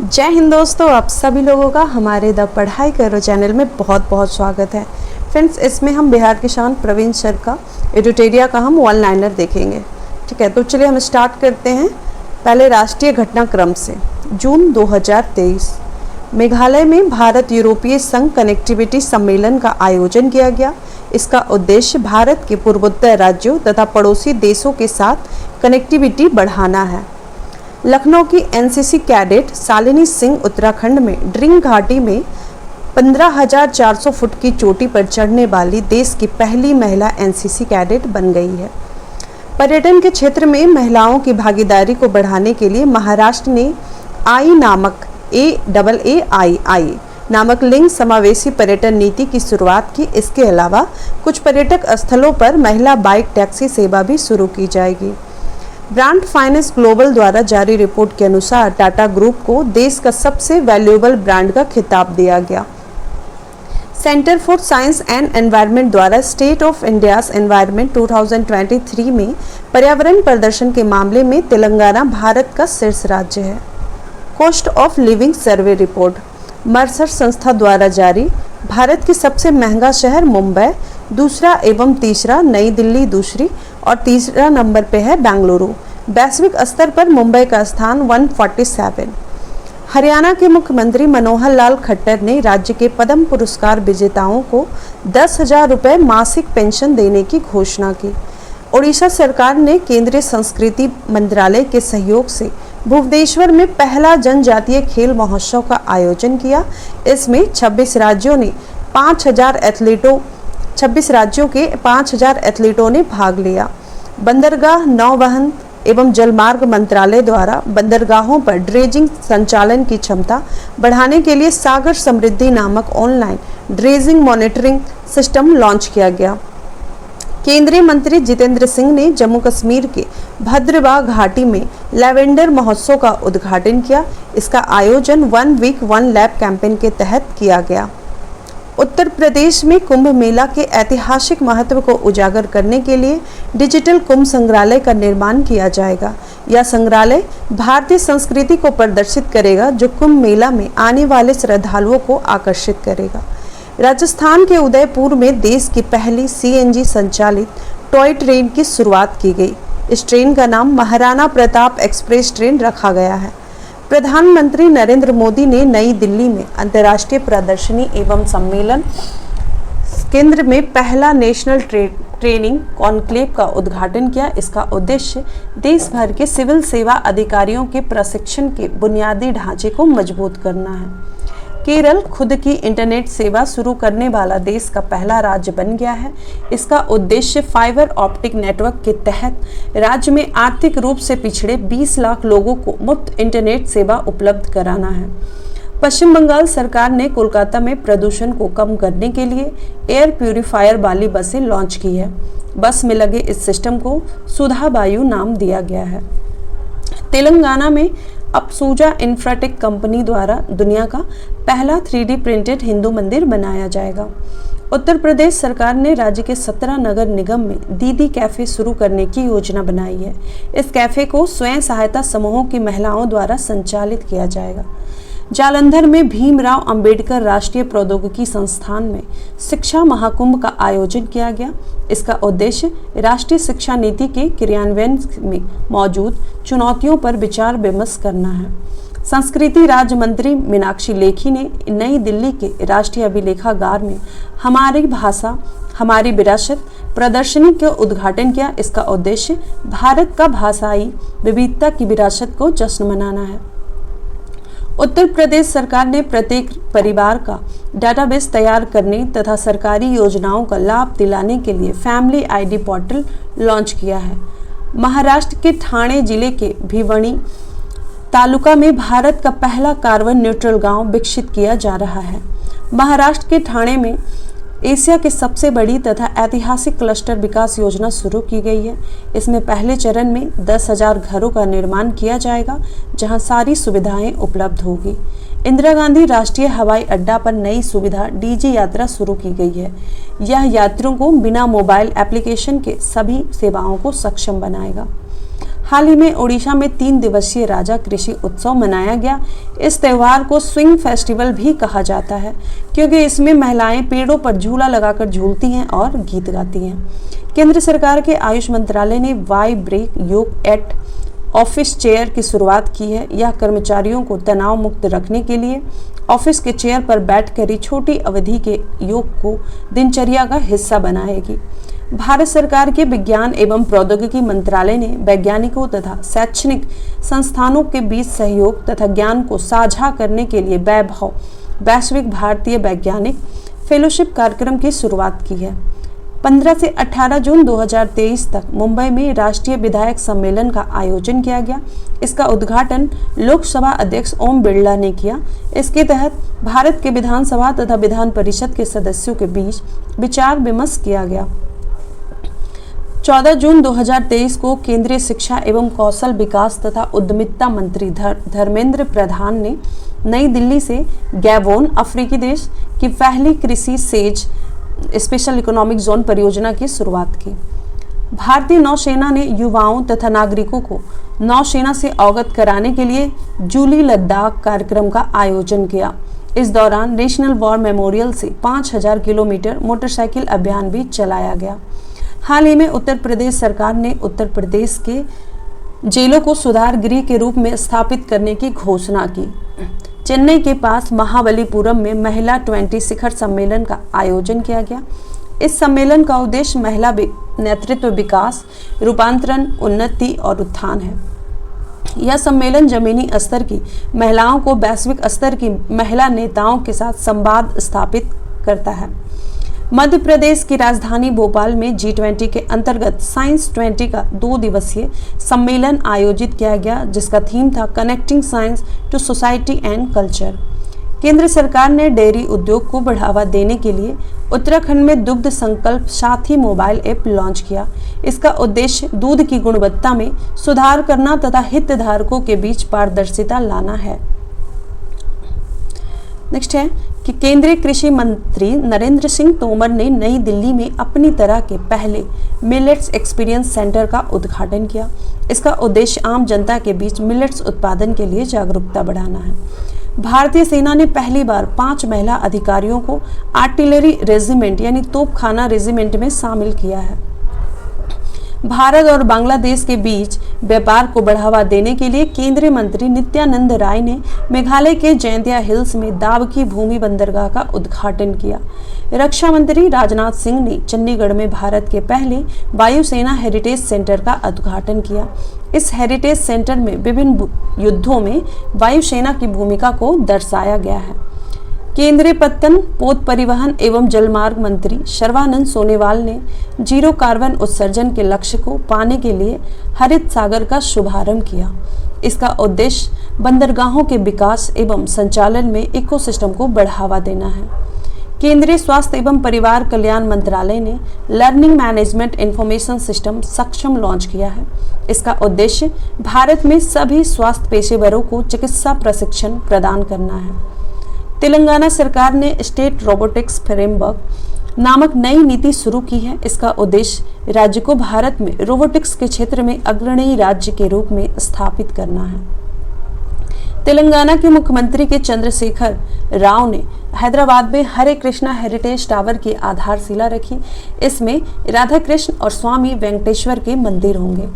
जय हिंद दोस्तों, आप सभी लोगों का हमारे द पढ़ाई करो चैनल में बहुत बहुत स्वागत है। फ्रेंड्स, इसमें हम बिहार के शान प्रवीण सर का एडिटोरिया का हम वन लाइनर देखेंगे। ठीक है, तो चलिए हम स्टार्ट करते हैं पहले राष्ट्रीय घटनाक्रम से। जून 2023 मेघालय में भारत यूरोपीय संघ कनेक्टिविटी सम्मेलन का आयोजन किया गया। इसका उद्देश्य भारत के पूर्वोत्तर राज्यों तथा पड़ोसी देशों के साथ कनेक्टिविटी बढ़ाना है। लखनऊ की एनसीसी कैडेट शालिनी सिंह उत्तराखंड में ड्रिंग घाटी में 15,400 फुट की चोटी पर चढ़ने वाली देश की पहली महिला एनसीसी कैडेट बन गई है। पर्यटन के क्षेत्र में महिलाओं की भागीदारी को बढ़ाने के लिए महाराष्ट्र ने आई नामक लिंग समावेशी पर्यटन नीति की शुरुआत की। इसके अलावा कुछ पर्यटक स्थलों पर महिला बाइक टैक्सी सेवा भी शुरू की जाएगी। ब्रांड फाइनेंस ग्लोबल द्वारा जारी रिपोर्ट के अनुसार टाटा ग्रुप को देश का सबसे वैल्यूएबल ब्रांड का खिताब दिया गया। Centre for science and environment द्वारा स्टेट ऑफ इंडियाज एनवायरनमेंट 2023 में पर्यावरण प्रदर्शन के मामले में तेलंगाना भारत का शीर्ष राज्य है। Cost of living survey report Mercer संस्था द्वारा जारी। भारत की सबसे महंगा शहर मुंबई, दूसरा एवं तीसरा नई दिल्ली दूसरी और तीसरा नंबर पे है बेंगलुरु। वैश्विक स्तर पर मुंबई का स्थान 147। हरियाणा के मुख्यमंत्री मनोहर लाल खट्टर ने राज्य के पद्म पुरस्कार विजेताओं को 10,000 रुपये मासिक पेंशन देने की घोषणा की। ओडिशा सरकार ने केंद्रीय संस्कृति मंत्रालय के सहयोग से भुवनेश्वर में पहला जनजातीय खेल महोत्सव का आयोजन किया। इसमें 26 राज्यों के 5,000 एथलीटों ने भाग लिया। बंदरगाह नौवहन एवं जलमार्ग मंत्रालय द्वारा बंदरगाहों पर ड्रेजिंग संचालन की क्षमता बढ़ाने के लिए सागर समृद्धि नामक online dredging monitoring system launch किया गया। केंद्रीय मंत्री जितेंद्र सिंह ने जम्मू कश्मीर के भद्रवाह घाटी में लैवेंडर महोत्सव का उद्घाटन किया। इसका आयोजन 1 वीक 1 लैब कैंपेन के तहत किया गया। उत्तर प्रदेश में कुंभ मेला के ऐतिहासिक महत्व को उजागर करने के लिए डिजिटल कुंभ संग्रहालय का निर्माण किया जाएगा। यह संग्रहालय भारतीय संस्कृति को प्रदर्शित करेगा, जो कुंभ मेला में आने वाले श्रद्धालुओं को आकर्षित करेगा। राजस्थान के उदयपुर में देश की पहली सीएनजी संचालित टॉय ट्रेन की शुरुआत की गई। इस ट्रेन का नाम महाराणा प्रताप एक्सप्रेस ट्रेन रखा गया है। प्रधानमंत्री नरेंद्र मोदी ने नई दिल्ली में अंतर्राष्ट्रीय प्रदर्शनी एवं सम्मेलन केंद्र में पहला नेशनल ट्रेनिंग कॉन्क्लेव का उद्घाटन किया। इसका उद्देश्य देश भर के सिविल सेवा अधिकारियों के प्रशिक्षण के बुनियादी ढांचे को मजबूत करना है। केरल खुद की इंटरनेट सेवा शुरू करने वाला देश का पहला राज्य बन गया है। इसका उद्देश्य फाइबर ऑप्टिक नेटवर्क के तहत राज्य में आर्थिक रूप से पिछड़े 20 लाख लोगों को मुफ्त इंटरनेट सेवा उपलब्ध कराना है। पश्चिम बंगाल सरकार ने कोलकाता में प्रदूषण को कम करने के लिए एयर प्यूरिफायर वाली बसें लॉन्च की है। बस में लगे इस सिस्टम को सुधा वायु नाम दिया गया है। तेलंगाना में अप्सूजा इंफ्राटेक कंपनी द्वारा दुनिया का पहला 3D प्रिंटेड हिंदू मंदिर बनाया जाएगा। उत्तर प्रदेश सरकार ने राज्य के 17 नगर निगम में दीदी कैफे शुरू करने की योजना बनाई है। इस कैफे को स्वयं सहायता समूहों की महिलाओं द्वारा संचालित किया जाएगा। जालंधर में भीमराव अंबेडकर राष्ट्रीय प्रौद्योगिकी संस्थान में शिक्षा महाकुंभ का आयोजन किया गया। इसका उद्देश्य राष्ट्रीय शिक्षा नीति के क्रियान्वयन में मौजूद चुनौतियों पर विचार विमर्श करना है। संस्कृति राज्य मंत्री मीनाक्षी लेखी ने नई दिल्ली के राष्ट्रीय अभिलेखागार में हमारी भाषा हमारी विरासत प्रदर्शनी का उद्घाटन किया। इसका उद्देश्य भारत का भाषाई विविधता की विरासत को जश्न मनाना है। उत्तर प्रदेश सरकार ने प्रत्येक परिवार का डाटाबेस तैयार करने तथा सरकारी योजनाओं का लाभ दिलाने के लिए फैमिली आईडी पोर्टल लॉन्च किया है। महाराष्ट्र के ठाणे जिले के भिवनी तालुका में भारत का पहला कार्बन न्यूट्रल गांव विकसित किया जा रहा है। महाराष्ट्र के ठाणे में एशिया की सबसे बड़ी तथा ऐतिहासिक क्लस्टर विकास योजना शुरू की गई है। इसमें पहले चरण में 10,000 घरों का निर्माण किया जाएगा, जहां सारी सुविधाएं उपलब्ध होगी। इंदिरा गांधी राष्ट्रीय हवाई अड्डा पर नई सुविधा डीजी यात्रा शुरू की गई है। यह यात्रियों को बिना मोबाइल एप्लीकेशन के सभी सेवाओं को सक्षम बनाएगा। हाल ही में ओडिशा में 3 दिवसीय राजा कृषि उत्सव मनाया गया। इस त्यौहार को स्विंग फेस्टिवल भी कहा जाता है क्योंकि इसमें महिलाएं पेड़ों पर झूला लगाकर झूलती हैं और गीत गाती हैं। केंद्र सरकार के आयुष मंत्रालय ने वाई ब्रेक योग एट ऑफिस चेयर की शुरुआत की है। यह कर्मचारियों को तनाव मुक्त रखने के लिए ऑफिस के चेयर पर बैठकर ही छोटी अवधि के योग को दिनचर्या का हिस्सा बनाएगी। भारत सरकार के विज्ञान एवं प्रौद्योगिकी मंत्रालय ने वैज्ञानिकों तथा शैक्षणिक संस्थानों के बीच सहयोग तथा ज्ञान को साझा करने के लिए वैभव वैश्विक भारतीय वैज्ञानिक फेलोशिप कार्यक्रम की शुरुआत की है। 15 से 18 जून 2023 तक मुंबई में राष्ट्रीय विधायक सम्मेलन का आयोजन किया गया। इसका उद्घाटन लोकसभा अध्यक्ष ओम बिरला ने किया। इसके तहत भारत के विधानसभा तथा विधान परिषद के सदस्यों के बीच विचार विमर्श किया गया। 14 जून 2023 को केंद्रीय शिक्षा एवं कौशल विकास तथा उद्यमिता मंत्री धर्मेंद्र प्रधान ने नई दिल्ली से गैबोन अफ्रीकी देश की पहली कृषि सेज स्पेशल इकोनॉमिक जोन परियोजना की शुरुआत की। भारतीय नौसेना ने युवाओं तथा नागरिकों को नौसेना से अवगत कराने के लिए जूली लद्दाख कार्यक्रम का आयोजन किया। इस दौरान नेशनल वॉर मेमोरियल से 5000 किलोमीटर मोटरसाइकिल अभियान भी चलाया गया। हाल ही में उत्तर प्रदेश सरकार ने उत्तर प्रदेश के जेलों को सुधार गृह के रूप में स्थापित करने की घोषणा की। चेन्नई के पास महाबलीपुरम में महिला 20 शिखर सम्मेलन का आयोजन किया गया। इस सम्मेलन का उद्देश्य महिला नेतृत्व विकास, रूपांतरण, उन्नति और उत्थान है। यह सम्मेलन जमीनी स्तर की महिलाओं को वैश्विक स्तर की महिला नेताओं के साथ संवाद स्थापित करता है। मध्य प्रदेश की राजधानी भोपाल में G20 के अंतर्गत साइंस 20 का 2 दिवसीय सम्मेलन आयोजित किया गया, जिसका थीम था connecting science to society and culture. केंद्र सरकार ने डेयरी उद्योग को बढ़ावा देने के लिए उत्तराखंड में दुग्ध संकल्प साथी मोबाइल ऐप लॉन्च किया। इसका उद्देश्य दूध की गुणवत्ता में सुधार करना तथा हितधारकों के बीच पारदर्शिता लाना है। नेक्स्ट है कि केंद्रीय कृषि मंत्री नरेंद्र सिंह तोमर ने नई दिल्ली में अपनी तरह के पहले मिलेट्स एक्सपीरियंस सेंटर का उद्घाटन किया। इसका उद्देश्य आम जनता के बीच मिलेट्स उत्पादन के लिए जागरूकता बढ़ाना है। भारतीय सेना ने पहली बार 5 महिला अधिकारियों को आर्टिलरी रेजिमेंट यानी तोपखाना रेजिमेंट में शामिल किया है। भारत और बांग्लादेश के बीच व्यापार को बढ़ावा देने के लिए केंद्रीय मंत्री नित्यानंद राय ने मेघालय के जैंतिया हिल्स में दाबकी भूमि बंदरगाह का उद्घाटन किया। रक्षा मंत्री राजनाथ सिंह ने चंडीगढ़ में भारत के पहले वायुसेना हेरिटेज सेंटर का उद्घाटन किया। इस हेरिटेज सेंटर में विभिन्न युद्धों में वायुसेना की भूमिका को दर्शाया गया है। केंद्रीय पत्तन, पोत परिवहन एवं जलमार्ग मंत्री सर्बानंद सोनोवाल ने जीरो कार्बन उत्सर्जन के लक्ष्य को पाने के लिए हरित सागर का शुभारंभ किया। इसका उद्देश्य बंदरगाहों के विकास एवं संचालन में इकोसिस्टम को बढ़ावा देना है। केंद्रीय स्वास्थ्य एवं परिवार कल्याण मंत्रालय ने लर्निंग मैनेजमेंट इंफॉर्मेशन सिस्टम सक्षम लॉन्च किया है। इसका उद्देश्य भारत में सभी स्वास्थ्य पेशेवरों को चिकित्सा प्रशिक्षण प्रदान करना है। तेलंगाना सरकार ने स्टेट रोबोटिक्स फ्रेमवर्क नामक नई नीति शुरू की है। इसका उद्देश्य राज्य को भारत में रोबोटिक्स के क्षेत्र में अग्रणी राज्य के रूप में स्थापित करना है। तेलंगाना के मुख्यमंत्री के चंद्रशेखर राव ने हैदराबाद में हरे कृष्णा हेरिटेज टावर की आधारशिला रखी। इसमें राधा कृष्ण और स्वामी वेंकटेश्वर के मंदिर होंगे।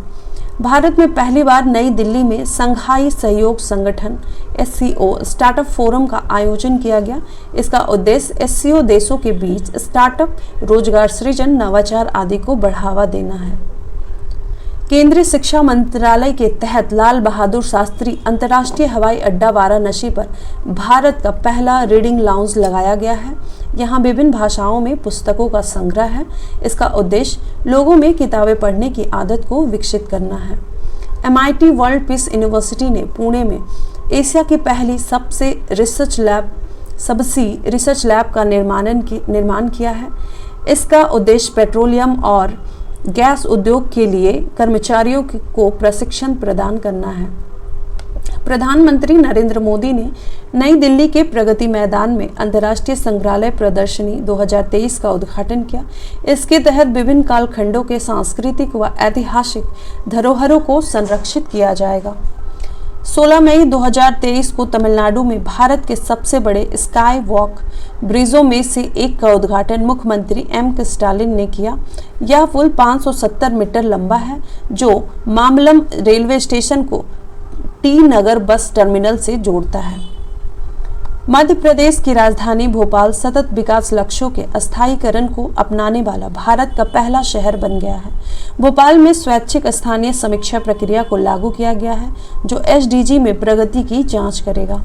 भारत में पहली बार नई दिल्ली में संघाई सहयोग संगठन SCO स्टार्टअप फोरम का आयोजन किया गया। इसका उद्देश्य SCO देशों के बीच स्टार्टअप, रोजगार सृजन, नवाचार आदि को बढ़ावा देना है। केंद्रीय शिक्षा मंत्रालय के तहत लाल बहादुर शास्त्री अंतर्राष्ट्रीय हवाई अड्डा वाराणसी पर भारत का पहला रीडिंग लाउंज लगाया गया है। यहाँ विभिन्न भाषाओं में पुस्तकों का संग्रह है। इसका उद्देश्य लोगों में किताबें पढ़ने की आदत को विकसित करना है। MIT वर्ल्ड पीस यूनिवर्सिटी ने पुणे में एशिया की पहली सबसी रिसर्च लैब का निर्माण किया है। इसका उद्देश्य पेट्रोलियम और गैस उद्योग के लिए कर्मचारियों को प्रशिक्षण प्रदान करना है। प्रधानमंत्री नरेंद्र मोदी ने नई दिल्ली के प्रगति मैदान में अंतर्राष्ट्रीय संग्रहालय प्रदर्शनी 2023 का उद्घाटन किया। इसके तहत विभिन्न कालखंडों के सांस्कृतिक व ऐतिहासिक धरोहरों को संरक्षित किया जाएगा। 16 मई 2023 को तमिलनाडु में भारत के सबसे बड़े स्काई वॉक ब्रिजों में से एक का उद्घाटन मुख्यमंत्री M.K. स्टालिन ने किया। यह पुल 570 मीटर लंबा है, जो मामलम रेलवे स्टेशन को टी नगर बस टर्मिनल से जोड़ता है। मध्य प्रदेश की राजधानी भोपाल सतत विकास लक्ष्यों के अस्थायीकरण को अपनाने वाला भारत का पहला शहर बन गया है। भोपाल में स्वैच्छिक स्थानीय समीक्षा प्रक्रिया को लागू किया गया है, जो SDG में प्रगति की जांच करेगा।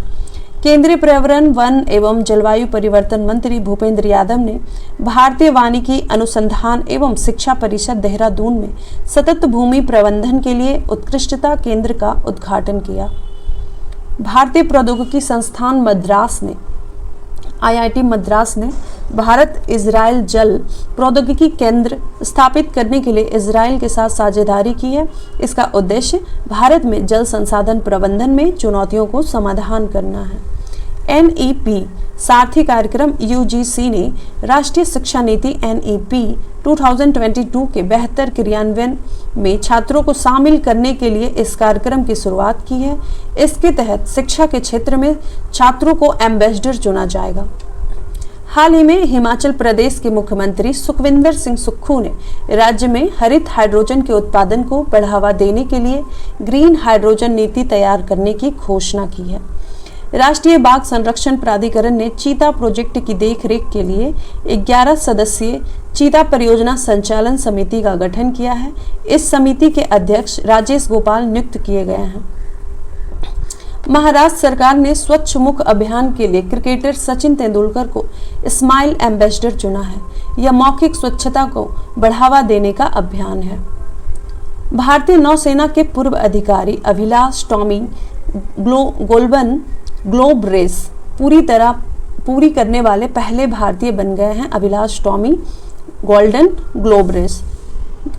केंद्रीय पर्यावरण, वन एवं जलवायु परिवर्तन मंत्री भूपेंद्र यादव ने भारतीय वानिकी अनुसंधान एवं शिक्षा परिषद देहरादून में सतत भूमि प्रबंधन के लिए उत्कृष्टता केंद्र का उद्घाटन किया। भारतीय प्रौद्योगिकी संस्थान मद्रास ने IIT मद्रास ने भारत इजराइल जल प्रौद्योगिकी केंद्र स्थापित करने के लिए इजराइल के साथ साझेदारी की है। इसका उद्देश्य भारत में जल संसाधन प्रबंधन में चुनौतियों को समाधान करना है। NEP सारथी कार्यक्रम UGC ने राष्ट्रीय शिक्षा नीति NEP 2022 के बेहतर क्रियान्वयन में छात्रों को शामिल करने के लिए इस कार्यक्रम की शुरुआत की है। इसके तहत शिक्षा के क्षेत्र में छात्रों को एम्बेसडर चुना जाएगा। हाल ही में हिमाचल प्रदेश के मुख्यमंत्री सुखविंदर सिंह सुक्खू ने राज्य में हरित हाइड्रोजन के उत्पादन को बढ़ावा देने के लिए ग्रीन हाइड्रोजन नीति तैयार करने की घोषणा की है। राष्ट्रीय बाघ संरक्षण प्राधिकरण ने चीता प्रोजेक्ट की देखरेख के लिए 11 सदस्यीय चीता परियोजना संचालन समिति का गठन किया है। इस समिति के अध्यक्ष राजेश गोपाल नियुक्त किए गए हैं। महाराष्ट्र सरकार ने स्वच्छ मुख अभियान के लिए क्रिकेटर सचिन तेंदुलकर को स्माइल एम्बेसडर चुना है। यह मौखिक स्वच्छता को बढ़ावा देने का अभियान है। भारतीय नौसेना के पूर्व अधिकारी Abhilash Tomy golden globe race पूरी करने वाले पहले भारतीय बन गए हैं। Abhilash Tomy golden globe race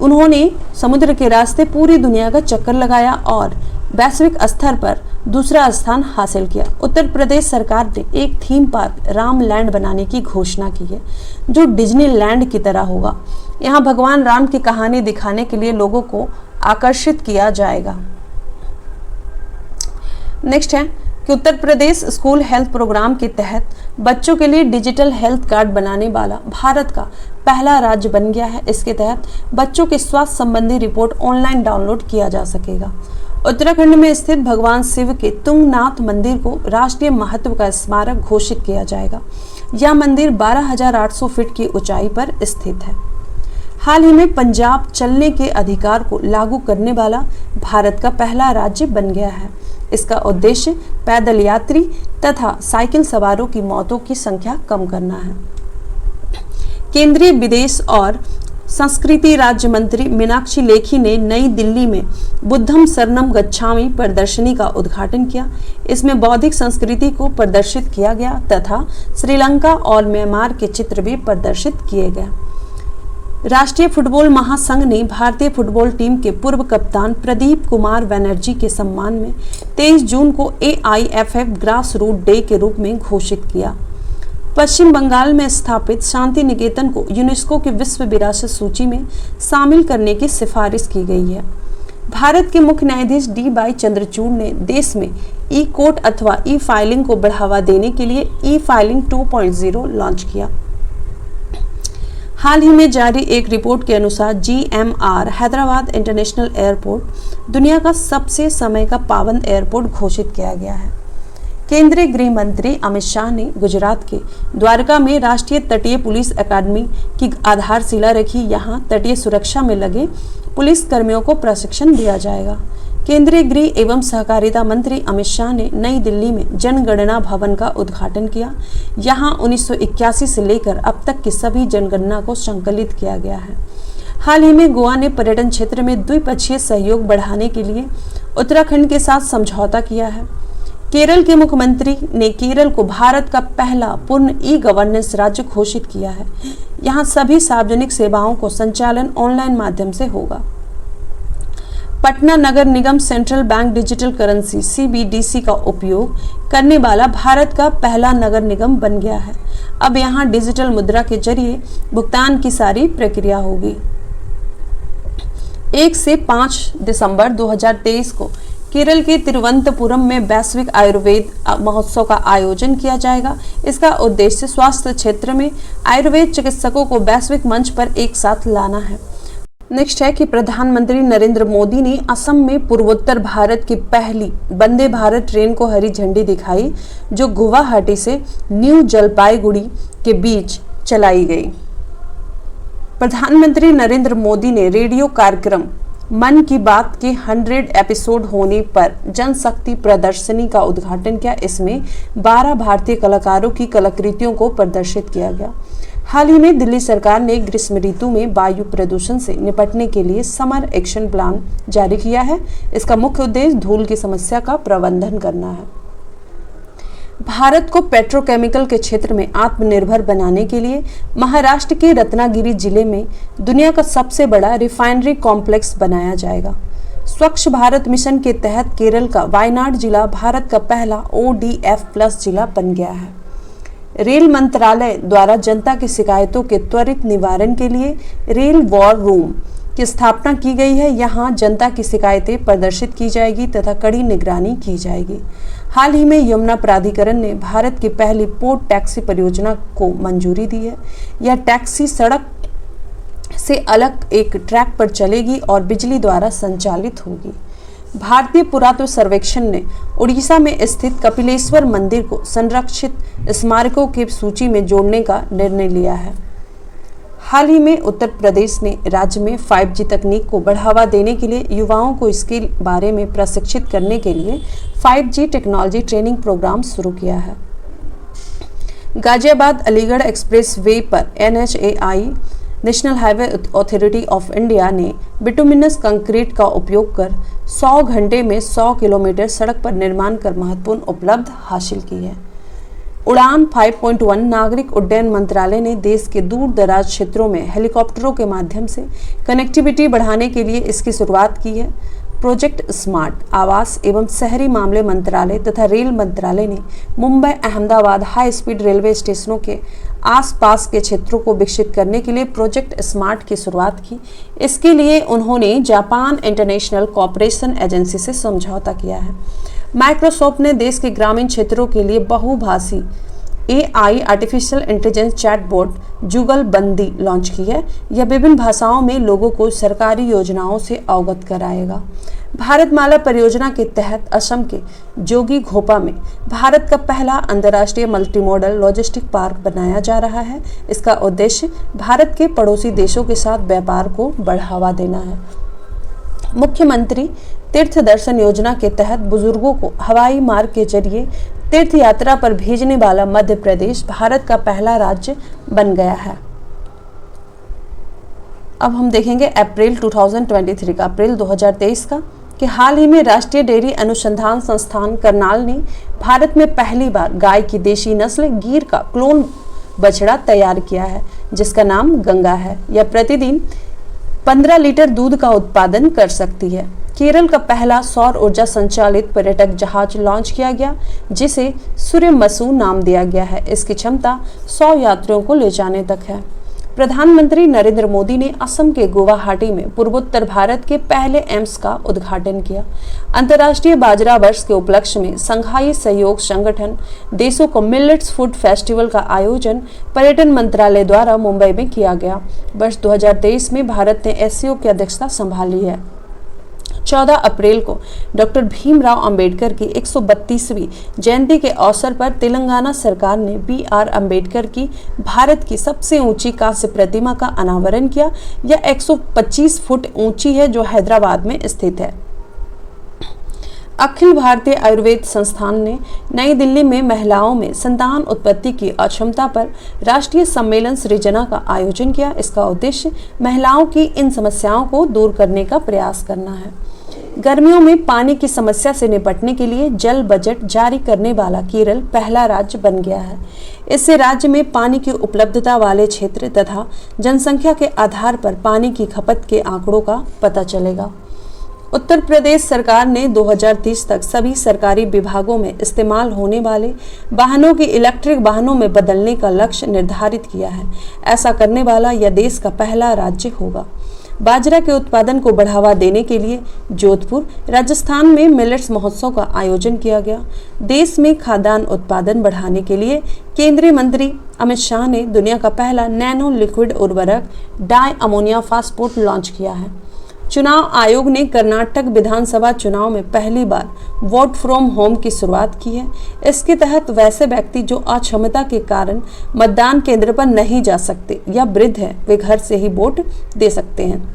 उन्होंने समुद्र के रास्ते पूरी दुनिया का चक्कर लगाया और वैश्विक स्तर पर दूसरा स्थान हासिल किया। उत्तर प्रदेश सरकार ने एक थीम पार्क राम लैंड बनाने की घोषणा की है, जो डिज्नी लैंड की तरह होगा। यहाँ भगवान राम की कहानी दिखाने के लिए लोगों को आकर्षित किया जाएगा। नेक्स्ट है कि Uttar Pradesh school health programme के तहत बच्चों के लिए डिजिटल हेल्थ कार्ड बनाने वाला भारत का पहला राज्य बन गया है। इसके तहत बच्चों के स्वास्थ्य संबंधी रिपोर्ट ऑनलाइन डाउनलोड किया जा सकेगा। उत्तराखंड में स्थित भगवान शिव के तुंगनाथ मंदिर को राष्ट्रीय महत्व का स्मारक घोषित किया जाएगा। यह मंदिर 12,800 फीट की ऊंचाई पर स्थित है। हाल ही में पंजाब चलने के अधिकार को लागू करने वाला भारत का पहला राज्य बन गया है। इसका उद्देश्य पैदल यात्री तथा साइकिल सवारों की मौतों की संख्या कम करना है। केंद्रीय विदेश और संस्कृति राज्य मंत्री मीनाक्षी लेखी ने नई दिल्ली में बुद्धम शरणम गच्छामि प्रदर्शनी का उद्घाटन किया। इसमें बौद्धिक संस्कृति को प्रदर्शित किया गया तथा श्रीलंका और म्यांमार के चित्र भी प्रदर्शित किए गए। राष्ट्रीय फुटबॉल महासंघ ने भारतीय फुटबॉल टीम के पूर्व कप्तान प्रदीप कुमार बनर्जी के सम्मान में 23 जून को AIFF ग्रास रूट डे के रूप में घोषित किया। पश्चिम बंगाल में स्थापित शांति निकेतन को यूनेस्को की विश्व विरासत सूची में शामिल करने की सिफारिश की गई है। भारत के मुख्य न्यायाधीश D. चंद्रचूड़ ने देश में ई-कोर्ट अथवा ई-फाइलिंग को बढ़ावा देने के लिए ई-फाइलिंग 2.0 लॉन्च किया। हाल ही में जारी एक रिपोर्ट के अनुसार GMR हैदराबाद इंटरनेशनल एयरपोर्ट दुनिया का सबसे समय का पाबंद एयरपोर्ट घोषित किया गया है। केंद्रीय गृह मंत्री अमित शाह ने गुजरात के द्वारका में राष्ट्रीय तटीय पुलिस अकादमी की आधारशिला रखी। यहाँ तटीय सुरक्षा में लगे पुलिस कर्मियों को प्रशिक्षण दिया जाएगा। केंद्रीय गृह एवं सहकारिता मंत्री अमित शाह ने नई दिल्ली में जनगणना भवन का उद्घाटन किया। यहाँ 1981 से लेकर अब तक की सभी जनगणना को संकलित किया गया है। हाल ही में गोवा ने पर्यटन क्षेत्र में द्विपक्षीय सहयोग बढ़ाने के लिए उत्तराखंड के साथ समझौता किया है। केरल के मुख्यमंत्री ने केरल को भारत का पहला पूर्ण ई-गवर्नेंस राज्य घोषित किया है। यहाँ सभी सार्वजनिक सेवाओं को संचालन ऑनलाइन माध्यम से होगा। पटना नगर निगम central bank digital currency CBDC का उपयोग करने वाला भारत का पहला नगर निगम बन गया है। अब यहाँ डिजिटल मुद्रा के जरिए भुगतान की सारी प्रक्रिया होगी। 1 से 5 दिसंबर 2023 को केरल के तिरुवनंतपुरम में वैश्विक आयुर्वेद महोत्सव का आयोजन किया जाएगा। इसका उद्देश्य स्वास्थ्य क्षेत्र में आयुर्वेद चिकित्सकों को वैश्विक मंच पर एक साथ लाना है। नेक्स्ट है कि प्रधानमंत्री नरेंद्र मोदी ने असम में पूर्वोत्तर भारत की पहली वंदे भारत ट्रेन को हरी झंडी दिखाई, जो गुवाहाटी से न्यू जलपाईगुड़ी के बीच चलाई गई। प्रधानमंत्री नरेंद्र मोदी ने रेडियो कार्यक्रम मन की बात के 100 एपिसोड होने पर जनशक्ति प्रदर्शनी का उद्घाटन किया। इसमें 12 भारतीय कलाकारों की कलाकृतियों को प्रदर्शित किया गया। हाल ही में दिल्ली सरकार ने ग्रीष्म ऋतु में वायु प्रदूषण से निपटने के लिए समर एक्शन प्लान जारी किया है। इसका मुख्य उद्देश्य धूल की समस्या का प्रबंधन करना है। भारत को पेट्रोकेमिकल के क्षेत्र में आत्मनिर्भर बनाने के लिए महाराष्ट्र के रत्नागिरी जिले में दुनिया का सबसे बड़ा रिफाइनरी कॉम्प्लेक्स बनाया जाएगा। स्वच्छ भारत मिशन के तहत केरल का वायनाड जिला भारत का पहला ODF+ जिला बन गया है। रेल मंत्रालय द्वारा जनता की शिकायतों के त्वरित निवारण के लिए रेल वॉर रूम की स्थापना की गई है। यहाँ जनता की शिकायतें प्रदर्शित की जाएगी तथा कड़ी निगरानी की जाएगी। हाल ही में यमुना प्राधिकरण ने भारत की पहली पोर्ट टैक्सी परियोजना को मंजूरी दी है। यह टैक्सी सड़क से अलग एक ट्रैक पर चलेगी और बिजली द्वारा संचालित होगी। भारतीय पुरातत्व सर्वेक्षण ने उड़ीसा में स्थित कपिलेश्वर मंदिर को संरक्षित स्मारकों की सूची में जोड़ने का निर्णय लिया है। हाल ही में उत्तर प्रदेश ने राज्य में 5G तकनीक को बढ़ावा देने के लिए युवाओं को इसके बारे में प्रशिक्षित करने के लिए 5G टेक्नोलॉजी ट्रेनिंग प्रोग्राम शुरू किया है। गाजियाबाद अलीगढ़ एक्सप्रेस वे पर NHAI national highway authority of India ने बिटुमिनस कंक्रीट का उपयोग कर 100 घंटे में 100 किलोमीटर सड़क पर निर्माण कर महत्वपूर्ण उपलब्धि हासिल की है। उड़ान 5.1 नागरिक उड्डयन मंत्रालय ने देश के दूर दराज क्षेत्रों में हेलीकॉप्टरों के माध्यम से कनेक्टिविटी बढ़ाने के लिए इसकी शुरुआत की है। प्रोजेक्ट स्मार्ट आवास एवं शहरी मामले मंत्रालय तथा रेल मंत्रालय ने Mumbai Ahmedabad high speed railway स्टेशनों के आसपास के क्षेत्रों को विकसित करने के लिए प्रोजेक्ट स्मार्ट की शुरुआत की। इसके लिए उन्होंने जापान इंटरनेशनल कोऑपरेशन एजेंसी से समझौता किया है। माइक्रोसॉफ्ट ने देश के ग्रामीण क्षेत्रों के लिए बहुभाषी AI आर्टिफिशियल इंटेलिजेंस चैटबॉट जुगलबंदी लॉन्च की है। यह विभिन्न भाषाओं में लोगों को सरकारी योजनाओं से अवगत कराएगा। भारतमाला परियोजना के तहत असम के जोगीघोपा में भारत का पहला अंतर्राष्ट्रीय मल्टीमॉडल लॉजिस्टिक पार्क बनाया जा रहा है। इसका उद्देश्य भारत के पड़ोसी देशों के साथ व्यापार को बढ़ावा देना है। मुख्यमंत्री तीर्थ दर्शन योजना के तहत बुजुर्गों को हवाई मार्ग के जरिए तीर्थ यात्रा पर भेजने वाला मध्य प्रदेश भारत का पहला राज्य बन गया है। अब हम देखेंगे अप्रैल 2023 का, अप्रैल 2023 का, कि हाल ही में राष्ट्रीय डेयरी अनुसंधान संस्थान करनाल ने भारत में पहली बार गाय की देशी नस्ल गिर का क्लोन बछड़ा तैयार किया है, जिसका नाम गंगा है। यह प्रतिदिन 15 लीटर दूध का उत्पादन कर सकती है। केरल का पहला सौर ऊर्जा संचालित पर्यटक जहाज लॉन्च किया गया, जिसे सूर्यमसू नाम दिया गया है। इसकी क्षमता 100 यात्रियों को ले जाने तक है। प्रधानमंत्री नरेंद्र मोदी ने असम के गुवाहाटी में पूर्वोत्तर भारत के पहले एम्स का उद्घाटन किया। अंतर्राष्ट्रीय बाजरा वर्ष के उपलक्ष्य में संघाई सहयोग संगठन देशों को मिलेट्स फूड फेस्टिवल का आयोजन पर्यटन मंत्रालय द्वारा मुंबई में किया गया। वर्ष 2023 में भारत ने SCO की अध्यक्षता संभाली है। 14 अप्रैल को डॉक्टर भीमराव अंबेडकर की 132वीं जयंती के अवसर पर तेलंगाना सरकार ने BR अंबेडकर की भारत की सबसे ऊंची कांस्य प्रतिमा का अनावरण किया। यह 125 फुट ऊंची है, जो हैदराबाद में स्थित है। अखिल भारतीय आयुर्वेद संस्थान ने नई दिल्ली में महिलाओं में संतान उत्पत्ति की अक्षमता पर राष्ट्रीय सम्मेलन सृजना का आयोजन किया। इसका उद्देश्य महिलाओं की इन समस्याओं को दूर करने का प्रयास करना है। गर्मियों में पानी की समस्या से निपटने के लिए जल बजट जारी करने वाला केरल पहला राज्य बन गया है। इससे राज्य में पानी की उपलब्धता वाले क्षेत्र तथा जनसंख्या के आधार पर पानी की खपत के आंकड़ों का पता चलेगा। उत्तर प्रदेश सरकार ने 2030 तक सभी सरकारी विभागों में इस्तेमाल होने वाले वाहनों की इलेक्ट्रिक वाहनों में बदलने का लक्ष्य निर्धारित किया है। ऐसा करने वाला यह देश का पहला राज्य होगा। बाजरा के उत्पादन को बढ़ावा देने के लिए जोधपुर, राजस्थान में मिलेट्स महोत्सव का आयोजन किया गया। देश में खाद्यान्न उत्पादन बढ़ाने के लिए केंद्रीय मंत्री अमित शाह ने दुनिया का पहला नैनो लिक्विड उर्वरक डाई अमोनिया फास्फेट लॉन्च किया है। चुनाव आयोग ने कर्नाटक विधानसभा चुनाव में पहली बार वोट फ्रॉम होम की शुरुआत की है। इसके तहत वैसे व्यक्ति जो अक्षमता के कारण मतदान केंद्र पर नहीं जा सकते या वृद्ध हैं, वे घर से ही वोट दे सकते हैं।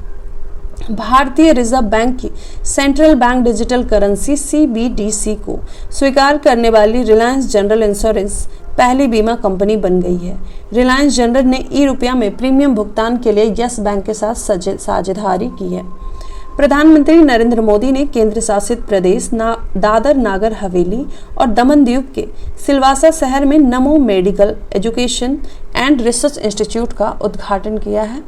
भारतीय रिजर्व बैंक की central bank digital currency CBDC को स्वीकार करने वाली रिलायंस जनरल इंश्योरेंस पहली बीमा कंपनी बन गई है। रिलायंस जनरल ने ई-रुपया में प्रीमियम भुगतान के लिए यस बैंक के साथ साझेदारी की है। प्रधानमंत्री नरेंद्र मोदी ने केंद्र शासित प्रदेश दादर नागर हवेली और दमन दीव के सिलवासा शहर में नमो medical education and research institute का उद्घाटन किया है।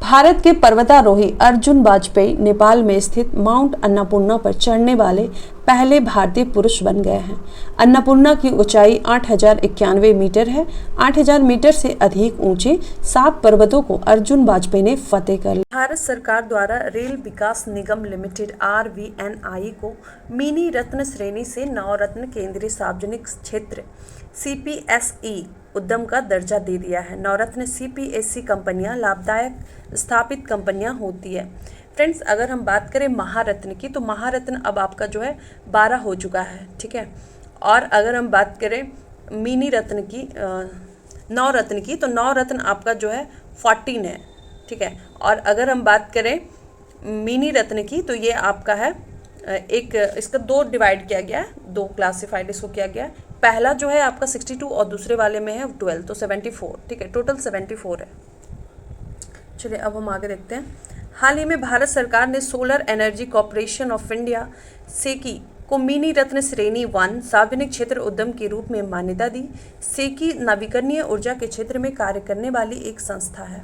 भारत के पर्वतारोही अर्जुन वाजपेयी नेपाल में स्थित माउंट अन्नपूर्णा पर चढ़ने वाले पहले भारतीय पुरुष बन गए हैं। अन्नपूर्णा की ऊंचाई 8091 मीटर है। 8000 मीटर से अधिक ऊंचे 7 पर्वतों को अर्जुन वाजपेयी ने फतेह कर लिया। भारत सरकार द्वारा रेल विकास निगम लिमिटेड RVNI को मिनी रत्न श्रेणी से नवरत्न केंद्रीय सार्वजनिक क्षेत्र CPSE उद्यम का दर्जा दे दिया है। नवरत्न CPSE कंपनियां लाभदायक स्थापित कंपनियां होती है। फ्रेंड्स, अगर हम बात करें महारत्न की, तो महारत्न अब आपका जो है 12 हो चुका है, ठीक है। और अगर हम बात करें मिनी रत्न की, नवरत्न की, तो नवरत्न आपका जो है 14 है, ठीक है। और अगर हम बात करें मिनी रत्न की, तो ये आपका है एक, इसका 2 डिवाइड किया गया है, 2 क्लासिफाइड इसको किया गया है। पहला जो है आपका 62 और दूसरे वाले में है 12, तो 74, ठीक है। टोटल 74 है। चलिए अब हम आगे देखते हैं। हाल ही में भारत सरकार ने solar energy corporation of India SECI को मिनी रत्न श्रेणी 1 सार्वजनिक क्षेत्र उद्यम के रूप में मान्यता दी। सेकी नवीकरणीय ऊर्जा के क्षेत्र में कार्य करने वाली एक संस्था है।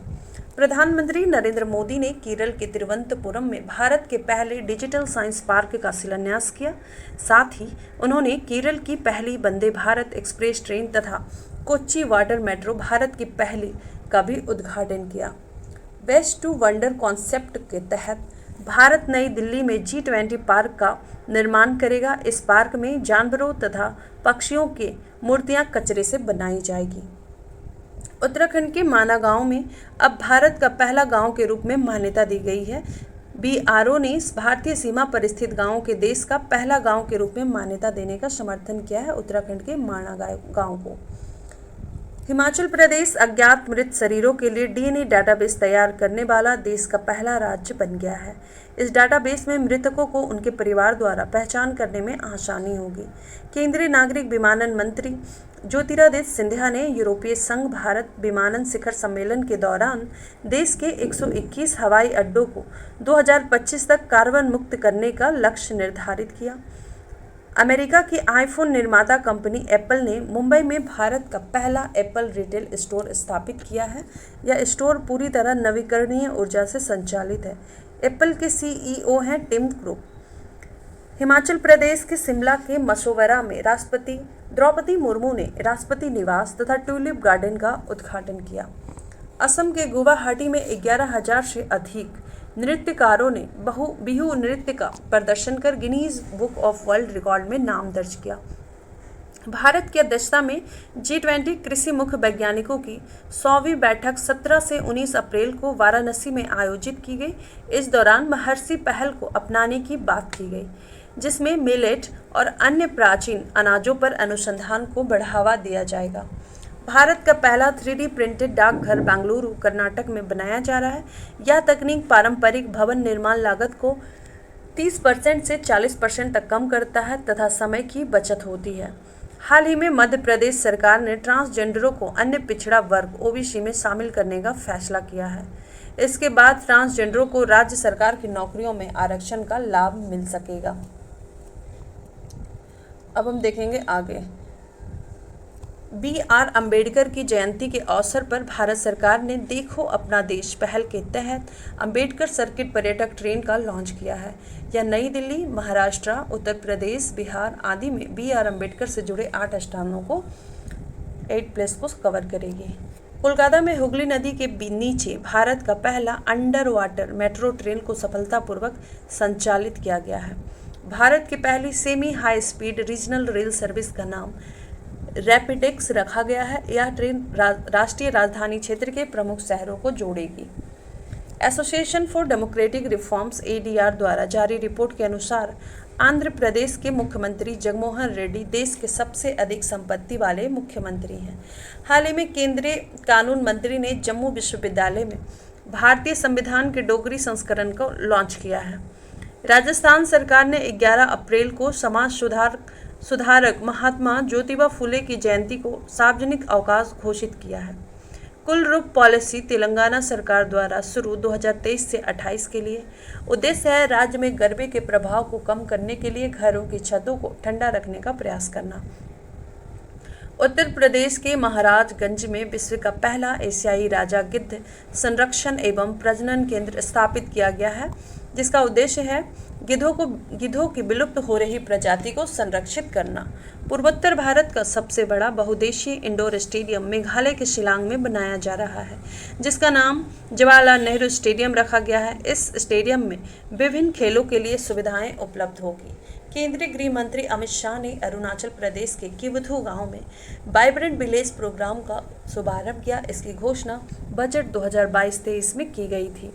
प्रधानमंत्री नरेंद्र मोदी ने केरल के तिरुवनंतपुरम में भारत के पहले डिजिटल साइंस पार्क का शिलान्यास किया। साथ ही उन्होंने केरल की पहली वंदे भारत एक्सप्रेस ट्रेन तथा कोच्चि वाटर मेट्रो भारत की पहली का भी उद्घाटन किया। वेस्ट टू वंडर कॉन्सेप्ट के तहत भारत नई दिल्ली में G20 पार्क का निर्माण करेगा। इस पार्क में जानवरों तथा पक्षियों की मूर्तियां कचरे से बनाई जाएगी। उत्तराखंड के माना गांव में अब भारत का पहला गांव के रूप में मान्यता दी गई है। BRO ने भारतीय सीमा पर स्थित गांवों के देश का पहला गांव के रूप में मान्यता देने का समर्थन किया है उत्तराखंड के माना गांव को। हिमाचल प्रदेश अज्ञात मृत शरीरों के लिए DNA डाटाबेस तैयार करने वाला देश का पहला राज्य बन गया है। इस डाटाबेस में मृतकों को उनके परिवार द्वारा पहचान करने में आसानी होगी। केंद्रीय नागरिक विमानन मंत्री ज्योतिरादित्य सिंधिया ने यूरोपीय संघ भारत विमानन शिखर सम्मेलन के दौरान देश के 121 हवाई अड्डों को 2025 तक कार्बन मुक्त करने का लक्ष्य निर्धारित किया। अमेरिका की आईफोन निर्माता कंपनी एप्पल ने मुंबई में भारत का पहला एप्पल रिटेल स्टोर स्थापित किया है। यह स्टोर पूरी तरह नवीकरणीय ऊर्जा से संचालित है। एप्पल के CEO हैं टिम कुक। हिमाचल प्रदेश के शिमला के मसोबरा में राष्ट्रपति द्रौपदी मुर्मू ने राष्ट्रपति निवास तथा ट्यूलिप गार्डन का उद्घाटन किया। असम के गुवाहाटी में 11,000 से अधिक नृत्यकारों ने बिहू नृत्य का प्रदर्शन कर Guinness book of world record में नाम दर्ज किया। भारत की अध्यक्षता में G20 कृषि मुख्य वैज्ञानिकों की 100वीं बैठक 17 से 19 अप्रैल को वाराणसी में आयोजित की गई। इस दौरान महर्षि पहल को अपनाने की बात की गई, जिसमें मिलेट और अन्य प्राचीन अनाजों पर अनुसंधान को बढ़ावा दिया जाएगा। भारत का पहला 3D प्रिंटेड डाकघर बेंगलुरु कर्नाटक में बनाया जा रहा है। यह तकनीक पारंपरिक भवन निर्माण लागत को 30% से 40% तक कम करता है तथा समय की बचत होती है। हाल ही में मध्य प्रदेश सरकार ने ट्रांसजेंडरों को अन्य पिछड़ा वर्ग OBC में शामिल करने का फैसला किया है। इसके बाद ट्रांसजेंडरों को राज्य सरकार की नौकरियों में आरक्षण का लाभ मिल सकेगा। अब हम देखेंगे आगे। बी.आर. अंबेडकर की जयंती के अवसर पर भारत सरकार ने देखो अपना देश पहल के तहत अंबेडकर सर्किट पर्यटक ट्रेन का लॉन्च किया है। यह नई दिल्ली, महाराष्ट्र, उत्तर प्रदेश, बिहार आदि में बी.आर. अंबेडकर से जुड़े 8 स्थानों को 8 प्लेस को कवर करेगी। कोलकाता में हुगली नदी के नीचे भारत का पहला अंडर वाटर मेट्रो ट्रेन को सफलतापूर्वक संचालित किया गया है। भारत की पहली semi high speed regional rail service का नाम रैपिडेक्स रखा गया है। यह ट्रेन राष्ट्रीय राजधानी क्षेत्र के प्रमुख शहरों को जोड़ेगी। Association for democratic reforms (ADR) द्वारा जारी रिपोर्ट के अनुसार आंध्र प्रदेश के मुख्यमंत्री जगनमोहन रेड्डी देश के सबसे अधिक संपत्ति वाले मुख्यमंत्री हैं। हाल ही में केंद्रीय कानून मंत्री ने जम्मू विश्वविद्यालय में भारतीय संविधान के डोगरी संस्करण को लॉन्च किया है। राजस्थान सरकार ने 11 अप्रैल को समाज सुधारक महात्मा ज्योतिबा फुले की जयंती को सार्वजनिक अवकाश घोषित किया है। कुल रूप पॉलिसी तेलंगाना सरकार द्वारा शुरू 2023 से 28 के लिए उद्देश्य है राज्य में गर्मी के प्रभाव को कम करने के लिए घरों की छतों को ठंडा रखने का प्रयास करना। उत्तर प्रदेश के महाराजगंज में विश्व का पहला एशियाई राजा गिद्ध संरक्षण एवं प्रजनन केंद्र स्थापित किया गया है, जिसका उद्देश्य है गिद्धों की विलुप्त हो रही प्रजाति को संरक्षित करना। पूर्वोत्तर भारत का सबसे बड़ा बहुउद्देशीय इंडोर स्टेडियम मेघालय के शिलांग में बनाया जा रहा है, जिसका नाम जवाहरलाल नेहरू स्टेडियम रखा गया है। इस स्टेडियम में विभिन्न खेलों के लिए सुविधाएं उपलब्ध होगी। केंद्रीय गृह मंत्री अमित शाह ने अरुणाचल प्रदेश के किवथू गांव में वाइब्रेंट विलेज प्रोग्राम का शुभारंभ किया। इसकी घोषणा बजट 2022-23 में की गई थी।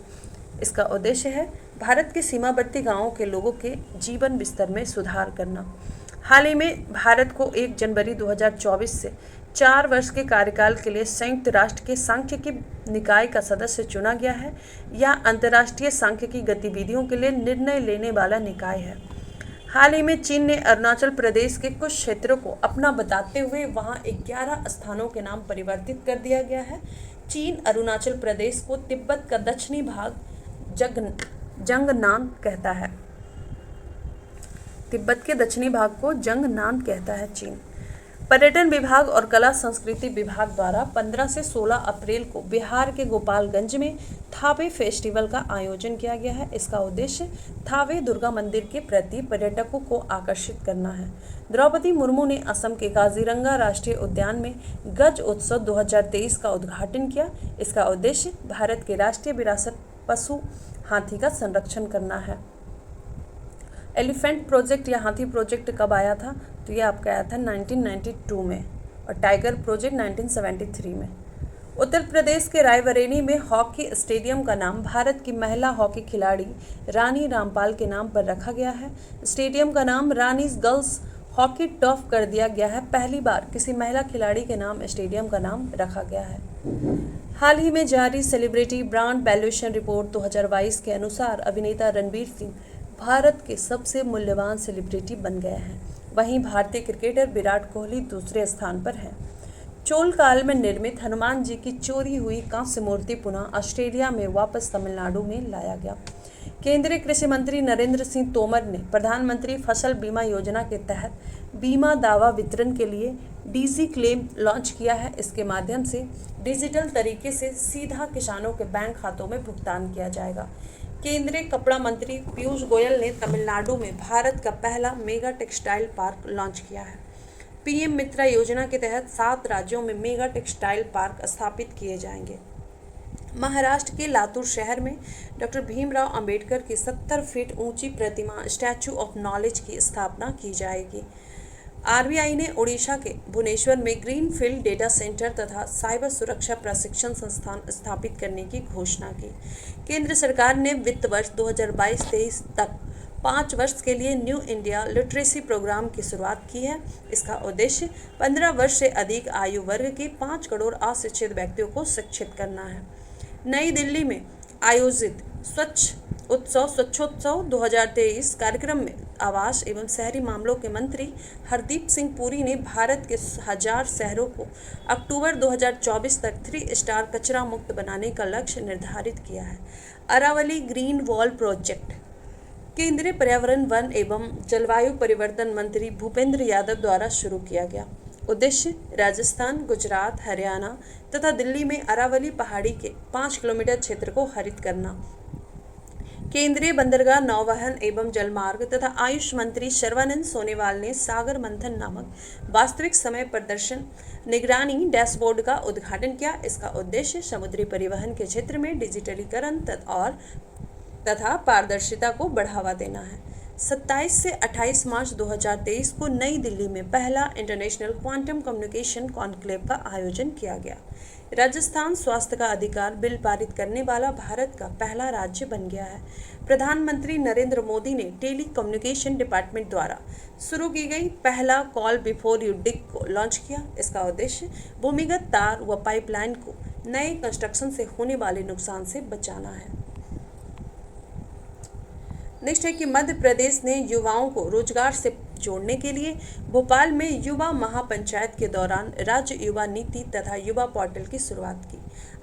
इसका उद्देश्य है भारत के सीमावर्ती गांवों के लोगों के जीवन स्तर में सुधार करना। हाल ही में भारत को 1 जनवरी 2024 से 4 वर्ष के कार्यकाल के लिए संयुक्त राष्ट्र के सांख्यिकी निकाय का सदस्य चुना गया है। यह अंतर्राष्ट्रीय सांख्यिकी गतिविधियों के लिए निर्णय लेने वाला निकाय है। हाल ही में चीन ने अरुणाचल प्रदेश के कुछ क्षेत्रों को अपना बताते हुए वहां 11 स्थानों के नाम परिवर्तित कर दिया गया है। चीन अरुणाचल प्रदेश को तिब्बत का दक्षिणी भाग जंगनान कहता है। तिब्बत के दक्षिणी भाग को जंगनान कहता है चीन। पर्यटन विभाग और कला संस्कृति विभाग द्वारा 15 से 16 अप्रैल को बिहार के गोपालगंज में थावे फेस्टिवल का आयोजन किया गया है। इसका उद्देश्य थावे दुर्गा मंदिर के प्रति पर्यटकों को आकर्षित करना है। द्रौपदी मुर्मू ने असम के काजीरंगा राष्ट्रीय उद्यान में गज उत्सव 2023 का उद्घाटन किया। इसका उद्देश्य भारत के राष्ट्रीय विरासत पशु हाथी का संरक्षण करना है। एलिफेंट प्रोजेक्ट या हाथी प्रोजेक्ट कब आया था? तो ये आपका आया था 1992 में और टाइगर प्रोजेक्ट 1973 में। उत्तर प्रदेश के रायबरेली में हॉकी स्टेडियम का नाम भारत की महिला हॉकी खिलाड़ी रानी रामपाल के नाम पर रखा गया है। स्टेडियम का नाम रानीज गर्ल्स हॉकी टर्फ कर दिया गया है। पहली बार किसी महिला खिलाड़ी के नाम स्टेडियम का नाम रखा गया है। हाल ही में जारी सेलिब्रिटी ब्रांड वैल्यूएशन रिपोर्ट 2022 के अनुसार अभिनेता रणवीर सिंह भारत के सबसे मूल्यवान सेलिब्रिटी बन गए हैं। वहीं भारतीय क्रिकेटर विराट कोहली दूसरे स्थान पर हैं। चोल काल में निर्मित हनुमान जी की चोरी हुई कांस्य मूर्ति पुनः ऑस्ट्रेलिया में वापस तमिलनाडु में लाया गया। केंद्रीय कृषि मंत्री नरेंद्र सिंह तोमर ने प्रधानमंत्री फसल बीमा योजना के तहत बीमा दावा वितरण के लिए डीजी क्लेम लॉन्च किया है। इसके माध्यम से डिजिटल तरीके से सीधा किसानों के बैंक खातों में भुगतान किया जाएगा। केंद्रीय कपड़ा मंत्री पीयूष गोयल ने तमिलनाडु में भारत का पहला मेगा टेक्सटाइल पार्क लॉन्च किया है। पीएम मित्रा योजना के तहत 7 राज्यों में मेगा टेक्सटाइल पार्क स्थापित किए जाएंगे। महाराष्ट्र के लातूर शहर में डॉक्टर भीमराव अंबेडकर की 70 फीट ऊंची प्रतिमा स्टैचू ऑफ नॉलेज की स्थापना की जाएगी। आरबीआई ने ओडिशा के भुवनेश्वर में ग्रीनफील्ड डेटा सेंटर तथा साइबर सुरक्षा प्रशिक्षण संस्थान स्थापित करने की घोषणा की। केंद्र सरकार ने वित्त वर्ष 2022-23 तक 5 वर्ष के लिए न्यू इंडिया लिटरेसी प्रोग्राम की शुरुआत की है। इसका उद्देश्य 15 वर्ष से अधिक आयु वर्ग के 5 करोड़ अशिक्षित व्यक्तियों को शिक्षित करना है। नई दिल्ली में आयोजित स्वच्छोत्सव 2023 कार्यक्रम में आवास एवं शहरी मामलों के मंत्री हरदीप सिंह पुरी ने भारत के 1000 शहरों को अक्टूबर 2024 तक 3 स्टार कचरा मुक्त बनाने का लक्ष्य निर्धारित किया है। अरावली ग्रीन वॉल प्रोजेक्ट केंद्रीय पर्यावरण वन एवं जलवायु परिवर्तन मंत्री भूपेंद्र यादव द्वारा शुरू किया गया। उद्देश्य राजस्थान, गुजरात, हरियाणा तथा दिल्ली में अरावली पहाड़ी के 5 किलोमीटर क्षेत्र को हरित करना। केंद्रीय बंदरगाह, नौवहन एवं जलमार्ग तथा आयुष मंत्री सर्बानंद सोनोवाल ने सागर मंथन नामक वास्तविक समय प्रदर्शन निगरानी डैशबोर्ड का उद्घाटन किया। इसका उद्देश्य समुद्री परिवहन के क्षेत्र में डिजिटलीकरण तथा पारदर्शिता को बढ़ावा देना है। 27 से 28 मार्च 2023 को नई दिल्ली में पहला इंटरनेशनल क्वांटम कम्युनिकेशन कॉन्क्लेव का आयोजन किया गया। राजस्थान स्वास्थ्य का अधिकार बिल पारित करने वाला भारत का पहला राज्य बन गया है। प्रधानमंत्री नरेंद्र मोदी ने टेली कम्युनिकेशन डिपार्टमेंट द्वारा शुरू की गई पहला कॉल बिफोर यू डिग को लॉन्च किया। इसका उद्देश्य भूमिगत तार व पाइपलाइन को नए कंस्ट्रक्शन से होने वाले नुकसान से बचाना है। नेक्स्ट है कि मध्य प्रदेश ने युवाओं को रोजगार से जोड़ने के लिए भोपाल में युवा महापंचायत के दौरान राज्य युवा नीति तथा युवा पोर्टल की शुरुआत की।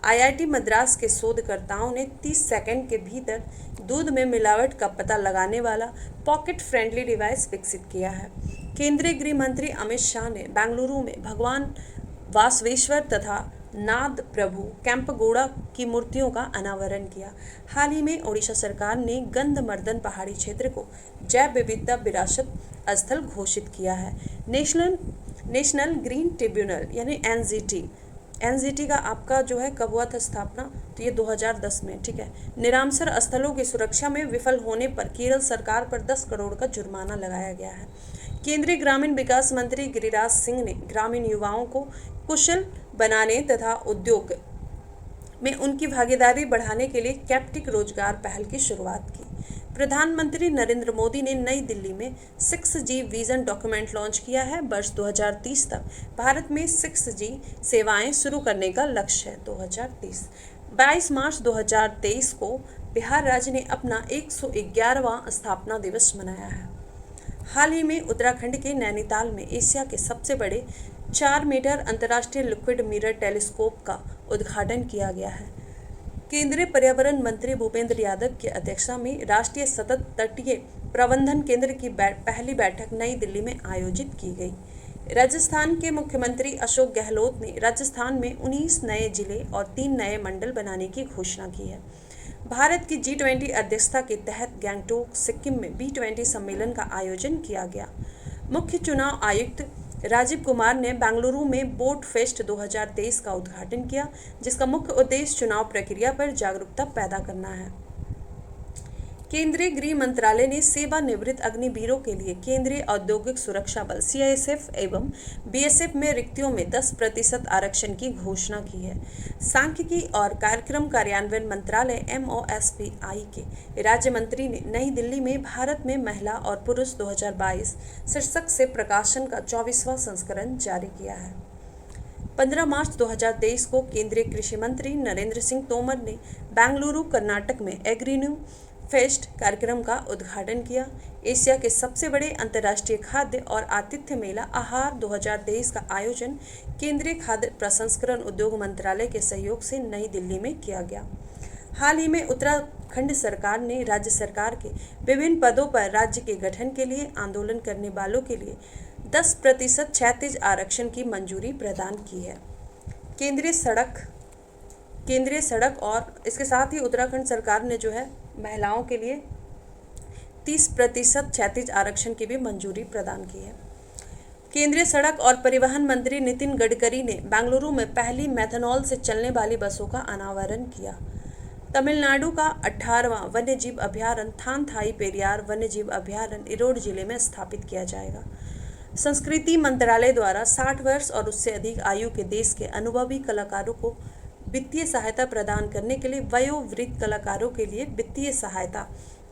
आईआईटी मद्रास के शोधकर्ताओं ने 30 सेकंड के भीतर दूध में मिलावट का पता लगाने वाला पॉकेट फ्रेंडली डिवाइस विकसित किया है। केंद्रीय गृह मंत्री अमित शाह ने बेंगलुरु में भगवान वासवेश्वर तथा नाद प्रभु कैंपगोड़ा की मूर्तियों का अनावरण किया। हाल ही में ओडिशा सरकार ने गंधमर्दन पहाड़ी क्षेत्र को जैव विविधता विरासत स्थल घोषित किया है। नेशनल ग्रीन ट्रिब्यूनल यानी एनजीटी का आपका जो है कब हुआ था स्थापना, तो ये 2010 में, ठीक है। निरामसर स्थलों की सुरक्षा में विफल होने पर केरल सरकार पर 10 करोड़ का जुर्माना लगाया गया है। केंद्रीय ग्रामीण विकास मंत्री गिरिराज सिंह ने ग्रामीण युवाओं को कुशल बनाने तथा उद्योग में उनकी भागीदारी बढ़ाने के लिए कैप्टिक रोजगार पहल की शुरुआत की। प्रधानमंत्री नरेंद्र मोदी ने नई दिल्ली में 6G विजन डॉक्यूमेंट लॉन्च किया है। वर्ष 2030 तक भारत में 6G सेवाएं शुरू करने का लक्ष्य है। 2030 22 मार्च 2023 को बिहार राज्य ने अपना 111वां स्थापना दिवस मनाया है। हाल ही में उत्तराखंड के नैनीताल में एशिया के सबसे बड़े 4 मीटर अंतर्राष्ट्रीय लिक्विड मिरर टेलीस्कोप का उद्घाटन किया गया है। केंद्रीय पर्यावरण मंत्री भूपेंद्र यादव की अध्यक्षता में राष्ट्रीय सतत तटीय प्रबंधन केंद्र की पहली बैठक नई दिल्ली में आयोजित की गई। राजस्थान के मुख्यमंत्री अशोक गहलोत ने राजस्थान में 19 नए जिले और 3 नए मंडल बनाने की घोषणा की है। भारत की G20 अध्यक्षता के तहत गैंगटोक, सिक्किम में B20 सम्मेलन का आयोजन किया गया। मुख्य चुनाव आयुक्त राजीव कुमार ने बेंगलुरु में बोट फेस्ट 2023 का उद्घाटन किया, जिसका मुख्य उद्देश्य चुनाव प्रक्रिया पर जागरूकता पैदा करना है। केंद्रीय गृह मंत्रालय ने सेवानिवृत्त अग्निवीरों के लिए केंद्रीय औद्योगिक सुरक्षा बल CISF एवं BSF में रिक्तियों में 10% आरक्षण की घोषणा की है। सांख्यिकी और कार्यक्रम कार्यान्वयन मंत्रालय MOSPI के राज्य मंत्री ने नई दिल्ली में भारत में महिला और पुरुष 2022 शीर्षक से प्रकाशन का 24वां संस्करण जारी किया है। 15 मार्च 2023 को केंद्रीय कृषि मंत्री नरेंद्र सिंह तोमर ने बेंगलुरु, कर्नाटक में एग्रीन्यू फेस्ट कार्यक्रम का उद्घाटन किया। एशिया के सबसे बड़े अंतर्राष्ट्रीय खाद्य और आतिथ्य मेला आहार 2023 का आयोजन केंद्रीय खाद्य प्रसंस्करण उद्योग मंत्रालय के सहयोग से नई दिल्ली में किया गया। हाल ही में उत्तराखंड सरकार ने राज्य सरकार के विभिन्न पदों पर राज्य के गठन के लिए आंदोलन करने वालों के लिए 10% क्षैतिज आरक्षण की मंजूरी प्रदान की है। केंद्रीय सड़क और इसके साथ ही उत्तराखंड सरकार ने जो है महिलाओं के लिए 30% क्षैतिज आरक्षण की भी मंजूरी प्रदान की है। केंद्रीय सड़क और परिवहन मंत्री नितिन गडकरी ने बेंगलुरु में पहली मेथनॉल से चलने वाली बसों का अनावरण किया। तमिलनाडु का 18वां वन्यजीव अभयारण्य थानथाई पेरियार वन्यजीव अभयारण्य इरोड जिले में स्थापित किया जाएगा। संस्कृति मंत्रालय द्वारा 60 वर्ष और उससे अधिक आयु के देश के अनुभवी कलाकारों को वित्तीय सहायता प्रदान करने के लिए वयोवृद्ध कलाकारों के लिए वित्तीय सहायता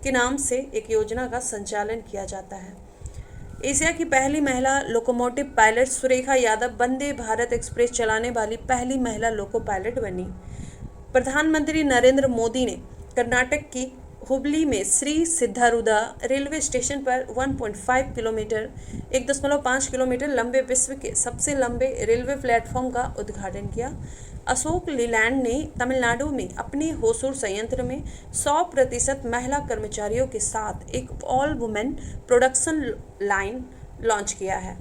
के नाम से एक योजना का संचालन किया जाता है। एशिया की पहली महिला locomotive pilot Surekha Yadav Vande Bharat express चलाने वाली पहली महिला लोको पायलट बनी। प्रधानमंत्री नरेंद्र मोदी ने कर्नाटक की हुबली में श्री सिद्धारूढ़ा रेलवे स्टेशन पर 1.5 किलोमीटर 1.5 किलोमीटर लंबे विश्व के सबसे लंबे रेलवे प्लेटफॉर्म का उद्घाटन किया। अशोक लीलैंड ने तमिलनाडु में अपने होसूर संयंत्र में 100% महिला कर्मचारियों के साथ एक all women production line launch किया है।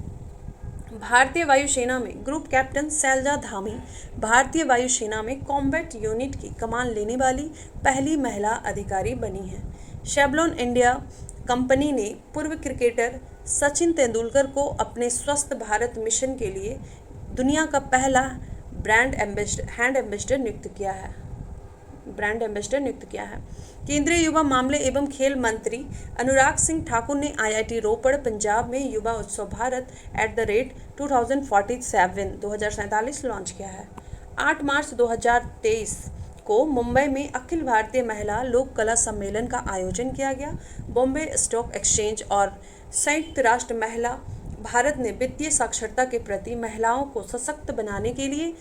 भारतीय वायुसेना में ग्रुप कैप्टन शैलजा धामी भारतीय वायुसेना में कॉम्बैट यूनिट की कमान लेने वाली पहली महिला अधिकारी बनी हैं। शेवलॉन इंडिया कंपनी ने पूर्व क्रिकेटर सचिन तेंदुलकर को अपने स्वस्थ भारत मिशन के लिए दुनिया का पहला ब्रांड एम्बेसडर नियुक्त किया है। केंद्रीय युवा मामले एवं खेल मंत्री अनुराग सिंह ठाकुर ने आईआईटी रोपड़ पंजाब में युवा उत्सव भारत @2047 लॉन्च किया है। 8 मार्च 2023 को मुंबई में अखिल भारतीय महिला लोक कला सम्मेलन का आयोजन किया गया। बॉम्बे स्टॉक एक्सचेंज और संयुक्त राष्ट्र महिला भारत ने वित्तीय साक्षरता के प्रति महिलाओं को सशक्त बनाने के लिए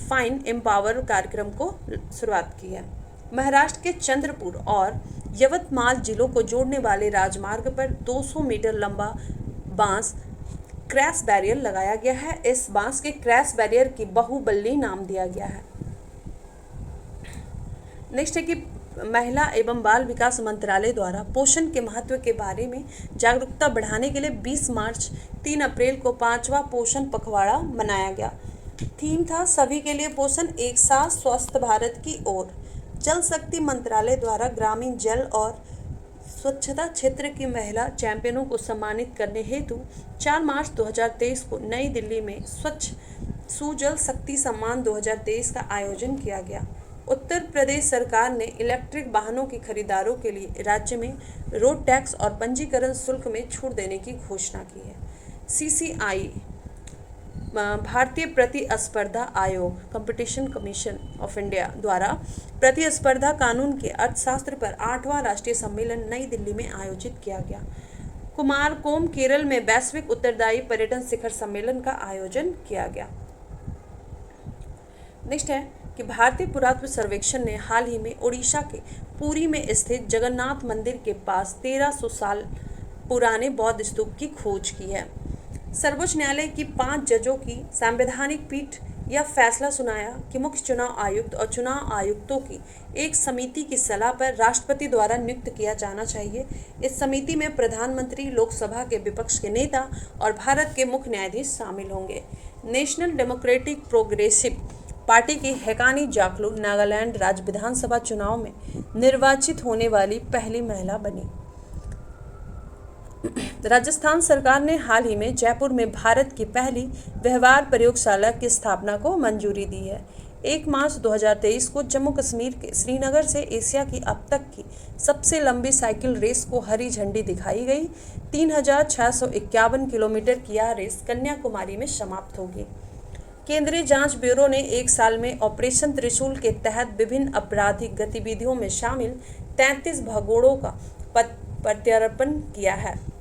फाइन एम्पावर कार्यक्रम को शुरुआत की है। महाराष्ट्र के चंद्रपुर और यवतमाल जिलों को जोड़ने वाले राजमार्ग पर 200 मीटर लंबा बांस क्रैश बैरियर लगाया गया है। इस बांस के क्रैश बैरियर की बाहुबली नाम दिया गया है। नेक्स्ट है कि महिला एवं बाल विकास मंत्रालय द्वारा पोषण के महत्व के बारे में जागरूकता बढ़ाने के लिए 20 मार्च 3 अप्रैल को 5वां पोषण पखवाड़ा मनाया गया। थीम था सभी के लिए पोषण, एक साथ स्वस्थ भारत की ओर। जल शक्ति मंत्रालय द्वारा ग्रामीण जल और स्वच्छता क्षेत्र की महिला चैंपियनों को सम्मानित करने हेतु 4 मार्च 2023 को नई दिल्ली में स्वच्छ सुजल शक्ति सम्मान 2023 का आयोजन किया गया। उत्तर प्रदेश सरकार ने इलेक्ट्रिक वाहनों के खरीदारों के लिए राज्य में रोड टैक्स और पंजीकरण शुल्क में छूट देने की घोषणा की है। CCI भारतीय प्रतिस्पर्धा आयोग कंपटीशन कमीशन ऑफ इंडिया द्वारा प्रतिस्पर्धा कानून के अर्थशास्त्र पर 8वां राष्ट्रीय सम्मेलन नई दिल्ली में आयोजित किया गया। कुमारकोम केरल में वैश्विक उत्तरदायी पर्यटन शिखर सम्मेलन का आयोजन किया गया। नेक्स्ट है कि भारतीय पुरातत्व सर्वेक्षण ने हाल ही में ओडिशा के पुरी में स्थित जगन्नाथ मंदिर के पास 1300 साल पुराने बौद्ध स्तूप की खोज की है। सर्वोच्च न्यायालय की 5 जजों की संवैधानिक पीठ यह फैसला सुनाया कि मुख्य चुनाव आयुक्त और चुनाव आयुक्तों की एक समिति की सलाह पर राष्ट्रपति द्वारा नियुक्त किया जाना चाहिए। इस समिति में प्रधानमंत्री, लोकसभा के विपक्ष के नेता और भारत के मुख्य न्यायाधीश शामिल होंगे। नेशनल डेमोक्रेटिक प्रोग्रेसिव पार्टी की हेकानी जाखलू नागालैंड राज्य विधानसभा चुनाव में निर्वाचित होने वाली पहली महिला बनी। राजस्थान सरकार ने हाल ही में जयपुर में भारत की पहली व्यवहार प्रयोगशाला की स्थापना को मंजूरी दी है। 1 मार्च 2023 को जम्मू कश्मीर के श्रीनगर से एशिया की अब तक की सबसे लंबी साइकिल रेस को हरी झंडी दिखाई गई। 3651 किलोमीटर की यह रेस कन्याकुमारी में समाप्त होगी। केंद्रीय जांच ब्यूरो ने 1 साल में ऑपरेशन त्रिशूल के तहत विभिन्न आपराधिक गतिविधियों में शामिल 33 भगोड़ों का प्रत्यार्पण किया है।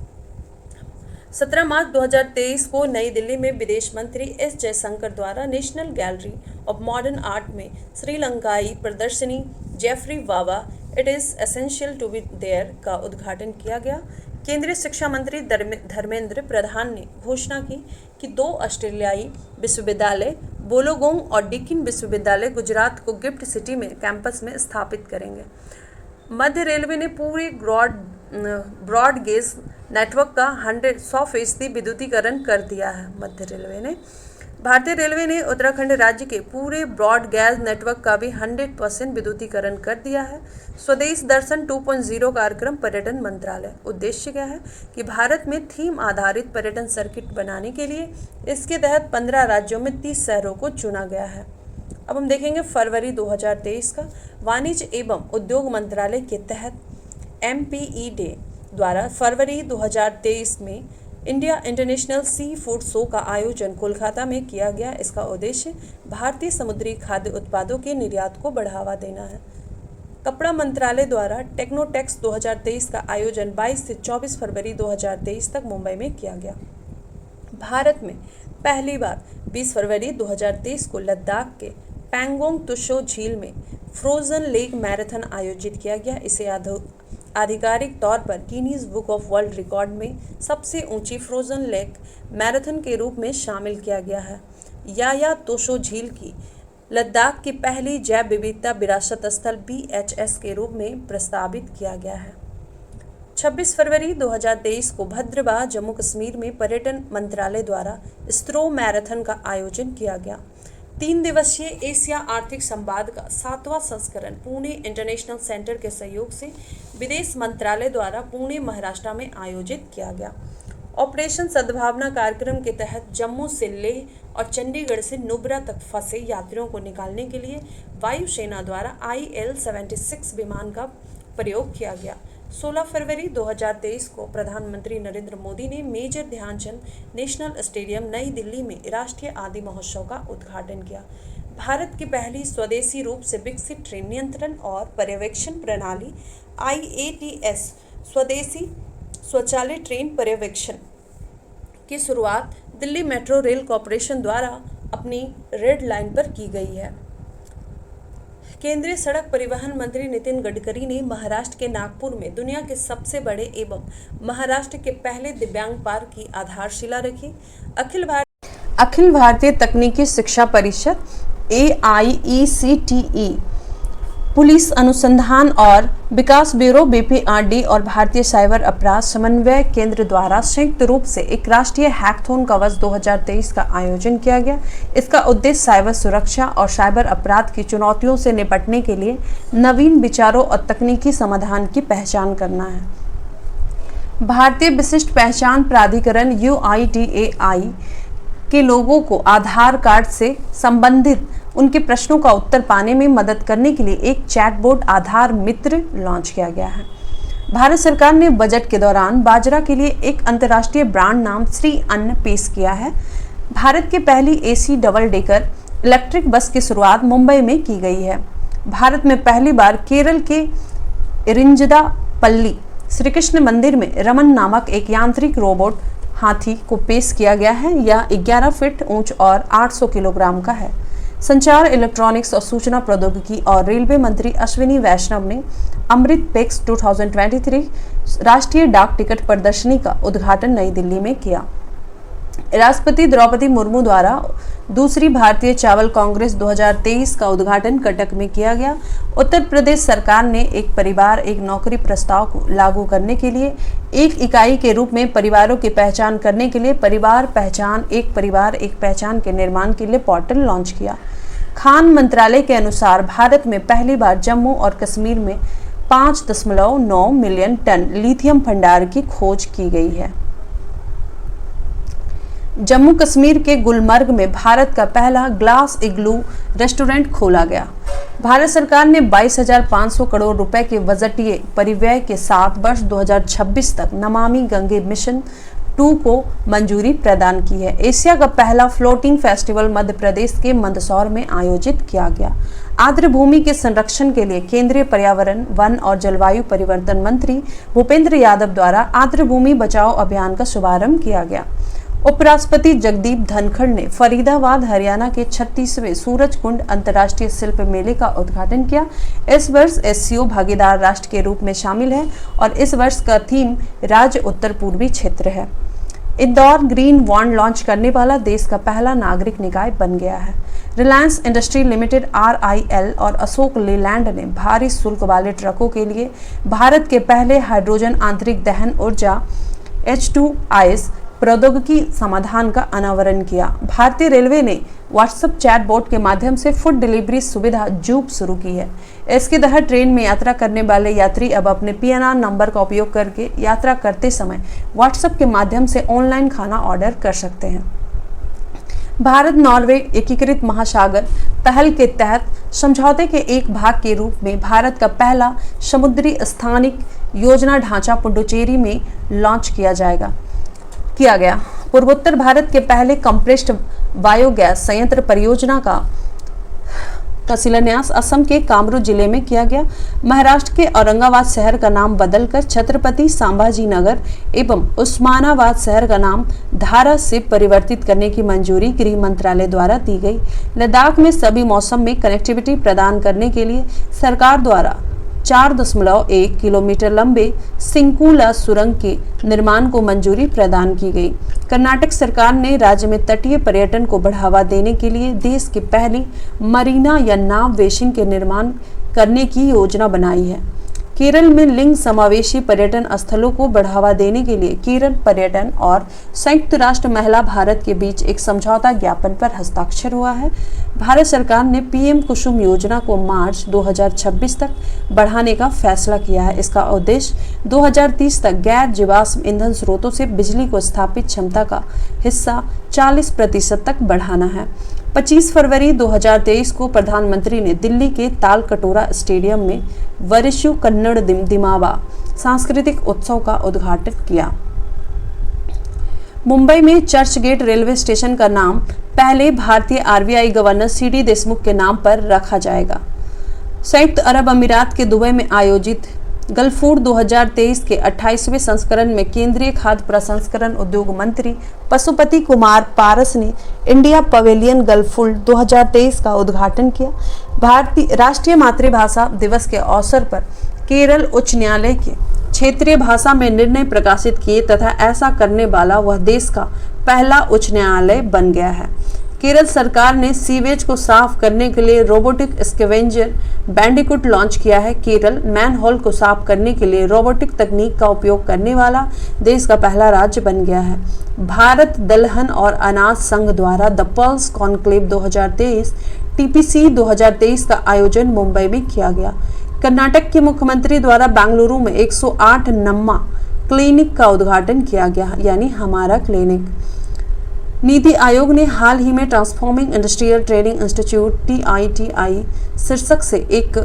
17 मार्च 2023 को नई दिल्ली में विदेश मंत्री एस जयशंकर द्वारा national gallery of modern art में श्रीलंकाई प्रदर्शनी Geoffrey Bawa it is essential to be there का उद्घाटन किया गया। केंद्रीय शिक्षा मंत्री धर्मेंद्र प्रधान ने घोषणा की कि 2 ऑस्ट्रेलियाई विश्वविद्यालय बोलोगोंग और डीकिन विश्वविद्यालय गुजरात को गिफ्ट सिटी में कैंपस में स्थापित करेंगे। मध्य रेलवे ने पूरे ब्रॉड गेज नेटवर्क का 100% विद्युतीकरण कर दिया है। भारतीय रेलवे ने उत्तराखंड राज्य के पूरे ब्रॉड गैस नेटवर्क का भी 100% विद्युतीकरण कर दिया है। स्वदेश दर्शन 2.0 कार्यक्रम पर्यटन मंत्रालय उद्देश्य क्या है कि भारत में थीम आधारित पर्यटन सर्किट बनाने के लिए इसके तहत 15 राज्यों में 30 शहरों को चुना गया है। अब हम देखेंगे फरवरी 2023 का वाणिज्य एवं उद्योग मंत्रालय के तहत MPEDA द्वारा फरवरी 2023 में India international sea food show का आयोजन कोलकाता में किया गया। इसका उद्देश्य भारतीय समुद्री खाद्य उत्पादों के निर्यात को बढ़ावा देना है। कपड़ा मंत्रालय द्वारा टेक्नोटेक्स 2023 का आयोजन 22 से 24 फरवरी 2023 तक मुंबई में किया गया। भारत में पहली बार 20 फरवरी 2023 को लद्दाख के पैंगोंग तुशो झील में फ्रोजन लेक मैराथन आयोजित किया गया। इसे आधिकारिक तौर पर Guinness book of world record में सबसे ऊंची फ्रोजन लेक मैराथन के रूप में शामिल किया गया है। याया तोशो झील की लद्दाख की पहली जैव विविधता विरासत स्थल BHS के रूप में प्रस्तावित किया गया है। 26 फरवरी 2023 को भद्रवाह जम्मू कश्मीर में पर्यटन मंत्रालय द्वारा स्ट्रो मैराथन का आयोजन किया गया। 3 दिवसीय एशिया आर्थिक संवाद का 7वां संस्करण पुणे इंटरनेशनल सेंटर के सहयोग से विदेश मंत्रालय द्वारा पुणे महाराष्ट्र में आयोजित किया गया। ऑपरेशन सद्भावना कार्यक्रम के तहत जम्मू से लेह और चंडीगढ़ से नुब्रा तक फंसे यात्रियों को निकालने के लिए वायुसेना द्वारा IL-76 विमान का प्रयोग किया गया। 16 फरवरी 2023 को प्रधानमंत्री नरेंद्र मोदी ने मेजर ध्यानचंद नेशनल स्टेडियम नई दिल्ली में राष्ट्रीय आदि महोत्सव का उद्घाटन किया। भारत की पहली स्वदेशी रूप से विकसित ट्रेन नियंत्रण और पर्यवेक्षण प्रणाली IATS स्वदेशी स्वचालित ट्रेन पर्यवेक्षण की शुरुआत दिल्ली मेट्रो रेल कॉरपोरेशन द्वारा अपनी रेड लाइन पर की गई है। केंद्रीय सड़क परिवहन मंत्री नितिन गडकरी ने महाराष्ट्र के नागपुर में दुनिया के सबसे बड़े एवं महाराष्ट्र के पहले दिव्यांग पार्क की आधारशिला रखी। अखिल भारतीय तकनीकी शिक्षा परिषद AIECTE, पुलिस अनुसंधान और विकास ब्यूरो BPRD और भारतीय साइबर अपराध समन्वय केंद्र द्वारा संयुक्त रूप से एक राष्ट्रीय हैकथॉन कवच 2023 का आयोजन किया गया। इसका उद्देश्य साइबर सुरक्षा और साइबर अपराध की चुनौतियों से निपटने के लिए नवीन विचारों और तकनीकी समाधान की पहचान करना है। भारतीय विशिष्ट पहचान प्राधिकरण UIDAI के लोगों को आधार कार्ड से संबंधित उनके प्रश्नों का उत्तर पाने में मदद करने के लिए एक चैटबॉट आधार मित्र लॉन्च किया गया है। भारत सरकार ने बजट के दौरान बाजरा के लिए एक अंतर्राष्ट्रीय ब्रांड नाम श्री अन्न पेश किया है। भारत की पहली AC double decker electric bus की शुरुआत मुंबई में की गई है। भारत में पहली बार केरल के इरिंजदापल्ली श्री कृष्ण मंदिर में रमन नामक एक यांत्रिक रोबोट हाथी को पेश किया गया है। यह 11 फीट ऊंच और 800 किलोग्राम का है। संचार, इलेक्ट्रॉनिक्स और सूचना प्रौद्योगिकी और रेलवे मंत्री अश्विनी वैष्णव ने अमृत पेक्स 2023 राष्ट्रीय डाक टिकट प्रदर्शनी का उद्घाटन नई दिल्ली में किया। राष्ट्रपति द्रौपदी मुर्मू द्वारा दूसरी भारतीय चावल कांग्रेस 2023 का उद्घाटन कटक में किया गया। उत्तर प्रदेश सरकार ने एक परिवार एक नौकरी प्रस्ताव को लागू करने के लिए एक इकाई के रूप में परिवारों की पहचान करने के लिए परिवार एक पहचान के निर्माण के लिए पोर्टल लॉन्च किया। खान मंत्रालय के अनुसार भारत में पहली बार जम्मू और कश्मीर में 5.9 मिलियन टन लिथियम भंडार की खोज की गई है। जम्मू कश्मीर के गुलमर्ग में भारत का पहला ग्लास इग्लू रेस्टोरेंट खोला गया। भारत सरकार ने 22,500 करोड़ रुपए के बजटीय परिव्यय के साथ वर्ष 2026 तक नमामि गंगे मिशन 2 को मंजूरी प्रदान की है। एशिया का पहला फ्लोटिंग फेस्टिवल मध्य प्रदेश के मंदसौर में आयोजित किया गया। आर्द्र भूमि के संरक्षण के लिए केंद्रीय पर्यावरण, वन और जलवायु परिवर्तन मंत्री भूपेंद्र यादव द्वारा आर्द्र भूमि बचाओ अभियान का शुभारंभ किया गया। उपराष्ट्रपति जगदीप धनखड़ ने फरीदाबाद हरियाणा के 36वें सूरजकुंड अंतर्राष्ट्रीय शिल्प मेले का उद्घाटन किया। इस वर्ष SCO भागीदार राष्ट्र के रूप में शामिल है और इस वर्ष का थीम राज्य उत्तर पूर्वी क्षेत्र है। इंदौर ग्रीन बॉन्ड लॉन्च करने वाला देश का पहला नागरिक निकाय बन गया है। रिलायंस इंडस्ट्री लिमिटेड RIL और अशोक लेलैंड ने भारी शुल्क वाले ट्रकों के लिए भारत के पहले हाइड्रोजन आंतरिक दहन ऊर्जा H2IS प्रौद्योगिकी समाधान का अनावरण किया। भारतीय रेलवे ने व्हाट्सएप चैटबॉट के माध्यम से फूड डिलीवरी सुविधा जूप शुरू की है। इसके तहत ट्रेन में यात्रा करने वाले यात्री अब अपने PNR नंबर का उपयोग करके यात्रा करते समय व्हाट्सएप के माध्यम से ऑनलाइन खाना ऑर्डर कर सकते हैं। भारत नॉर्वे एकीकृत महासागर पहल के तहत समझौते के एक भाग के रूप में भारत का पहला समुद्री स्थानिक योजना ढांचा पुडुचेरी में लॉन्च किया गया। पूर्वोत्तर भारत के पहले कंप्रेस्ड बायोगैस संयंत्र परियोजना का शिलान्यास असम के कामरूप जिले में किया गया। महाराष्ट्र के औरंगाबाद शहर का नाम बदलकर छत्रपति संभाजी नगर एवं उस्मानाबाद शहर का नाम धारा से परिवर्तित करने की मंजूरी गृह मंत्रालय द्वारा दी गई। लद्दाख में सभी मौसम में कनेक्टिविटी प्रदान करने के लिए सरकार द्वारा 4.1 किलोमीटर लंबे सिंकुला सुरंग के निर्माण को मंजूरी प्रदान की गई। कर्नाटक सरकार ने राज्य में तटीय पर्यटन को बढ़ावा देने के लिए देश की पहली मरीना या नाव वेशिंग के निर्माण करने की योजना बनाई है। केरल में लिंग समावेशी पर्यटन स्थलों को बढ़ावा देने के लिए केरल पर्यटन और संयुक्त राष्ट्र महिला भारत के बीच एक समझौता ज्ञापन पर हस्ताक्षर हुआ है। भारत सरकार ने पीएम कुसुम योजना को मार्च 2026 तक बढ़ाने का फैसला किया है। इसका उद्देश्य 2030 तक गैर जीवाश्म ईंधन स्रोतों से बिजली को स्थापित क्षमता का हिस्सा 40% तक बढ़ाना है। 25 फरवरी 2023 को प्रधानमंत्री ने दिल्ली के तालकटोरा स्टेडियम में वरिशु कन्नड़ दिमावा सांस्कृतिक उत्सव का उद्घाटन किया। मुंबई में चर्च गेट रेलवे स्टेशन का नाम पहले भारतीय आरबीआई गवर्नर सीडी देशमुख के नाम पर रखा जाएगा। संयुक्त अरब अमीरात के दुबई में आयोजित गल्फूड 2023 के 28वें संस्करण में केंद्रीय खाद्य प्रसंस्करण उद्योग मंत्री पशुपति कुमार पारस ने इंडिया पवेलियन गल्फूड 2023 का उद्घाटन किया। भारतीय राष्ट्रीय मातृभाषा दिवस के अवसर पर केरल उच्च न्यायालय के क्षेत्रीय भाषा में निर्णय प्रकाशित किए तथा ऐसा करने वाला वह देश का पहला उच्च न्यायालय बन गया है। केरल सरकार ने सीवेज को साफ करने के लिए रोबोटिक स्कैवेंजर बैंडिकूट लॉन्च किया है। केरल मैनहोल को साफ करने के लिए रोबोटिक तकनीक का उपयोग करने वाला देश का पहला राज्य बन गया है। भारत दलहन और अनाज संघ द्वारा द पल्स कॉन्क्लेव 2023 टीपीसी 2023 का आयोजन मुंबई में किया गया। कर्नाटक के मुख्यमंत्री द्वारा बेंगलुरु में 108 नम्मा क्लिनिक का उद्घाटन किया गया, यानी हमारा क्लिनिक। नीति आयोग ने हाल ही में transforming industrial training institute TITI शीर्षक से एक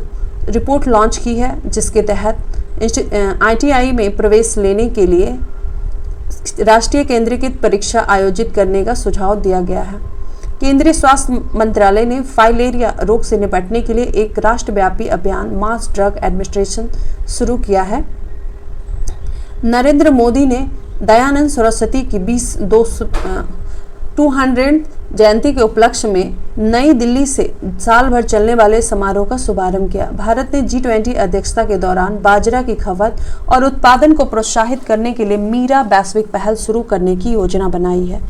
रिपोर्ट लॉन्च की है, जिसके तहत ITI में प्रवेश लेने के लिए राष्ट्रीय केंद्रीकृत परीक्षा आयोजित करने का सुझाव दिया गया है। केंद्रीय स्वास्थ्य मंत्रालय ने फाइलेरिया रोग से निपटने के लिए एक राष्ट्रव्यापी अभियान मास ड्रग एडमिनिस्ट्रेशन शुरू किया है। नरेंद्र मोदी ने दयानंद सरस्वती की 200 जयंती के उपलक्ष्य में नई दिल्ली से साल भर चलने वाले समारोह का शुभारंभ किया। भारत ने G20 अध्यक्षता के दौरान बाजरा की खपत और उत्पादन को प्रोत्साहित करने के लिए मीरा वैश्विक पहल शुरू करने की योजना बनाई है।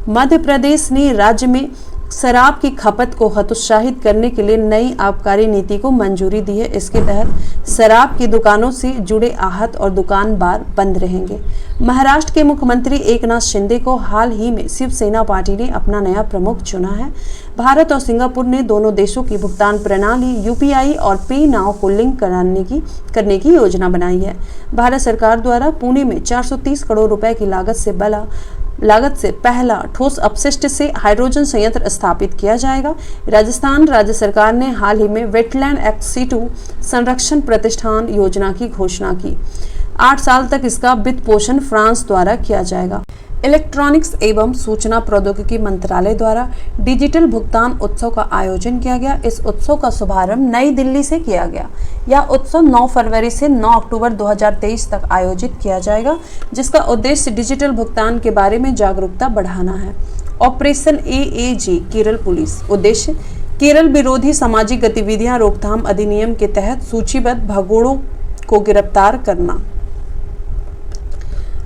मध्य प्रदेश ने राज्य में शराब की खपत को हतोत्साहित करने के लिए नई आबकारी नीति को मंजूरी दी है। इसके तहत शराब की दुकानों से जुड़े आहत और दुकान बार बंद रहेंगे। महाराष्ट्र के मुख्यमंत्री एकनाथ शिंदे को हाल ही में शिवसेना पार्टी ने अपना नया प्रमुख चुना है। भारत और सिंगापुर ने दोनों देशों की भुगतान प्रणाली UPI और पे नाउ को लिंक करने की योजना बनाई है। भारत सरकार द्वारा पुणे में 430 करोड़ रुपए की लागत से पहला ठोस अपशिष्ट से हाइड्रोजन संयंत्र स्थापित किया जाएगा। राजस्थान राज्य सरकार ने हाल ही में वेटलैंड एक्ट C2 संरक्षण प्रतिष्ठान योजना की घोषणा की। 8 साल तक इसका वित्त पोषण फ्रांस द्वारा किया जाएगा। इलेक्ट्रॉनिक्स एवं सूचना प्रौद्योगिकी मंत्रालय द्वारा डिजिटल भुगतान उत्सव का आयोजन किया गया। इस उत्सव का शुभारंभ नई दिल्ली से किया गया। यह उत्सव 9 फरवरी से 9 अक्टूबर 2023 तक आयोजित किया जाएगा, जिसका उद्देश्य डिजिटल भुगतान के बारे में जागरूकता बढ़ाना है। ऑपरेशन AAG केरल पुलिस उद्देश्य केरल विरोधी सामाजिक गतिविधियां रोकथाम अधिनियम के तहत सूचीबद्ध भगोड़ों को गिरफ्तार करना।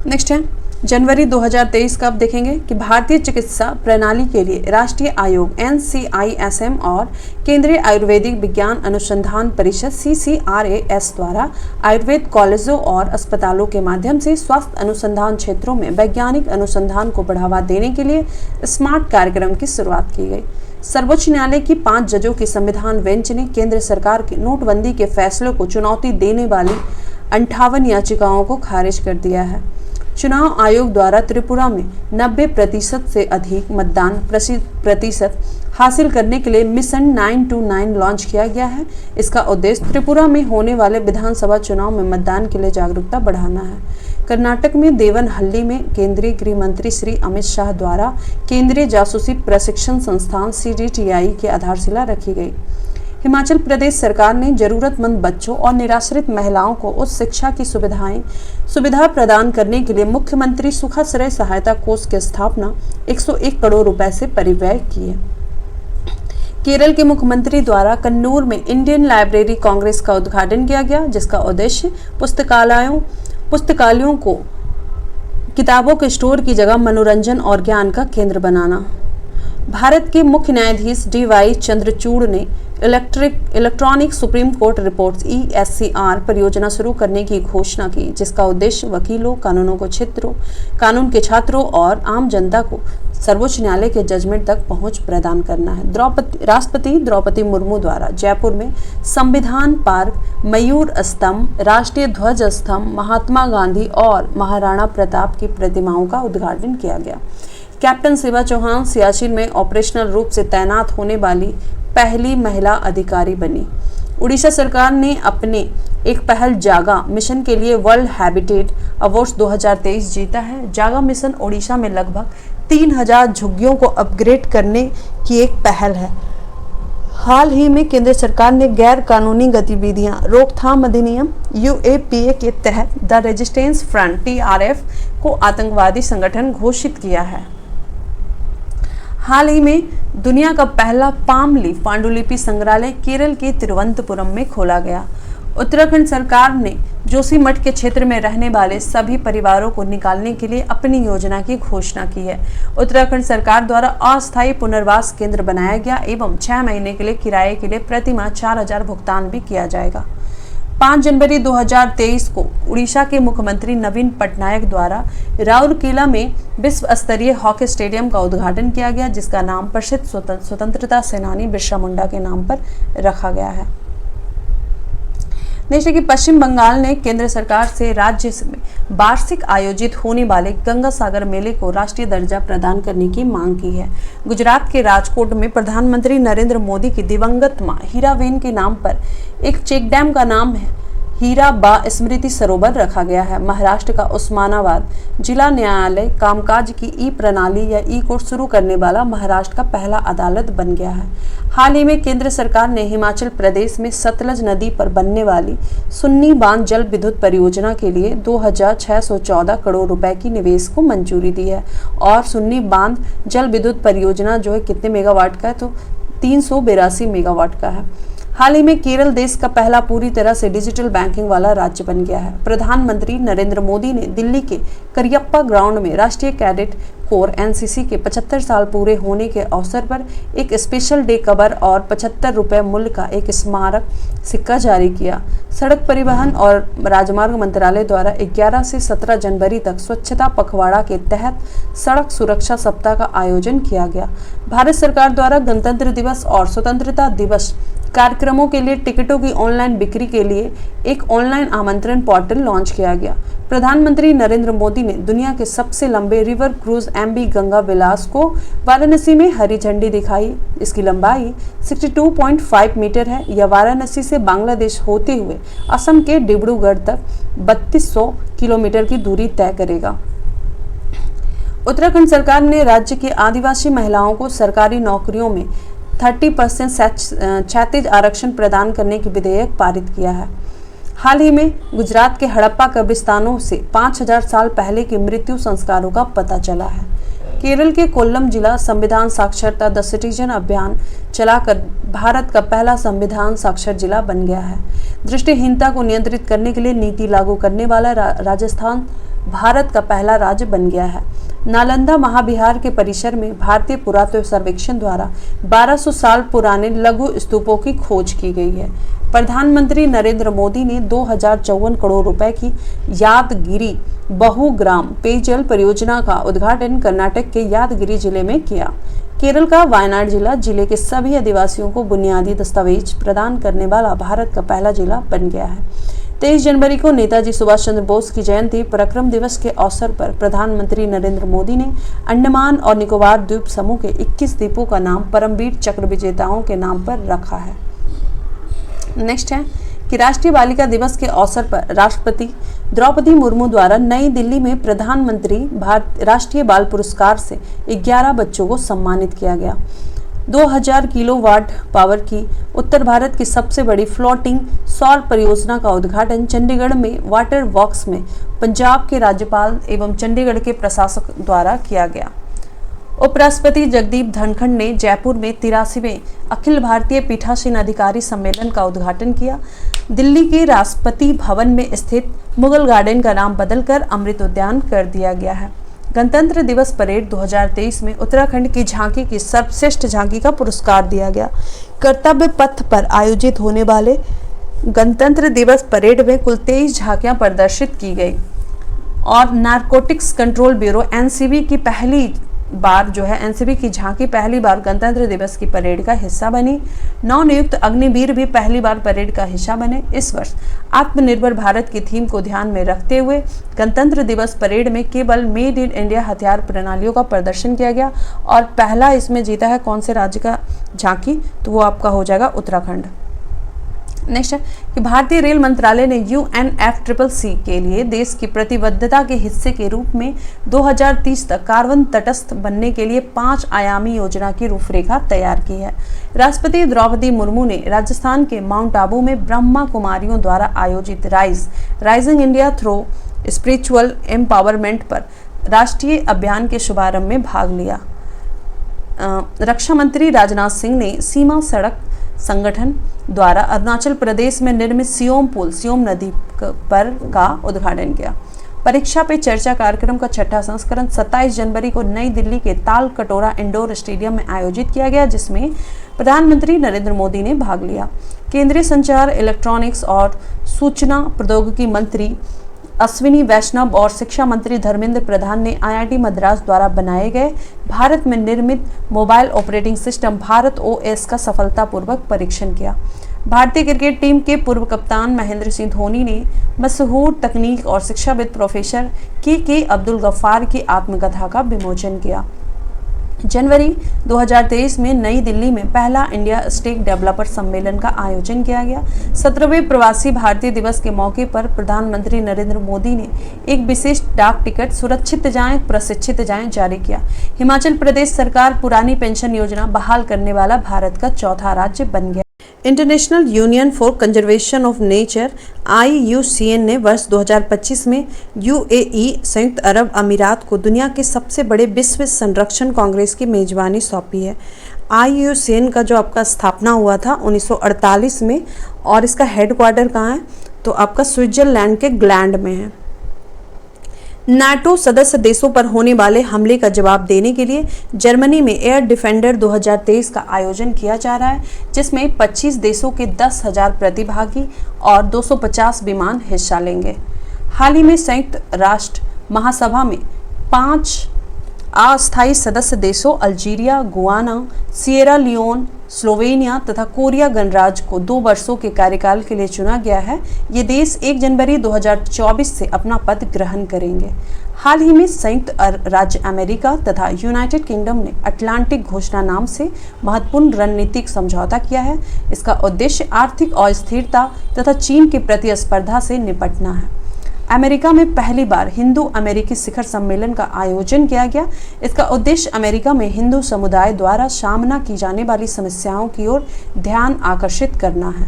नेक्स्ट है जनवरी 2023 का आप देखेंगे कि भारतीय चिकित्सा प्रणाली के लिए राष्ट्रीय आयोग NCISM और केंद्रीय आयुर्वेदिक विज्ञान अनुसंधान परिषद CCRAS द्वारा आयुर्वेद कॉलेजों और अस्पतालों के माध्यम से स्वास्थ्य अनुसंधान क्षेत्रों में वैज्ञानिक अनुसंधान को बढ़ावा देने के लिए स्मार्ट कार्यक्रम की शुरुआत की गई। सर्वोच्च न्यायालय की 5 जजों की संविधान बेंच ने केंद्र सरकार के नोटबंदी के फैसले को चुनौती देने वाली 58 याचिकाओं को खारिज कर दिया है। चुनाव आयोग द्वारा त्रिपुरा में 90% से अधिक मतदान प्रतिशत हासिल करने के लिए मिशन 929 लॉन्च किया गया है। इसका उद्देश्य त्रिपुरा में होने वाले विधानसभा चुनाव में मतदान के लिए जागरूकता बढ़ाना है। कर्नाटक में देवनहल्ली में केंद्रीय गृह मंत्री श्री अमित शाह द्वारा केंद्रीय जासूसी प्रशिक्षण संस्थान CDTI की आधारशिला रखी गई। हिमाचल प्रदेश सरकार ने जरूरतमंद बच्चों और निराश्रित महिलाओं को उच्च शिक्षा की सुविधा प्रदान करने के लिए मुख्यमंत्री सुखाश्रय सहायता कोष की स्थापना 101 करोड़ रुपए से परिव्यय की है। केरल के मुख्यमंत्री द्वारा कन्नूर में इंडियन लाइब्रेरी कांग्रेस का उद्घाटन किया गया, जिसका उद्देश्य पुस्तकालयों को किताबों के स्टोर की जगह मनोरंजन और ज्ञान का केंद्र बनाना। भारत के मुख्य न्यायाधीश DY चंद्रचूड़ ने electronic supreme court reports ESCR परियोजना शुरू करने की घोषणा की, जिसका उद्देश्य वकीलों, कानून के छात्रों और आम जनता को सर्वोच्च न्यायालय के जजमेंट तक पहुंच प्रदान करना है। राष्ट्रपति द्रौपदी मुर्मू द्वारा जयपुर में संविधान पार्क, मयूर स्तंभ, राष्ट्रीय ध्वज स्तंभ, महात्मा गांधी और महाराणा प्रताप की प्रतिमाओं का उद्घाटन किया गया। कैप्टन शिवा चौहान सियाचिन में ऑपरेशनल रूप से तैनात होने वाली पहली महिला अधिकारी बनी। उड़ीसा सरकार ने अपने एक पहल जागा मिशन के लिए वर्ल्ड हैबिटेट अवार्ड्स 2023 जीता है। जागा मिशन ओडिशा में लगभग 3000 झुग्गियों को अपग्रेड करने की एक पहल है। हाल ही में केंद्र सरकार ने गैर कानूनी गतिविधियां रोकथाम अधिनियम UAPA के तहत द रेजिस्टेंस फ्रंट TRF को आतंकवादी संगठन घोषित किया है। हाल ही में दुनिया का पहला पाम लीफ पांडुलिपि संग्रहालय केरल के तिरुवनंतपुरम में खोला गया। उत्तराखंड सरकार ने जोशीमठ के क्षेत्र में रहने वाले सभी परिवारों को निकालने के लिए अपनी योजना की घोषणा की है। उत्तराखंड सरकार द्वारा अस्थायी पुनर्वास केंद्र बनाया गया एवं 6 महीने के लिए किराए के लिए प्रतिमाह 4000 भुगतान भी किया जाएगा। 5 जनवरी 2023 को उड़ीसा के मुख्यमंत्री नवीन पटनायक द्वारा राउरकेला में विश्व स्तरीय हॉकी स्टेडियम का उद्घाटन किया गया, जिसका नाम प्रसिद्ध स्वतंत्रता सेनानी बिरसा मुंडा के नाम पर रखा गया है। नेक्स्ट है कि पश्चिम बंगाल ने केंद्र सरकार से राज्य में वार्षिक आयोजित होने वाले गंगा सागर मेले को राष्ट्रीय दर्जा प्रदान करने की मांग की है। गुजरात के राजकोट में प्रधानमंत्री नरेंद्र मोदी की दिवंगत मां हीराबेन के नाम पर एक चेक डैम का नाम है हीराबा स्मृति सरोवर रखा गया है। महाराष्ट्र का उस्मानाबाद जिला न्यायालय कामकाज की ई-प्रणाली या ई-कोर्ट शुरू करने वाला महाराष्ट्र का पहला अदालत बन गया है। हाल ही में केंद्र सरकार ने हिमाचल प्रदेश में सतलज नदी पर बनने वाली सुन्नी बांध जल विद्युत परियोजना के लिए 2614 करोड़ रुपए की निवेश को मंजूरी दी है। और सुन्नी बांध जल विद्युत परियोजना जो है कितने मेगावाट का है, तो 382 मेगावाट का है। हाल ही में केरल देश का पहला पूरी तरह से डिजिटल बैंकिंग वाला राज्य बन गया है। प्रधानमंत्री नरेंद्र मोदी ने दिल्ली के करियप्पा ग्राउंड में राष्ट्रीय कैडेट कोर NCC के 75 साल पूरे होने के अवसर पर एक स्पेशल डे कवर और 75 रुपये मूल्य का एक स्मारक सिक्का जारी किया। सड़क परिवहन और राजमार्ग मंत्रालय द्वारा 11 से 17 जनवरी तक स्वच्छता पखवाड़ा के तहत सड़क सुरक्षा सप्ताह का आयोजन किया गया। भारत सरकार द्वारा गणतंत्र दिवस और स्वतंत्रता दिवस कार्यक्रमों के लिए टिकटों की ऑनलाइन बिक्री के लिए एक ऑनलाइन आमंत्रण पोर्टल लॉन्च किया गया। प्रधानमंत्री नरेंद्र मोदी ने दुनिया के सबसे लंबे रिवर क्रूज MV गंगा विलास को वाराणसी में हरी झंडी दिखाई। इसकी लंबाई 62.5 मीटर है। यह वाराणसी से बांग्लादेश होते हुए असम के डिब्रूगढ़ तक 3200 किलोमीटर की दूरी तय करेगा। उत्तराखंड सरकार ने राज्य की आदिवासी महिलाओं को सरकारी नौकरियों में 30% क्षैतिज आरक्षण प्रदान करने की विधेयक पारित किया है। हाल ही में गुजरात के हड़प्पा कब्रिस्तानों से 5000 साल पहले के मृत्यु संस्कारों का पता चला है। केरल के कोल्लम जिला संविधान साक्षरता द सिटीजन अभियान चलाकर भारत का पहला संविधान साक्षर जिला बन गया है। दृष्टिहीनता को नियंत्रित करने के लिए नीति लागू करने वाला राजस्थान भारत का पहला राज्य बन गया है। नालंदा महाविहार के परिसर में भारतीय पुरातत्व सर्वेक्षण द्वारा 1200 साल पुराने लघु स्तूपों की खोज की गई है। प्रधानमंत्री नरेंद्र मोदी ने 2054 करोड़ रुपए की यादगिरी बहुग्राम पेयजल परियोजना का उद्घाटन कर्नाटक के यादगिरी जिले में किया। केरल का वायनाड जिले के सभी आदिवासियों को बुनियादी दस्तावेज प्रदान करने वाला भारत का पहला जिला बन गया है। 23 जनवरी को नेताजी सुभाष चंद्र बोस की जयंती पराक्रम दिवस के अवसर पर प्रधानमंत्री नरेंद्र मोदी ने अंडमान और निकोबार द्वीप समूह के 21 द्वीपों का नाम परमवीर चक्र विजेताओं के नाम पर रखा है। नेक्स्ट है कि राष्ट्रीय बालिका दिवस के अवसर पर राष्ट्रपति द्रौपदी मुर्मू द्वारा नई दिल्ली में प्रधानमंत्री राष्ट्रीय बाल पुरस्कार से 11 बच्चों को सम्मानित किया गया। 2000 किलोवाट पावर की उत्तर भारत की सबसे बड़ी फ्लोटिंग सौर परियोजना का उद्घाटन चंडीगढ़ में वाटर वर्क्स में पंजाब के राज्यपाल एवं चंडीगढ़ के प्रशासक द्वारा किया गया। उपराष्ट्रपति जगदीप धनखड़ ने जयपुर में 83वें अखिल भारतीय पीठासीन अधिकारी सम्मेलन का उद्घाटन किया। दिल्ली के राष्ट्रपति भवन में स्थित मुगल गार्डन का नाम बदलकर अमृत उद्यान कर दिया गया है। गणतंत्र दिवस परेड 2023 में उत्तराखंड की झांकी की सर्वश्रेष्ठ झांकी का पुरस्कार दिया गया। कर्तव्य पथ पर आयोजित होने वाले गणतंत्र दिवस परेड में कुल 23 झांकियां प्रदर्शित की गई और नारकोटिक्स कंट्रोल ब्यूरो एनसीबी की झांकी पहली बार गणतंत्र दिवस की परेड का हिस्सा बनी। नवनियुक्त अग्निवीर भी पहली बार परेड का हिस्सा बने। इस वर्ष आत्मनिर्भर भारत की थीम को ध्यान में रखते हुए गणतंत्र दिवस परेड में केवल मेड इन इंडिया हथियार प्रणालियों का प्रदर्शन किया गया और पहला इसमें जीता है कौन से राज्य का झांकी, तो वो आपका हो जाएगा उत्तराखंड। नेक्स्ट है कि भारतीय रेल मंत्रालय ने UNFCCC के लिए देश की प्रतिबद्धता के हिस्से के रूप में 2030 तक कार्बन तटस्थ बनने के लिए 5 आयामी योजना की रूपरेखा तैयार की है। राष्ट्रपति द्रौपदी मुर्मू ने राजस्थान के माउंट आबू में ब्रह्मा कुमारियों द्वारा आयोजित rising India through spiritual empowerment पर राष्ट्रीय अभियान के शुभारंभ में भाग लिया। रक्षा मंत्री राजनाथ सिंह ने सीमा सड़क संगठन द्वारा अरुणाचल प्रदेश में निर्मित सियोम नदी पर का उद्घाटन किया। परीक्षा पे चर्चा कार्यक्रम का 6ठा संस्करण 27 जनवरी को नई दिल्ली के ताल कटोरा इंडोर स्टेडियम में आयोजित किया गया, जिसमें प्रधानमंत्री नरेंद्र मोदी ने भाग लिया। केंद्रीय संचार, इलेक्ट्रॉनिक्स और सूचना प्रौद्योगिकी मंत्री अश्विनी वैष्णव और शिक्षा मंत्री धर्मेंद्र प्रधान ने IIT मद्रास द्वारा बनाए गए भारत में निर्मित mobile operating system Bharat OS का सफलतापूर्वक परीक्षण किया। भारतीय क्रिकेट टीम के पूर्व कप्तान महेंद्र सिंह धोनी ने मशहूर तकनीक और शिक्षाविद प्रोफेसर के अब्दुल गफ्फार की आत्मकथा का विमोचन किया। जनवरी 2023 में नई दिल्ली में पहला इंडिया स्टेक डेवलपर सम्मेलन का आयोजन किया गया। 17वें प्रवासी भारतीय दिवस के मौके पर प्रधानमंत्री नरेंद्र मोदी ने एक विशेष डाक टिकट सुरक्षित जाएं प्रशिक्षित जाएं जारी किया। हिमाचल प्रदेश सरकार पुरानी पेंशन योजना बहाल करने वाला भारत का चौथा राज्य बन गया। International union for conservation of nature IUCN ने वर्ष 2025 में UAE संयुक्त अरब अमीरात को दुनिया के सबसे बड़े विश्व संरक्षण कांग्रेस की मेजबानी सौंपी है। IUCN का जो आपका स्थापना हुआ था 1948 में और इसका हेडक्वार्टर कहाँ है, तो आपका स्विट्जरलैंड के ग्लैंड में है। नाटो सदस्य देशों पर होने वाले हमले का जवाब देने के लिए जर्मनी में एयर डिफेंडर 2023 का आयोजन किया जा रहा है, जिसमें 25 देशों के 10,000 प्रतिभागी और 250 विमान हिस्सा लेंगे। हाल ही में संयुक्त राष्ट्र महासभा में 5 अस्थायी सदस्य देशों Algeria, Guyana, Sierra Leone, Slovenia तथा कोरिया गणराज्य को 2 वर्षों के कार्यकाल के लिए चुना गया है। ये देश 1 जनवरी 2024 से अपना पद ग्रहण करेंगे। हाल ही में संयुक्त राज्य अमेरिका तथा यूनाइटेड किंगडम ने अटलांटिक घोषणा नाम से महत्वपूर्ण रणनीतिक समझौता किया है। इसका उद्देश्य आर्थिक अस्थिरता तथा चीन के प्रतिस्पर्धा से निपटना है। अमेरिका में पहली बार हिंदू अमेरिकी शिखर सम्मेलन का आयोजन किया गया। इसका उद्देश्य अमेरिका में हिंदू समुदाय द्वारा सामना की जाने वाली समस्याओं की ओर ध्यान आकर्षित करना है।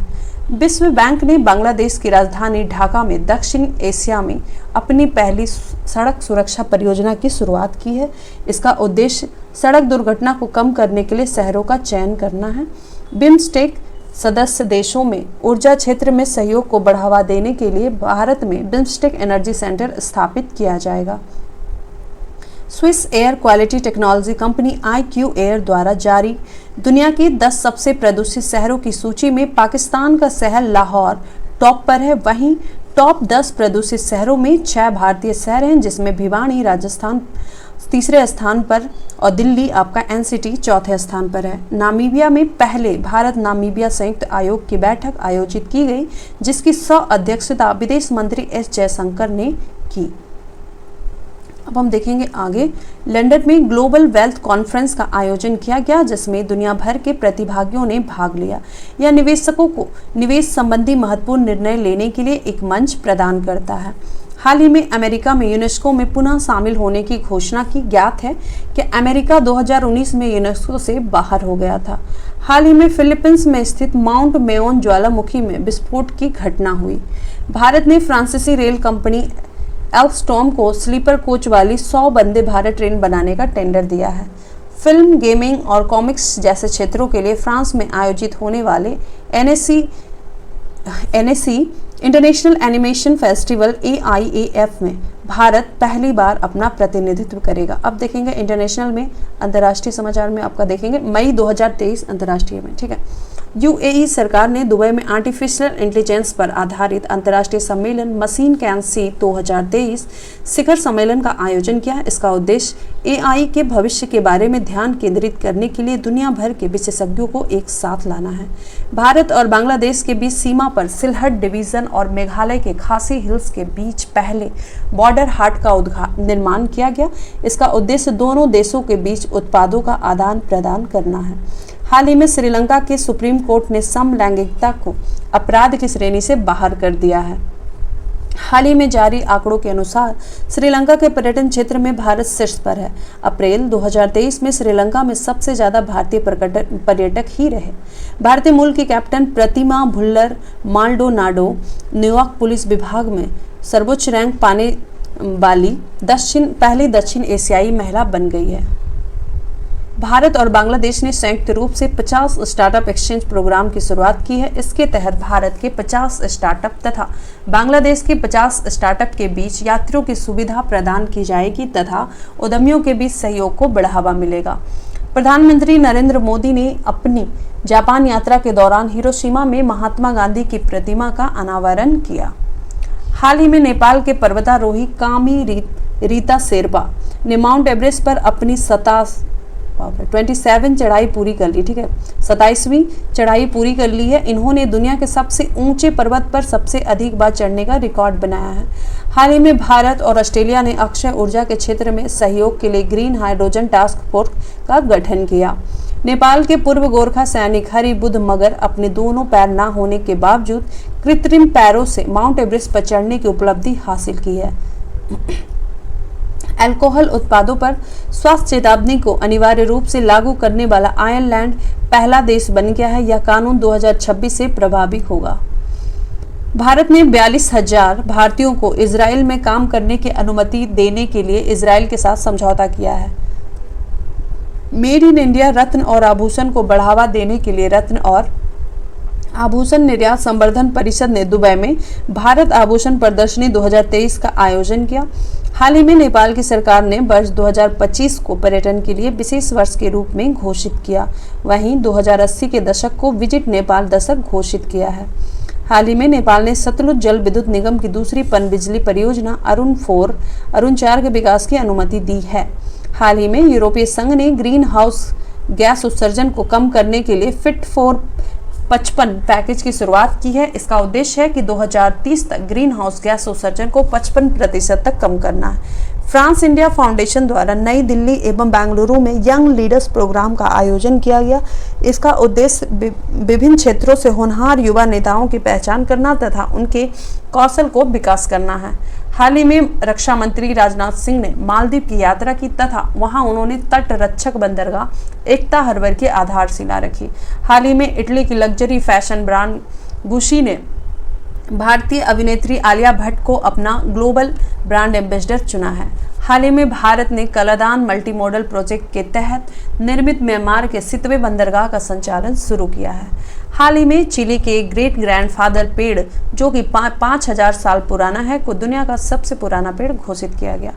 विश्व बैंक ने बांग्लादेश की राजधानी ढाका में दक्षिण एशिया में अपनी पहली सड़क सुरक्षा परियोजना की शुरुआत की है। इसका उद्देश्य सड़क दुर्घटना को कम करने के लिए शहरों का चयन करना है। बिम्स्टेक सदस्य देशों में ऊर्जा क्षेत्र में सहयोग को बढ़ावा देने के लिए भारत में बिम्स्टेक एनर्जी सेंटर स्थापित किया जाएगा। Swiss air quality technology company IQ air द्वारा जारी दुनिया की 10 सबसे प्रदूषित शहरों की सूची में पाकिस्तान का शहर लाहौर टॉप पर है। वहीं टॉप 10 प्रदूषित शहरों में 6 भारतीय शहर हैं, जिसमें भिवानी राजस्थान तीसरे स्थान पर और दिल्ली आपका NCT चौथे स्थान पर है। नामीबिया में पहले भारत नामीबिया संयुक्त आयोग की बैठक आयोजित की गई, जिसकी सह-अध्यक्षता विदेश मंत्री S जयशंकर ने की। अब हम देखेंगे आगे। लंदन में ग्लोबल वेल्थ कॉन्फ्रेंस का आयोजन किया गया, जिसमें दुनिया भर के प्रतिभागियों ने भाग लिया। यह निवेशकों को निवेश संबंधी महत्वपूर्ण निर्णय लेने के लिए एक मंच प्रदान करता है। हाल ही में अमेरिका में यूनेस्को में पुनः शामिल होने की घोषणा की। ज्ञात है कि अमेरिका 2019 में यूनेस्को से बाहर हो गया था। हाल ही में फिलीपींस में स्थित माउंट मेओन ज्वालामुखी में विस्फोट की घटना हुई। भारत ने फ्रांसीसी रेल कंपनी एल्स्टॉम को स्लीपर कोच वाली 100 वंदे भारत ट्रेन बनाने का टेंडर दिया है। फिल्म, गेमिंग और कॉमिक्स जैसे क्षेत्रों के लिए फ्रांस में आयोजित होने वाले NSC international animation festival AIAF में भारत पहली बार अपना प्रतिनिधित्व करेगा। अब देखेंगे इंटरनेशनल में, अंतर्राष्ट्रीय समाचार में आपका देखेंगे मई 2023 अंतर्राष्ट्रीय में, ठीक है। यूएई सरकार ने दुबई में आर्टिफिशियल इंटेलिजेंस पर आधारित अंतर्राष्ट्रीय सम्मेलन मशीन कैन सी 2023 शिखर सम्मेलन का आयोजन किया। इसका उद्देश्य एआई के भविष्य के बारे में ध्यान केंद्रित करने के लिए दुनिया भर के विशेषज्ञों को एक साथ लाना है। भारत और बांग्लादेश के बीच सीमा पर सिलहट डिवीजन और मेघालय के खासी हिल्स के बीच पहले बॉर्डर हाट का निर्माण किया गया। इसका उद्देश्य दोनों देशों के बीच उत्पादों का आदान प्रदान करना है। हाल ही में श्रीलंका के सुप्रीम कोर्ट ने समलैंगिकता को अपराध की श्रेणी से बाहर कर दिया है। हाल ही में जारी आंकड़ों के अनुसार श्रीलंका के पर्यटन क्षेत्र में भारत शीर्ष पर है। अप्रैल 2023 में श्रीलंका में सबसे ज्यादा भारतीय पर्यटक ही रहे। भारतीय मूल की कैप्टन प्रतिमा भुल्लर माल्डोनाडो न्यूयॉर्क पुलिस विभाग में सर्वोच्च रैंक पाने वाली पहली दक्षिण एशियाई महिला बन गई है। भारत और बांग्लादेश ने संयुक्त रूप से 50 स्टार्टअप एक्सचेंज प्रोग्राम की शुरुआत की है। इसके तहत भारत के 50 स्टार्टअप तथा बांग्लादेश के 50 स्टार्टअप के बीच यात्रियों की सुविधा प्रदान की जाएगी तथा उद्यमियों के बीच सहयोग को बढ़ावा मिलेगा। प्रधानमंत्री नरेंद्र मोदी ने अपनी जापान यात्रा के दौरान हिरोशिमा में महात्मा गांधी की प्रतिमा का अनावरण किया। हाल ही में नेपाल के पर्वतारोही कामी रीता शेरपा ने माउंट एवरेस्ट पर अपनी 27 चढ़ाई पूरी कर ली, ठीक है, 27वीं चढ़ाई पूरी कर ली है। इन्होंने दुनिया के सबसे ऊंचे पर्वत पर सबसे अधिक बार चढ़ने का रिकॉर्ड बनाया है। हाल ही में भारत और ऑस्ट्रेलिया ने अक्षय ऊर्जा के क्षेत्र में सहयोग के लिए ग्रीन हाइड्रोजन टास्क फोर्स का गठन किया। नेपाल के पूर्व गोरखा सैनिक हरिबुद्ध मगर अपने दोनों पैर न होने के बावजूद कृत्रिम पैरों से माउंट एवरेस्ट पर चढ़ने की उपलब्धि हासिल की है। अल्कोहल उत्पादों पर स्वास्थ्य चेतावनी को अनिवार्य रूप से लागू करने वाला आयरलैंड पहला देश बन गया है। यह कानून 2026 से प्रभावी होगा। भारत ने 42,000 भारतीयों को इजराइल में काम करने की अनुमति देने के लिए इजराइल के साथ समझौता किया है। मेड इन इंडिया रत्न और आभूषण को बढ़ावा देने के लिए रत्न और आभूषण निर्यात संवर्धन परिषद ने दुबई में भारत आभूषण प्रदर्शनी 2023 का आयोजन किया। हाल ही में नेपाल की सरकार ने वर्ष 2025 को पर्यटन के लिए विशेष वर्ष के रूप में घोषित किया। वहीं 2080 के दशक को विजिट नेपाल दशक घोषित किया है। हाल ही में नेपाल ने सतलुज जल विद्युत निगम की दूसरी पनबिजली परियोजना अरुण 4 के विकास की अनुमति दी है। हाल ही में यूरोपीय संघ ने ग्रीन हाउस गैस उत्सर्जन को कम करने के लिए फिट फॉर 55 पैकेज की शुरुआत की है। इसका उद्देश्य है कि 2030 तक ग्रीन हाउस गैस उत्सर्जन को 55% तक कम करना है। फ्रांस इंडिया फाउंडेशन द्वारा नई दिल्ली एवं बेंगलुरु में यंग लीडर्स प्रोग्राम का आयोजन किया गया। इसका उद्देश्य विभिन्न क्षेत्रों से होनहार युवा नेताओं की पहचान करना तथा उनके कौशल को विकास करना है। हाल ही में रक्षा मंत्री राजनाथ सिंह ने मालदीव की यात्रा की तथा वहां उन्होंने तट रक्षक बंदरगाह एकता हर्बर की आधारशिला रखी। हाल ही में इटली की लग्जरी फैशन ब्रांड गुशी ने भारतीय अभिनेत्री आलिया भट्ट को अपना ग्लोबल ब्रांड एम्बेसडर चुना है। हाल ही में भारत ने कलादान मल्टी मॉडल प्रोजेक्ट के तहत निर्मित म्यांमार के सितवे बंदरगाह का संचालन शुरू किया है। हाल ही में चिली के ग्रेट ग्रैंडफादर पेड़ जो कि 5000 साल पुराना है को दुनिया का सबसे पुराना पेड़ घोषित किया गया।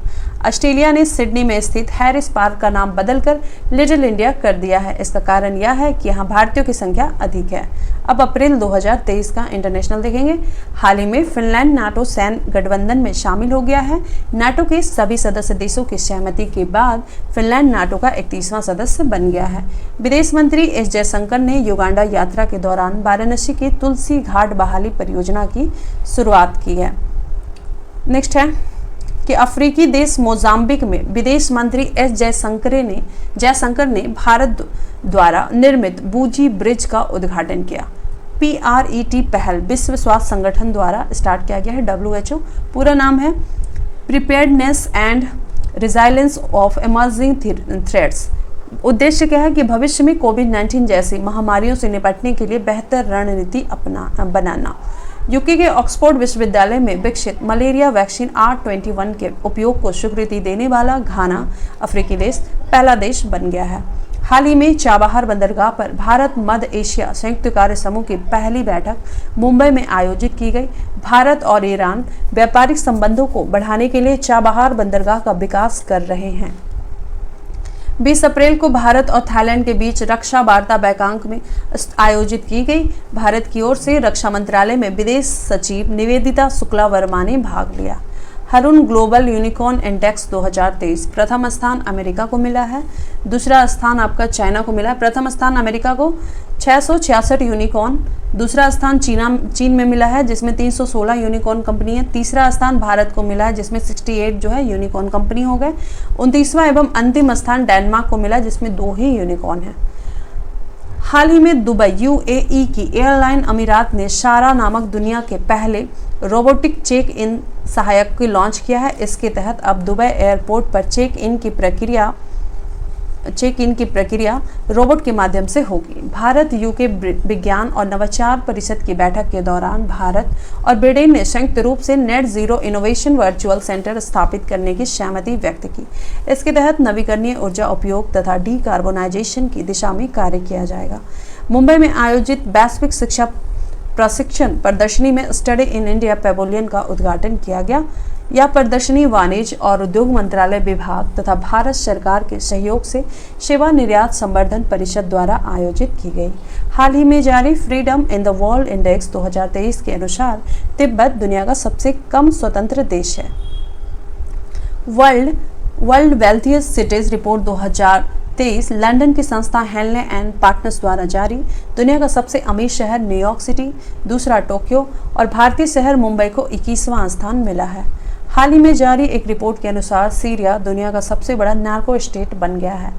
ऑस्ट्रेलिया ने सिडनी में स्थित हैरिस पार्क का नाम बदलकर लिटिल इंडिया कर दिया है। इसका कारण यह है कि यहाँ भारतीयों की संख्या अधिक है। अब अप्रैल 2023 का इंटरनेशनल देखेंगे। हाल ही में फिनलैंड नाटो सैन्य गठबंधन में शामिल हो गया है। नाटो के सभी सदस्य देशों की सहमति के बाद फिनलैंड नाटो का 31वां सदस्य बन गया है। विदेश मंत्री एस जयशंकर ने युगांडा यात्रा के दौरान वाराणसी की तुलसी घाट बहाली परियोजना की शुरुआत की है। नेक्स्ट है कि अफ्रीकी देश मोजाम्बिक में विदेश मंत्री एस जयशंकर ने भारत द्वारा निर्मित बूजी ब्रिज का उद्घाटन किया। PRET पहल विश्व स्वास्थ्य संगठन द्वारा स्टार्ट किया गया है। WHO पूरा नाम है preparedness and resilience of emerging threats. उद्देश्य क्या है कि भविष्य में कोविड-19 जैसी महामारियों से निपटने के लिए बेहतर रणनीति बनाना। यूके के ऑक्सफोर्ड विश्वविद्यालय में विकसित मलेरिया वैक्सीन R21 के उपयोग को स्वीकृति देने वाला घाना अफ्रीकी देश पहला देश बन गया है। हाल ही में चाबहार बंदरगाह पर भारत मध्य एशिया संयुक्त कार्य समूह की पहली बैठक मुंबई में आयोजित की गई। भारत और ईरान व्यापारिक संबंधों को बढ़ाने के लिए चाबहार बंदरगाह का विकास कर रहे हैं। 20 अप्रैल को भारत और थाईलैंड के बीच रक्षा वार्ता बैंकॉक में आयोजित की गई। भारत की ओर से रक्षा मंत्रालय में विदेश सचिव निवेदिता शुक्ला वर्मा ने भाग लिया। हरुन ग्लोबल यूनिकॉर्न इंडेक्स 2023 प्रथम स्थान अमेरिका को मिला है, दूसरा स्थान आपका चाइना को मिला है। प्रथम स्थान अमेरिका को 666 यूनिकॉर्न, दूसरा स्थान चीन में मिला है जिसमें 316 यूनिकॉर्न कंपनी है, तीसरा स्थान भारत को मिला है जिसमें 68 जो है यूनिकॉर्न कंपनी हो गए। 29वां एवं अंतिम स्थान डेनमार्क को मिला जिसमें 2 ही यूनिकॉर्न है। हाल ही में दुबई यूएई की एयरलाइन अमीरात ने शारा नामक दुनिया के पहले रोबोटिक चेक इन सहायक को लॉन्च किया है। इसके तहत अब दुबई एयरपोर्ट पर चेक इन की प्रक्रिया रोबोट के माध्यम से होगी। भारत यूके विज्ञान और नवाचार परिषद की बैठक के दौरान भारत और ब्रिटेन ने संयुक्त रूप से net zero innovation virtual centre स्थापित करने की सहमति व्यक्त की। इसके तहत नवीकरणीय ऊर्जा उपयोग तथा डीकार्बोनाइजेशन की दिशा में कार्य किया जाएगा। मुंबई में आयोजित वैश्विक शिक्षा प्रशिक्षण प्रदर्शनी में स्टडी इन इंडिया पैवेलियन का उद्घाटन किया गया। यह प्रदर्शनी वाणिज्य और उद्योग मंत्रालय विभाग तथा भारत सरकार के सहयोग से सेवा निर्यात संवर्धन परिषद द्वारा आयोजित की गई। हाल ही में जारी freedom in the world index 2023 के अनुसार तिब्बत दुनिया का सबसे कम स्वतंत्र देश है। World wealthiest cities report 2023 London की संस्था हेनले एंड पार्टनर्स द्वारा जारी। दुनिया का सबसे अमीर शहर न्यूयॉर्क सिटी, दूसरा टोक्यो और भारतीय शहर मुंबई को 21वां स्थान मिला है। हाल ही में जारी एक रिपोर्ट के अनुसार सीरिया दुनिया का सबसे बड़ा नार्को स्टेट बन गया है,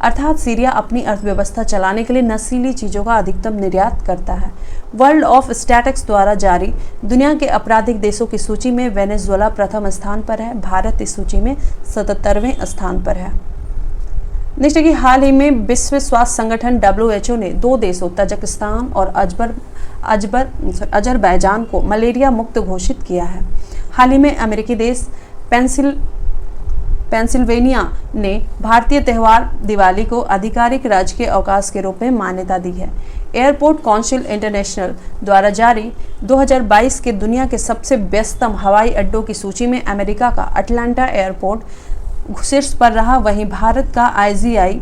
अर्थात सीरिया अपनी अर्थव्यवस्था चलाने के लिए नशीली चीजों का अधिकतम निर्यात करता है। वर्ल्ड ऑफ स्टैटिस्टिक्स द्वारा जारी दुनिया के आपराधिक देशों की सूची में वेनेजुएला प्रथम स्थान पर है, भारत इस सूची में 77वें स्थान पर है। नेक्स्ट है कि हाल ही में विश्व स्वास्थ्य संगठन WHO ने 2 देशों तजाकिस्तान और अजरबैजान को मलेरिया मुक्त घोषित किया है। हाल ही में अमेरिकी देश पेंसिल्वेनिया ने भारतीय त्यौहार दिवाली को आधिकारिक राजकीय अवकाश के रूप में मान्यता दी है। एयरपोर्ट काउंसिल इंटरनेशनल द्वारा जारी 2022 के दुनिया के सबसे व्यस्तम हवाई अड्डों की सूची में अमेरिका का अटलांटा एयरपोर्ट शीर्ष पर रहा। वहीं भारत का IGI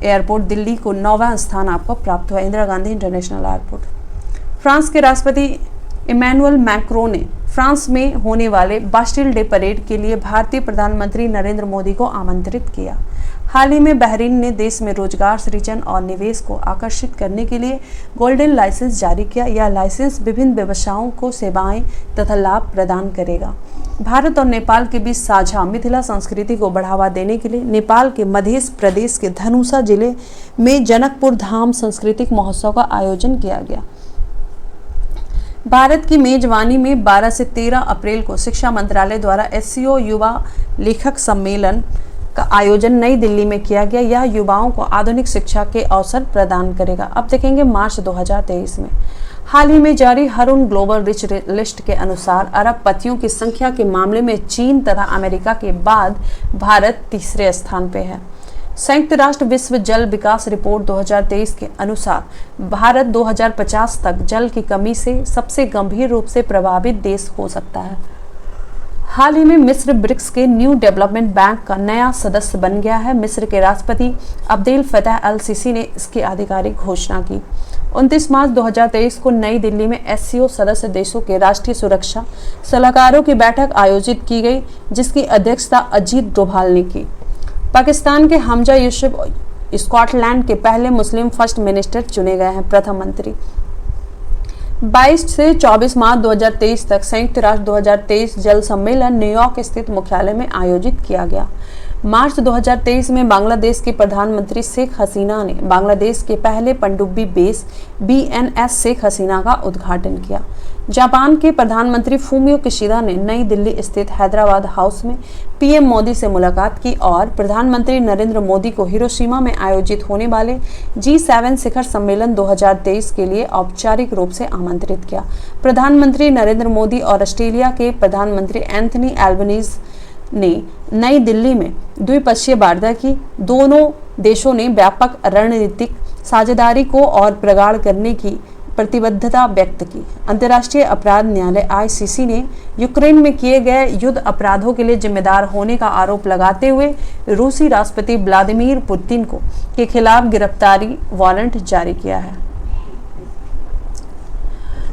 एयरपोर्ट दिल्ली को 9वां स्थान आपको प्राप्त हुआ। Indira Gandhi international airport. France के राष्ट्रपति इमैनुअल मैक्रों ने फ्रांस में होने वाले बास्टिल डे परेड के लिए भारतीय प्रधानमंत्री नरेंद्र मोदी को आमंत्रित किया। हाल ही में बहरीन ने देश में रोजगार सृजन और निवेश को आकर्षित करने के लिए गोल्डन लाइसेंस जारी किया। यह लाइसेंस विभिन्न व्यवसायों को सेवाएं तथा लाभ प्रदान करेगा। भारत और नेपाल के बीच साझा मिथिला संस्कृति को बढ़ावा देने के लिए नेपाल के मध्य प्रदेश के धनुषा जिले में जनकपुर धाम सांस्कृतिक महोत्सव का आयोजन किया गया। भारत की मेजबानी में 12 से 13 अप्रैल को शिक्षा मंत्रालय द्वारा SCO युवा लेखक सम्मेलन का आयोजन नई दिल्ली में किया गया। यह युवाओं को आधुनिक शिक्षा के अवसर प्रदान करेगा। अब देखेंगे मार्च 2023 में हाल ही में जारी हरुन ग्लोबल रिच लिस्ट के अनुसार अरबपतियों की संख्या के मामले में चीन तथा अमेरिका के बाद भारत तीसरे स्थान पे है। संयुक्त राष्ट्र विश्व जल विकास रिपोर्ट 2023 के अनुसार भारत 2050 तक जल की कमी से सबसे गंभीर रूप से प्रभावित देश हो सकता है। हाल ही में मिस्र ब्रिक्स के न्यू डेवलपमेंट बैंक का नया सदस्य बन गया है। मिस्र के राष्ट्रपति अब्देल फतह अल सीसी ने इसकी आधिकारिक घोषणा की। 29 मार्च 2023 को नई दिल्ली में SCO सदस्य देशों के राष्ट्रीय सुरक्षा सलाहकारों की बैठक आयोजित की गई, जिसकी अध्यक्षता अजीत डोभाल ने की। पाकिस्तान के हमजा यूसुफ स्कॉटलैंड के पहले मुस्लिम फर्स्ट मिनिस्टर चुने गए हैं, प्रथम मंत्री। 22 से 24 मार्च 2023 तक संयुक्त राष्ट्र 2023 जल सम्मेलन न्यूयॉर्क स्थित मुख्यालय में आयोजित किया गया। मार्च 2023 में बांग्लादेश के प्रधानमंत्री शेख हसीना ने बांग्लादेश के पहले पनडुब्बी बेस BNS शेख हसीना का उद्घाटन किया। जापान के प्रधानमंत्री फूमियो किशिदा ने नई दिल्ली स्थित हैदराबाद हाउस में PM मोदी से मुलाकात की और प्रधानमंत्री नरेंद्र मोदी को हिरोशिमा में आयोजित होने वाले G7 शिखर सम्मेलन 2023 के लिए औपचारिक रूप से आमंत्रित किया। प्रधानमंत्री नरेंद्र मोदी और ऑस्ट्रेलिया के प्रधानमंत्री एंथनी एल्बनीज ने नई दिल्ली में द्विपक्षीय वार्ता की। दोनों देशों ने व्यापक रणनीतिक साझेदारी को और प्रगाढ़ करने की प्रतिबद्धता व्यक्त की। अंतर्राष्ट्रीय अपराध न्यायालय ICC ने यूक्रेन में किए गए युद्ध अपराधों के लिए जिम्मेदार होने का आरोप लगाते हुए रूसी राष्ट्रपति व्लादिमीर पुतिन के खिलाफ गिरफ्तारी वारंट जारी किया है।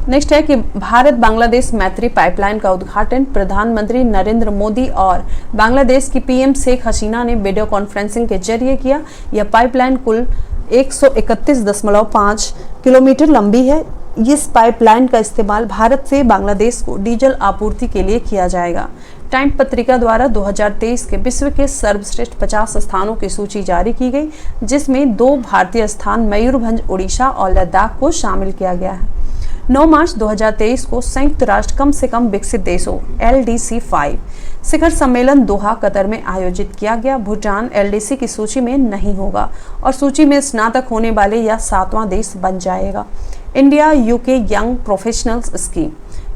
नेक्स्ट है कि भारत बांग्लादेश मैत्री पाइपलाइन का उद्घाटन प्रधानमंत्री नरेंद्र मोदी और बांग्लादेश की PM शेख हसीना ने वीडियो कॉन्फ्रेंसिंग के जरिए किया। यह पाइपलाइन कुल 131.5 किलोमीटर लंबी है। इस पाइपलाइन का इस्तेमाल भारत से बांग्लादेश को डीजल आपूर्ति के लिए किया जाएगा। टाइम पत्रिका द्वारा 2023 के विश्व के सर्वश्रेष्ठ 50 स्थानों की सूची जारी की गई, जिसमें 2 भारतीय स्थान मयूरभंज उड़ीसा और लद्दाख को शामिल किया गया है। 9 मार्च 2023 को संयुक्त राष्ट्र कम से कम विकसित देशों LDC 5 शिखर सम्मेलन दोहा कतर में आयोजित किया गया। भूटान LDC की सूची में नहीं होगा और सूची में स्नातक होने वाले यह 7वां देश बन जाएगा। India UK young professionals scheme.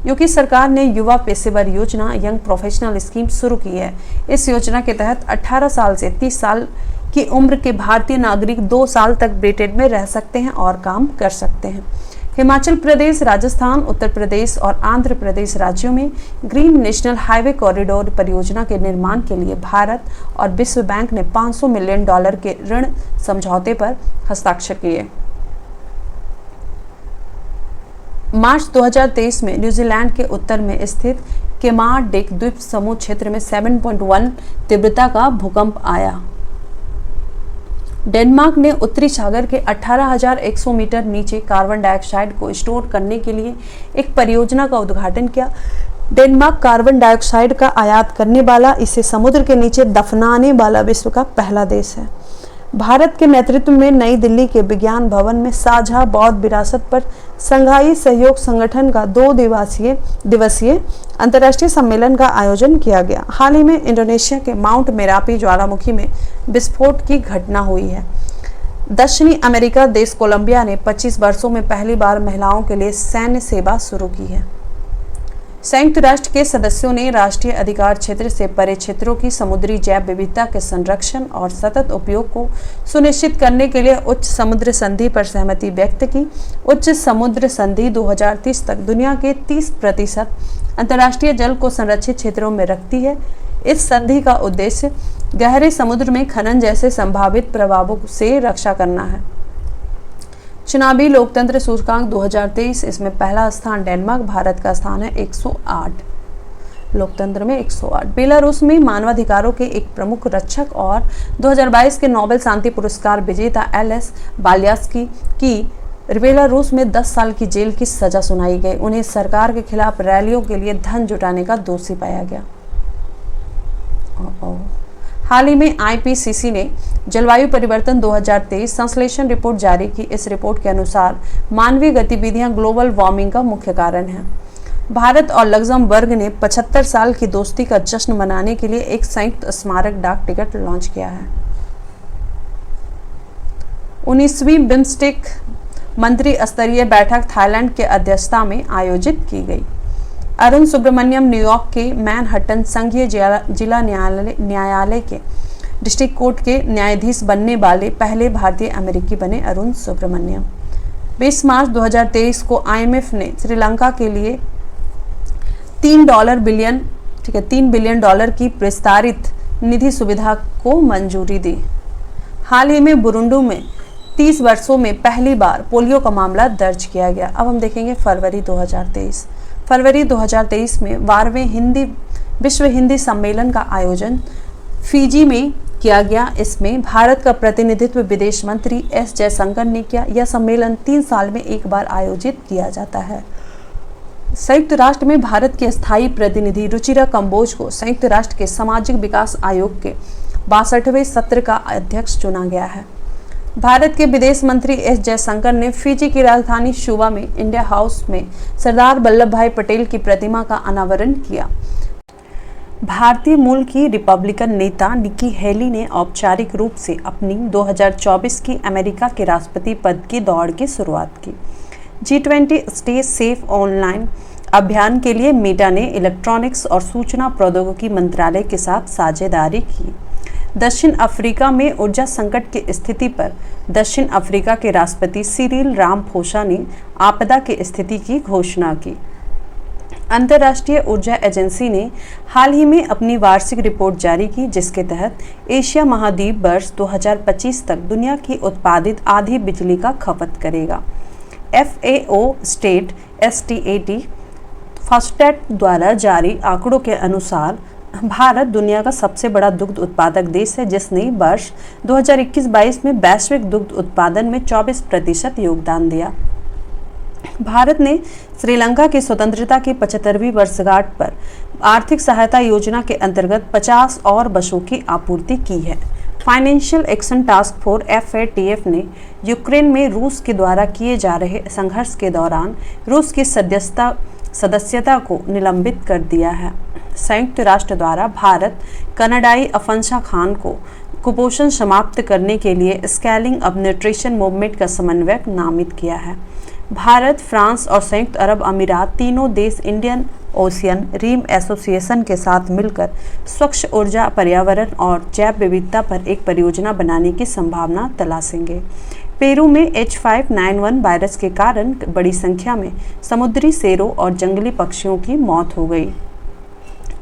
UK सरकार ने युवा पेशेवर योजना यंग प्रोफेशनल स्कीम शुरू की है। इस योजना के तहत 18 साल से 30 साल की उम्र के भारतीय नागरिक 2 साल तक ब्रिटेन में रह सकते हैं और काम कर सकते हैं। हिमाचल प्रदेश, राजस्थान, उत्तर प्रदेश और आंध्र प्रदेश राज्यों में ग्रीन नेशनल हाईवे कॉरिडोर परियोजना के निर्माण के लिए भारत और विश्व बैंक ने $500 मिलियन के ऋण समझौते पर हस्ताक्षर किए। मार्च 2023 में न्यूजीलैंड के उत्तर में स्थित केमारडेक द्वीप समूह क्षेत्र में 7.1 तीव्रता का भूकंप आया। डेनमार्क ने उत्तरी सागर के 18,100 मीटर नीचे कार्बन डाइऑक्साइड को स्टोर करने के लिए एक परियोजना का उद्घाटन किया। डेनमार्क कार्बन डाइऑक्साइड का आयात करने वाला, इसे समुद्र के नीचे दफनाने वाला विश्व का पहला देश है। भारत के नेतृत्व में नई दिल्ली के विज्ञान भवन में साझा बौद्ध विरासत पर संघाई सहयोग संगठन का 2 दिवसीय अंतर्राष्ट्रीय सम्मेलन का आयोजन किया गया। हाल ही में इंडोनेशिया के माउंट मेरापी ज्वालामुखी में विस्फोट की घटना हुई है। दक्षिणी अमेरिका देश कोलंबिया ने 25 वर्षों में पहली बार महिलाओं के लिए सैन्य सेवा शुरू की है। संयुक्त राष्ट्र के सदस्यों ने राष्ट्रीय अधिकार क्षेत्र से परे क्षेत्रों की समुद्री जैव विविधता के संरक्षण और सतत उपयोग को सुनिश्चित करने के लिए उच्च समुद्र संधि पर सहमति व्यक्त की। उच्च समुद्र संधि 2030 तक दुनिया के 30% अंतर्राष्ट्रीय जल को संरक्षित क्षेत्रों में रखती है। इस संधि का उद्देश्य गहरे समुद्र में खनन जैसे संभावित प्रभावों से रक्षा करना है। चुनावी लोकतंत्र सूचकांक 2023, इसमें पहला स्थान डेनमार्क, भारत का स्थान है 108, लोकतंत्र में 108। बेलारूस में मानवाधिकारों के एक प्रमुख रक्षक और 2022 के नोबेल शांति पुरस्कार विजेता LS बाल्यास्की की बेलारूस में 10 साल की जेल की सजा सुनाई गई। उन्हें सरकार के खिलाफ रैलियों के लिए धन जुटाने का दोषी पाया गया। हाल ही में IPCC ने जलवायु परिवर्तन 2023 संश्लेषण रिपोर्ट जारी की। इस रिपोर्ट के अनुसार मानवीय गतिविधियां ग्लोबल वार्मिंग का मुख्य कारण है। भारत और लग्जमबर्ग ने 75 साल की दोस्ती का जश्न मनाने के लिए एक संयुक्त स्मारक डाक टिकट लॉन्च किया है। 19वीं बिम्स्टेक मंत्री स्तरीय बैठक थाईलैंड के अध्यक्षता में आयोजित की गई। अरुण सुब्रमण्यम न्यूयॉर्क के मैनहट्टन संघीय जिला न्यायालय के डिस्ट्रिक्ट कोर्ट के न्यायाधीश बनने वाले पहले भारतीय अमेरिकी बने। अरुण सुब्रमण्यम 20 मार्च 2023 को IMF ने श्रीलंका के लिए $3 बिलियन की प्रस्तावित निधि सुविधा को मंजूरी दी। हाल ही में बुरुंडी में 30 वर्षों में पहली बार पोलियो का मामला दर्ज किया गया। अब हम देखेंगे फरवरी 2023 में 12वें विश्व हिंदी सम्मेलन का आयोजन फिजी में किया गया। इसमें भारत का प्रतिनिधित्व विदेश मंत्री S जयशंकर ने किया। यह सम्मेलन 3 साल में एक बार आयोजित किया जाता है। संयुक्त राष्ट्र में भारत के स्थायी प्रतिनिधि रुचिरा कंबोज को संयुक्त राष्ट्र के सामाजिक विकास आयोग के 62वें सत्र का अध्यक्ष चुना गया है। भारत के विदेश मंत्री S जयशंकर ने फिजी की राजधानी शुबा में इंडिया हाउस में सरदार वल्लभ भाई पटेल की प्रतिमा का अनावरण किया। भारतीय मूल की रिपब्लिकन नेता निकी हेली ने औपचारिक रूप से अपनी 2024 की अमेरिका के राष्ट्रपति पद की दौड़ की शुरुआत की। G20 स्टे सेफ ऑनलाइन अभियान के लिए मेटा ने इलेक्ट्रॉनिक्स और सूचना प्रौद्योगिकी मंत्रालय के साथ साझेदारी की। दक्षिण अफ्रीका में ऊर्जा संकट की स्थिति पर दक्षिण अफ्रीका के राष्ट्रपति सिरिल रामाफोसा ने आपदा की स्थिति की घोषणा की। अंतर्राष्ट्रीय ऊर्जा एजेंसी ने हाल ही में अपनी वार्षिक रिपोर्ट जारी की, जिसके तहत एशिया महाद्वीप वर्ष 2025 तक दुनिया की उत्पादित आधी बिजली का खपत करेगा। FAO स्टेट STAT फास्टैट द्वारा जारी आंकड़ों के अनुसार भारत दुनिया का सबसे बड़ा दुग्ध उत्पादक देश है, जिसने वर्ष 2021-22 में वैश्विक दुग्ध उत्पादन में 24% योगदान दिया। भारत ने श्रीलंका की स्वतंत्रता की 75वीं वर्षगांठ पर आर्थिक सहायता योजना के अंतर्गत 50 और बसों की आपूर्ति की है। Financial action task force FATF ने यूक्रेन में रूस के द्वारा किए जा रहे संघर्ष के दौरान रूस की सदस्यता को निलंबित कर दिया है। संयुक्त राष्ट्र द्वारा भारत कनाडाई अफंसा खान को कुपोषण समाप्त करने के लिए स्केलिंग अप न्यूट्रिशन मूवमेंट का समन्वयक नामित किया है। भारत, फ्रांस और संयुक्त अरब अमीरात तीनों देश इंडियन ओशियन रिम एसोसिएशन के साथ मिलकर स्वच्छ ऊर्जा, पर्यावरण और जैव विविधता पर एक परियोजना बनाने की संभावना तलाशेंगे। पेरू में H5N1 वायरस के कारण बड़ी संख्या में समुद्री शेरों और जंगली पक्षियों की मौत हो गई।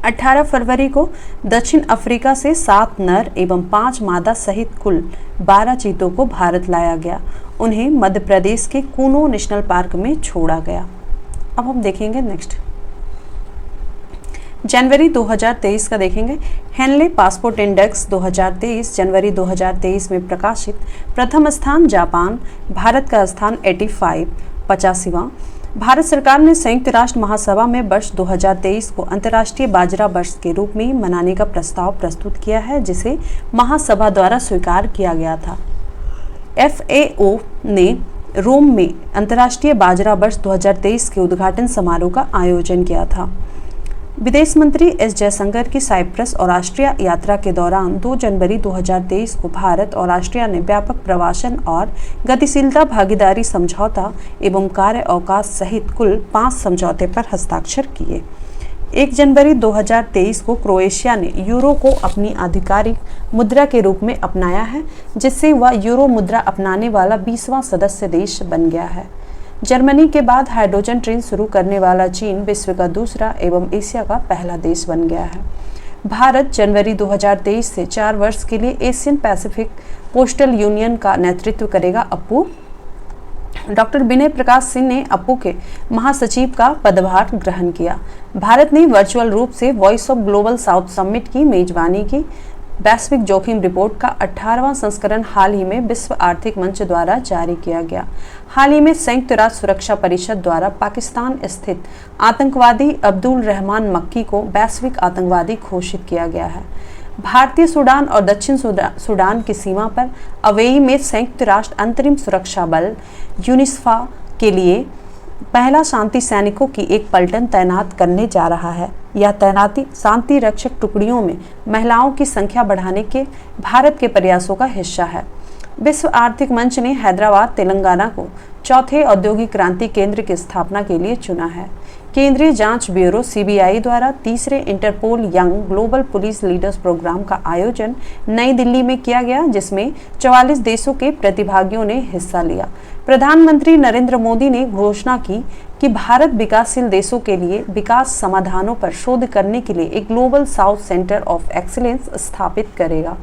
18 फरवरी को दक्षिण अफ्रीका से 7 नर एवं 5 मादा सहित कुल 12 चीतों को भारत लाया गया। उन्हें मध्य प्रदेश के कूनो नेशनल पार्क में छोड़ा गया। अब हम देखेंगे नेक्स्ट जनवरी 2023 का देखेंगे। हेनले पासपोर्ट इंडेक्स 2023 जनवरी 2023 में प्रकाशित प्रथम स्थान जापान, भारत का स्थान 85वां। भारत सरकार ने संयुक्त राष्ट्र महासभा में वर्ष 2023 को अंतर्राष्ट्रीय बाजरा वर्ष के रूप में मनाने का प्रस्ताव प्रस्तुत किया है, जिसे महासभा द्वारा स्वीकार किया गया था। FAO ने रोम में अंतर्राष्ट्रीय बाजरा वर्ष 2023 के उद्घाटन समारोह का आयोजन किया था। विदेश मंत्री S जयशंकर की साइप्रस और ऑस्ट्रिया यात्रा के दौरान 2 जनवरी 2023 को भारत और ऑस्ट्रिया ने व्यापक प्रवासन और गतिशीलता भागीदारी समझौता एवं कार्य अवकाश सहित कुल 5 समझौते पर हस्ताक्षर किए। 1 जनवरी 2023 को क्रोएशिया ने यूरो को अपनी आधिकारिक मुद्रा के रूप में अपनाया है, जिससे वह यूरो मुद्रा अपनाने वाला 20वां सदस्य देश बन गया है। जर्मनी के बाद हाइड्रोजन ट्रेन शुरू करने वाला चीन विश्व का दूसरा एवं एशिया का पहला देश बन गया है। भारत जनवरी 2023 से 4 वर्ष के लिए एशियन पैसिफिक पोस्टल यूनियन का नेतृत्व करेगा। अप्पू डॉक्टर विनय प्रकाश सिंह ने अप्पू के महासचिव का पदभार ग्रहण किया। भारत ने वर्चुअल रूप से voice of global south summit की मेजबानी की। वैश्विक जोखिम रिपोर्ट का 18वां संस्करण हाल ही में विश्व आर्थिक मंच द्वारा जारी किया गया। हाल ही में संयुक्त राष्ट्र सुरक्षा परिषद द्वारा पाकिस्तान स्थित आतंकवादी अब्दुल रहमान मक्की को वैश्विक आतंकवादी घोषित किया गया है। भारतीय सूडान और दक्षिण सूडान की सीमा पर अवेई में संयुक्त राष्ट्र अंतरिम सुरक्षा बल यूनिस्फा के लिए पहला शांति सैनिकों की एक पलटन तैनात करने जा रहा है। यह तैनाती शांति रक्षक टुकड़ियों में महिलाओं की संख्या बढ़ाने के भारत के प्रयासों का हिस्सा है। विश्व आर्थिक मंच ने हैदराबाद, तेलंगाना को चौथे औद्योगिक क्रांति केंद्र की स्थापना के लिए चुना है। केंद्रीय जांच ब्यूरो CBI द्वारा तीसरे Interpol young global police leaders programme का आयोजन नई दिल्ली में किया गया, जिसमें 44 देशों के प्रतिभागियों ने हिस्सा लिया। प्रधानमंत्री नरेंद्र मोदी ने घोषणा की कि भारत विकासशील देशों के लिए विकास समाधानों पर शोध करने के लिए एक global south centre of excellence स्थापित करेगा।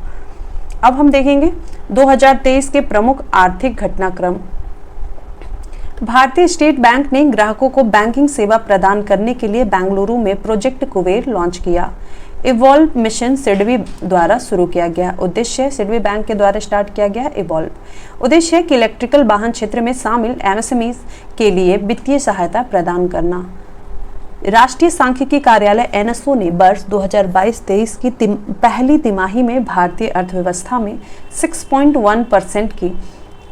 अब हम देखेंगे 2023 के प्रमुख आर्थिक घटनाक्रम। भारतीय स्टेट बैंक ने ग्राहकों को बैंकिंग सेवा प्रदान करने के लिए बेंगलुरु में प्रोजेक्ट कुबेर लॉन्च किया। इवॉल्व मिशन सिडबी द्वारा शुरू किया गया। उद्देश्य सिडबी बैंक के द्वारा स्टार्ट किया गया इवॉल्व उद्देश्य कि इलेक्ट्रिकल वाहन क्षेत्र में शामिल MSMEs के लिए वित्तीय सहायता प्रदान करना। राष्ट्रीय सांख्यिकी कार्यालय NSO ने वर्ष 2022-23 की पहली तिमाही में भारतीय अर्थव्यवस्था में 6.1% की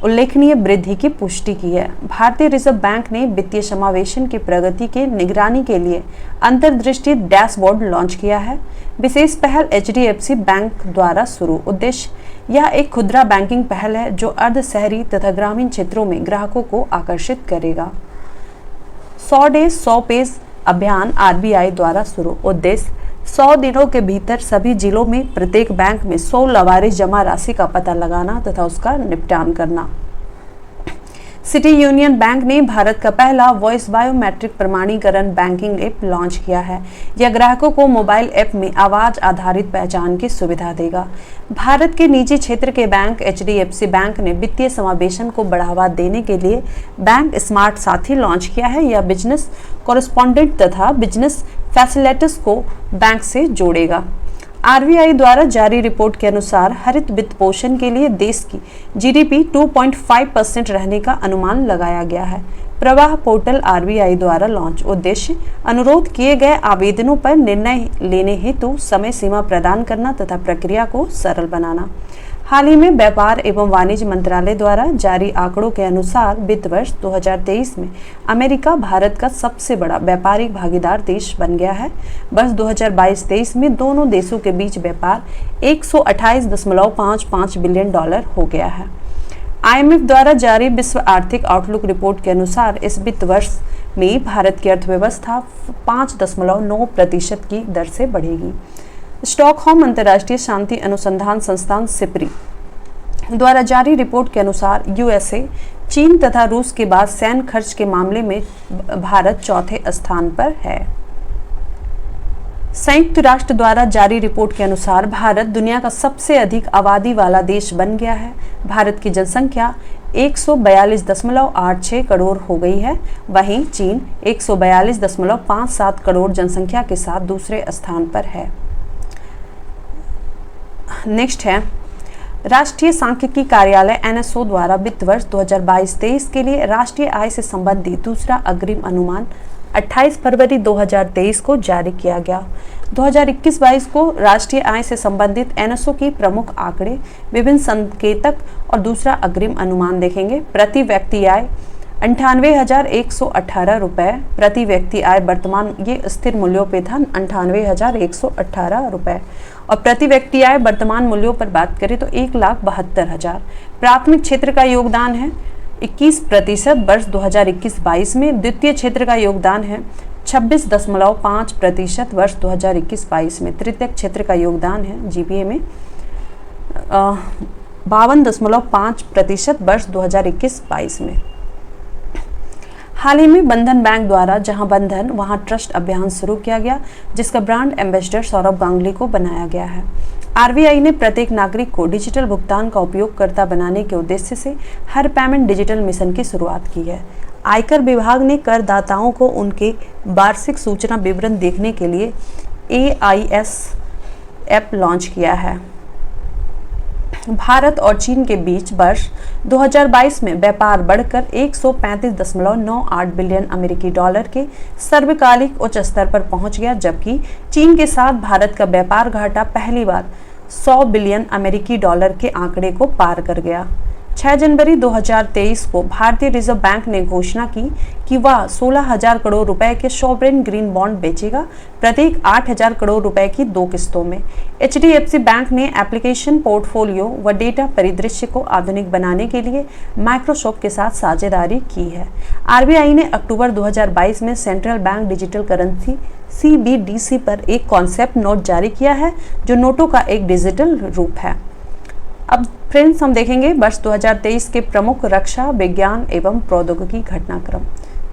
उल्लेखनीय वृद्धि की पुष्टि की है। भारतीय रिजर्व बैंक ने वित्तीय समावेशन की प्रगति के निगरानी के लिए अंतर्दृष्टि डैशबोर्ड लॉन्च किया है। विशेष पहल HDFC बैंक द्वारा शुरू। उद्देश्य यह एक खुदरा बैंकिंग पहल है जो अर्ध शहरी तथा ग्रामीण क्षेत्रों में ग्राहकों को आकर्षित करेगा। 100 डेज 100 पेज अभियान आरबीआई द्वारा शुरू। उद्देश्य 100 दिनों के भीतर सभी जिलों में प्रत्येक बैंक में 100 लावारिस जमा राशि का पता लगाना तथा उसका निपटान करना। सिटी यूनियन बैंक ने भारत का पहला वॉइस बायोमेट्रिक प्रमाणीकरण बैंकिंग ऐप लॉन्च किया है। यह ग्राहकों को मोबाइल ऐप में आवाज आधारित पहचान की सुविधा देगा। भारत के निजी क्षेत्र के बैंक HDFC बैंक ने वित्तीय समावेशन को बढ़ावा देने के लिए बैंक स्मार्ट साथी लॉन्च किया है। यह बिजनेस कॉरेस्पॉन्डेंट तथा बिजनेस फैसिलिटेटर्स को बैंक से जोड़ेगा। आरबीआई द्वारा जारी रिपोर्ट के अनुसार हरित वित्त पोषण के लिए देश की GDP 2.5% रहने का अनुमान लगाया गया है। प्रवाह पोर्टल आरबीआई द्वारा लॉन्च। उद्देश्य अनुरोध किए गए आवेदनों पर निर्णय लेने हेतु समय सीमा प्रदान करना तथा प्रक्रिया को सरल बनाना। हाल ही में व्यापार एवं वाणिज्य मंत्रालय द्वारा जारी आंकड़ों के अनुसार वित्त वर्ष 2023 में अमेरिका भारत का सबसे बड़ा व्यापारिक भागीदार देश बन गया है। वर्ष 2022-23 में दोनों देशों के बीच व्यापार 128.55 बिलियन डॉलर हो गया है। IMF द्वारा जारी विश्व आर्थिक आउटलुक रिपोर्ट के अनुसार इस वित्त वर्ष में भारत की अर्थव्यवस्था 5.9% की दर से बढ़ेगी। स्टॉकहोम अंतर्राष्ट्रीय शांति अनुसंधान संस्थान सिप्री द्वारा जारी रिपोर्ट के अनुसार USA, चीन तथा रूस के बाद सैन्य खर्च के मामले में भारत चौथे स्थान पर है। संयुक्त राष्ट्र द्वारा जारी रिपोर्ट के अनुसार भारत दुनिया का सबसे अधिक आबादी वाला देश बन गया है। भारत की जनसंख्या 142.86 करोड़ हो गई है। वहीं चीन 142.57 करोड़ जनसंख्या के साथ दूसरे स्थान पर है। नेक्स्ट है राष्ट्रीय सांख्यिकी कार्यालय NSO द्वारा वित्त वर्ष 2022-23 के लिए राष्ट्रीय आय से संबंधित दूसरा अग्रिम अनुमान 28 फरवरी 2023 को जारी किया गया। 2021-22 को राष्ट्रीय आय से संबंधित NSO की प्रमुख आंकड़े, विभिन्न संकेतक और दूसरा अग्रिम अनुमान देखेंगे। प्रति व्यक्ति आय 98,118 रुपये प्रति व्यक्ति आय वर्तमान ये स्थिर मूल्यों पे था 98,118 रुपये और प्रति व्यक्ति आय वर्तमान मूल्यों पर बात करें तो 1,72,000। प्राथमिक क्षेत्र का योगदान है 21% वर्ष 2021-22 में। द्वितीय क्षेत्र का योगदान है 26.5% वर्ष 2021-22 में। तृतीयक क्षेत्र का योगदान है GPA में 52.5% वर्ष 2021-22 में। हाल ही में बंधन बैंक द्वारा जहां बंधन वहां ट्रस्ट अभियान शुरू किया गया, जिसका ब्रांड एम्बेसडर सौरभ गांगुली को बनाया गया है। आरबीआई ने प्रत्येक नागरिक को डिजिटल भुगतान का उपयोगकर्ता बनाने के उद्देश्य से हर पेमेंट डिजिटल मिशन की शुरुआत की है। आयकर विभाग ने करदाताओं को उनके वार्षिक सूचना विवरण देखने के लिए AIS ऐप लॉन्च किया है। भारत और चीन के बीच वर्ष 2022 में व्यापार बढ़कर 135.98 बिलियन अमेरिकी डॉलर के सर्वकालिक उच्च स्तर पर पहुंच गया, जबकि चीन के साथ भारत का व्यापार घाटा पहली बार 100 बिलियन अमेरिकी डॉलर के आंकड़े को पार कर गया। 6 जनवरी 2023 को भारतीय रिजर्व बैंक ने घोषणा की कि वह 16,000 करोड़ रुपए के सॉवरेन ग्रीन बॉन्ड बेचेगा, प्रत्येक 8,000 करोड़ रुपए की 2 किस्तों में। HDFC बैंक ने एप्लीकेशन पोर्टफोलियो व डेटा परिदृश्य को आधुनिक बनाने के लिए माइक्रोसॉफ्ट के साथ साझेदारी की है। आरबीआई ने अक्टूबर 2022 में central bank digital currency CBDC पर एक कॉन्सेप्ट नोट जारी किया है, जो नोटों का एक डिजिटल रूप है। अब फ्रेंड्स हम देखेंगे वर्ष 2023 के प्रमुख रक्षा, विज्ञान एवं प्रौद्योगिकी घटनाक्रम।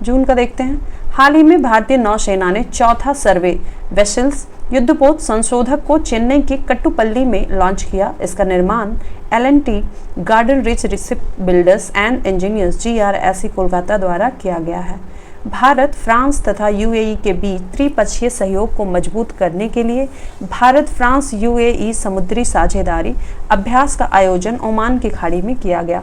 जून का देखते हैं। हाल ही में भारतीय नौसेना ने चौथा सर्वे वेसल्स युद्धपोत संशोधक को चेन्नई के कट्टुपल्ली में लॉन्च किया। इसका निर्माण L&T garden rich ship builders and engineers GRSE Kolkata द्वारा किया गया है। भारत, फ्रांस तथा UAE के बीच त्रिपक्षीय सहयोग को मजबूत करने के लिए भारत फ्रांस UAE समुद्री साझेदारी अभ्यास का आयोजन ओमान की खाड़ी में किया गया।